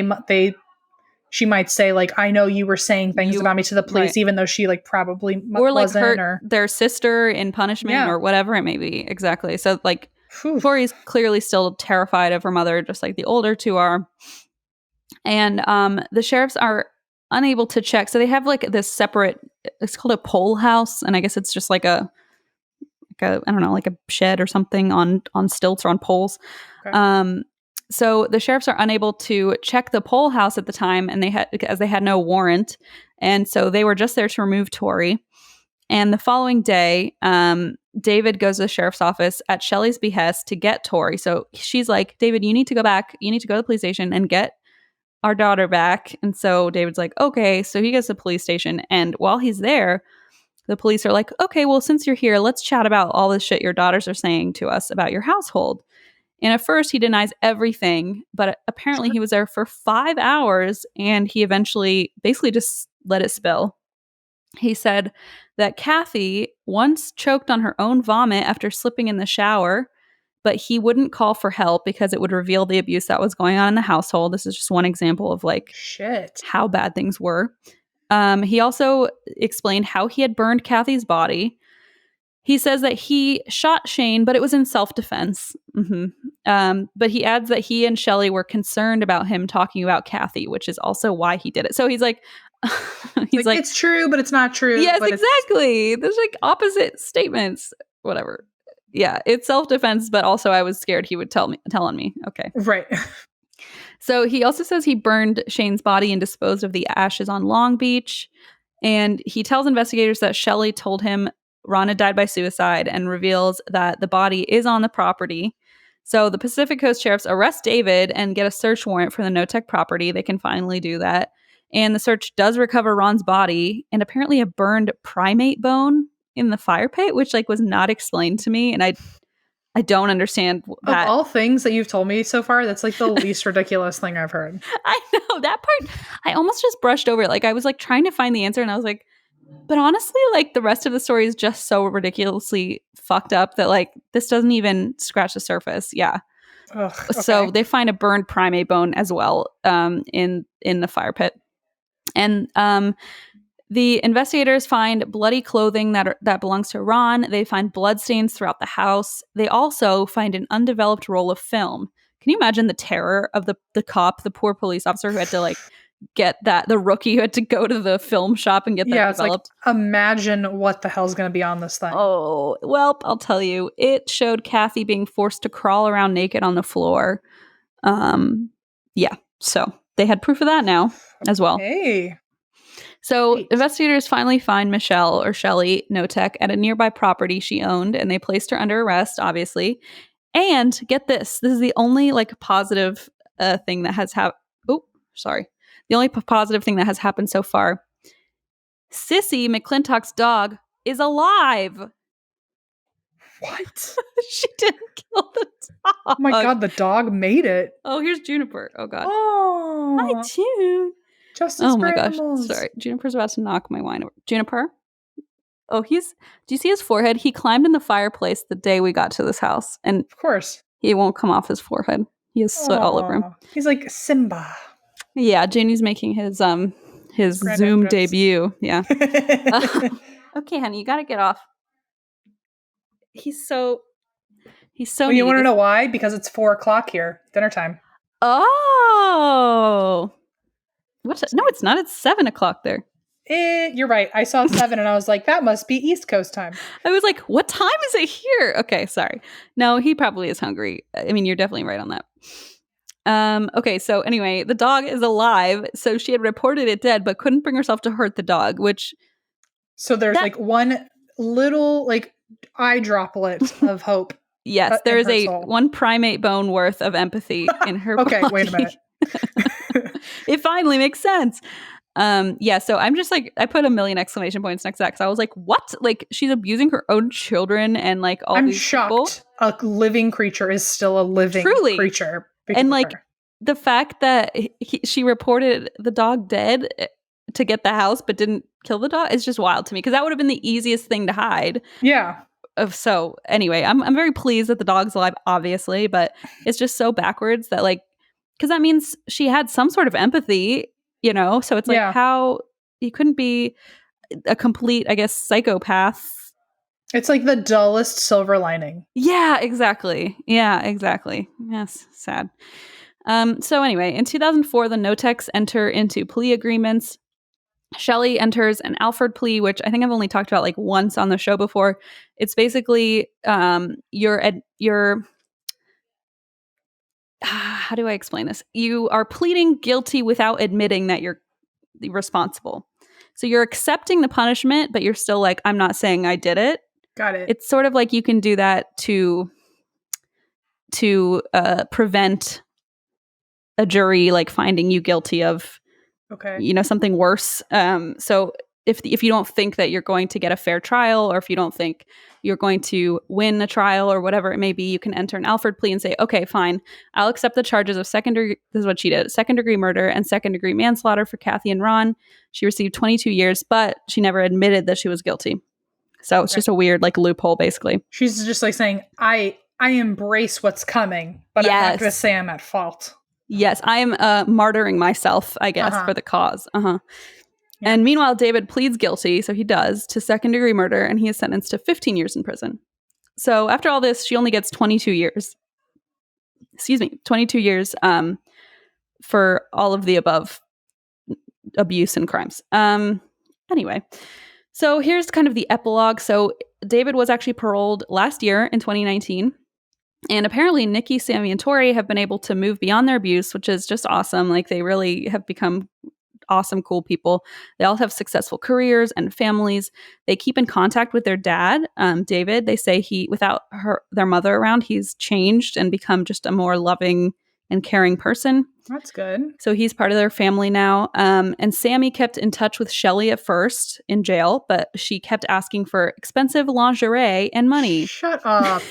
she might say like, I know you were saying things about me to the police, even though she like probably or like wasn't, hurt their sister in punishment or whatever it may be. Exactly. So like Tori's clearly still terrified of her mother, just like the older two are. And the sheriffs are unable to check. So they have like this separate, it's called a pole house. And I guess it's just like a I don't know, like a shed or something on stilts or on poles. Okay. So the sheriffs are unable to check the pole house at the time, and they had no warrant. And so they were just there to remove Tori. And the following day, David goes to the sheriff's office at Shelley's behest to get Tori. So she's like, David, you need to go back. You need to go to the police station and get our daughter back. And so David's like, okay. So he goes to the police station. And while he's there, the police are like, okay, well, since you're here, let's chat about all this shit your daughters are saying to us about your household. And at first he denies everything, but apparently he was there for 5 hours and he eventually basically just let it spill. He said that Kathy once choked on her own vomit after slipping in the shower. but he wouldn't call for help because it would reveal the abuse that was going on in the household. This is just one example of like Shit. how bad things were. He also explained how he had burned Kathy's body. He says that he shot Shane, but it was in self-defense. But he adds that he and Shelley were concerned about him talking about Kathy, which is also why he did it. So he's like, it's true, but it's not true. Yes, but exactly. There's like opposite statements. Whatever. Yeah, it's self-defense, but also I was scared he would tell on me. Okay. Right. So he also says he burned Shane's body and disposed of the ashes on Long Beach. And he tells investigators that Shelley told him Ron had died by suicide and reveals that the body is on the property. So the Pacific Coast Sheriffs arrest David and get a search warrant for the Knotek property. They can finally do that. And the search does recover Ron's body and apparently a burned primate bone in the fire pit, which like was not explained to me. And I don't understand that. Of all things that you've told me so far, that's like the least ridiculous thing I've heard. I know that part. I almost just brushed over it. Like I was like trying to find the answer and I was like, but honestly, like the rest of the story is just so ridiculously fucked up that like this doesn't even scratch the surface. Yeah. Ugh, okay. So they find a burned primate bone as well in the fire pit. And the investigators find bloody clothing that belongs to Ron. They find bloodstains throughout the house. They also find an undeveloped roll of film. Can you imagine the terror of the cop, the poor police officer who had to like get that, the rookie who had to go to the film shop and get that developed? It's like, imagine what the hell's going to be on this thing. Oh, well, I'll tell you. It showed Kathy being forced to crawl around naked on the floor. Yeah, so they had proof of that now as well. Hey. So Great. Investigators finally find Michelle or Shelley Knotek at a nearby property she owned, and they placed her under arrest, obviously. And get this is the only like positive thing that has happened. Oh, sorry. The only positive thing that has happened so far. Sissy, McClintock's dog, is alive. What? She didn't kill the dog. Oh my God, the dog made it. Oh, here's Juniper. Oh God. Oh. Hi, June. Justice oh my for gosh. animals. Sorry. Juniper's about to knock my wine over. Juniper? Oh, do you see his forehead? He climbed in the fireplace the day we got to this house. And of course. He won't come off his forehead. He has sweat all over him. He's like Simba. Yeah, Janie's making his Zoom drips. debut. Yeah. Okay, honey, you gotta get off. He's so well, you want to know why? Because it's 4:00 here. Dinner time. Oh. No, it's not. It's 7:00 there. You're right. I saw 7 and I was like, that must be East Coast time. I was like, what time is it here? Okay, sorry. No, he probably is hungry. I mean, you're definitely right on that. Okay, so anyway, the dog is alive. So she had reported it dead, but couldn't bring herself to hurt the dog, which... So there's like one little like eye droplet of hope. Yes, there is one primate bone worth of empathy in her okay, body. Wait a minute. It finally makes sense. Yeah, so I'm just like, I put a million exclamation points next to that because I was like, what? Like, she's abusing her own children and like all these shocked people? A living creature is still a living creature. And like the fact that she reported the dog dead to get the house but didn't kill the dog is just wild to me because that would have been the easiest thing to hide. Yeah. So anyway, I'm very pleased that the dog's alive, obviously, but it's just so backwards that like, because that means she had some sort of empathy, you know? So it's like how you couldn't be a complete, I guess, psychopath. It's like the dullest silver lining. Yeah, exactly. Yes, sad. So anyway, in 2004, the Knoteks enter into plea agreements. Shelley enters an Alford plea, which I think I've only talked about like once on the show before. It's basically you're how do I explain this? You are pleading guilty without admitting that you're responsible. So you're accepting the punishment, but you're still like, I'm not saying I did it. Got it. It's sort of like you can do that to prevent a jury like finding you guilty of something worse. So if you don't think that you're going to get a fair trial, or if you don't think you're going to win a trial or whatever it may be, you can enter an Alford plea and say, okay, fine, I'll accept the charges of this is what she did, second-degree murder and second-degree manslaughter for Kathy and Ron. She received 22 years, but she never admitted that she was guilty. So it's just a weird like loophole, basically. She's just like saying, I I embrace what's coming, but I'm not going to say I'm at fault. Yes, I am martyring myself, I guess, for the cause. Yeah. And meanwhile, David pleads guilty, so he does, to second-degree murder, and he is sentenced to 15 years in prison. So after all this, she only gets 22 years. 22 years for all of the above abuse and crimes. Anyway, so here's kind of the epilogue. So David was actually paroled last year in 2019. And apparently Nikki, Sammy, and Tori have been able to move beyond their abuse, which is just awesome. Like, they really have become awesome, cool people. They all have successful careers and families. They keep in contact with their dad, David. They say without their mother around, he's changed and become just a more loving and caring person. That's good. So he's part of their family now. And Sammy kept in touch with Shelley at first in jail, but she kept asking for expensive lingerie and money. Shut up.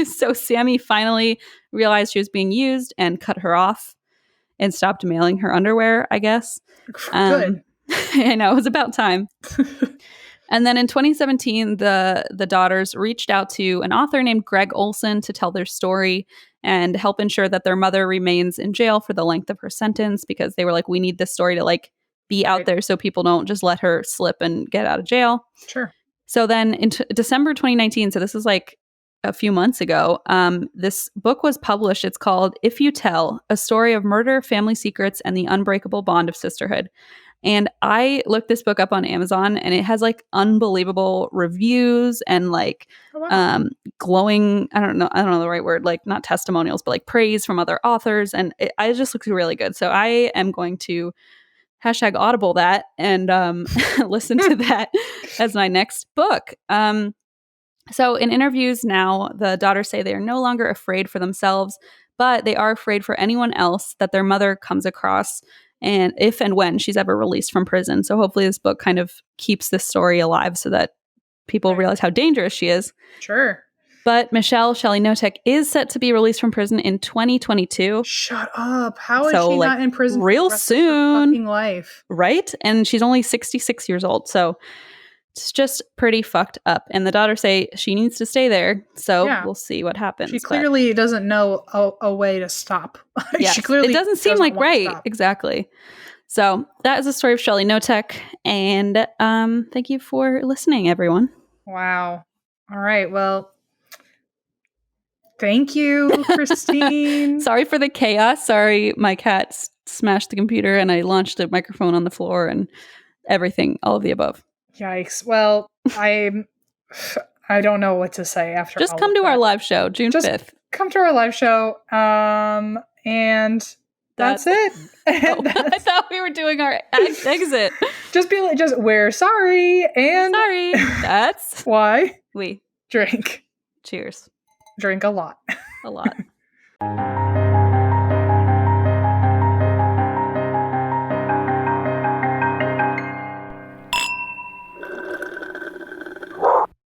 So Sammy finally realized she was being used and cut her off and stopped mailing her underwear, I guess. Good. I know, it was about time. And then in 2017, the daughters reached out to an author named Greg Olson to tell their story and help ensure that their mother remains in jail for the length of her sentence, because they were like, we need this story to like be out there so people don't just let her slip and get out of jail. Sure. So then in December 2019, so this is like a few months ago, this book was published. It's called If You Tell, A Story of Murder, Family Secrets, and the Unbreakable Bond of Sisterhood. And I looked this book up on Amazon, and it has like unbelievable reviews and like glowing, I don't know the right word, like not testimonials, but like praise from other authors. And it just looks really good. So I am going to #Audible that and listen to that as my next book. So in interviews now, the daughters say they are no longer afraid for themselves, but they are afraid for anyone else that their mother comes across, and if and when she's ever released from prison. So hopefully this book kind of keeps this story alive so that people realize how dangerous she is. Sure. But Michelle Knotek is set to be released from prison in 2022. Shut up. How is she not in prison real for the rest soon? Of her fucking life? Right? And she's only 66 years old. So it's just pretty fucked up. And the daughters say she needs to stay there. So we'll see what happens. She clearly doesn't know a way to stop. Yes, she clearly it doesn't seem like right. Exactly. So that is the story of Michelle Knotek. And thank you for listening, everyone. Wow. All right. Well, thank you, Christine. Sorry for the chaos. Sorry, my cat smashed the computer and I launched a microphone on the floor and everything, all of the above. Yikes. Well, I don't know what to say after. Just come to our live show, June 5th. Come to our live show. And that's it. I thought we were doing our exit. Just be like, we're sorry. And sorry. That's why we drink. Cheers. Drink a lot. A lot.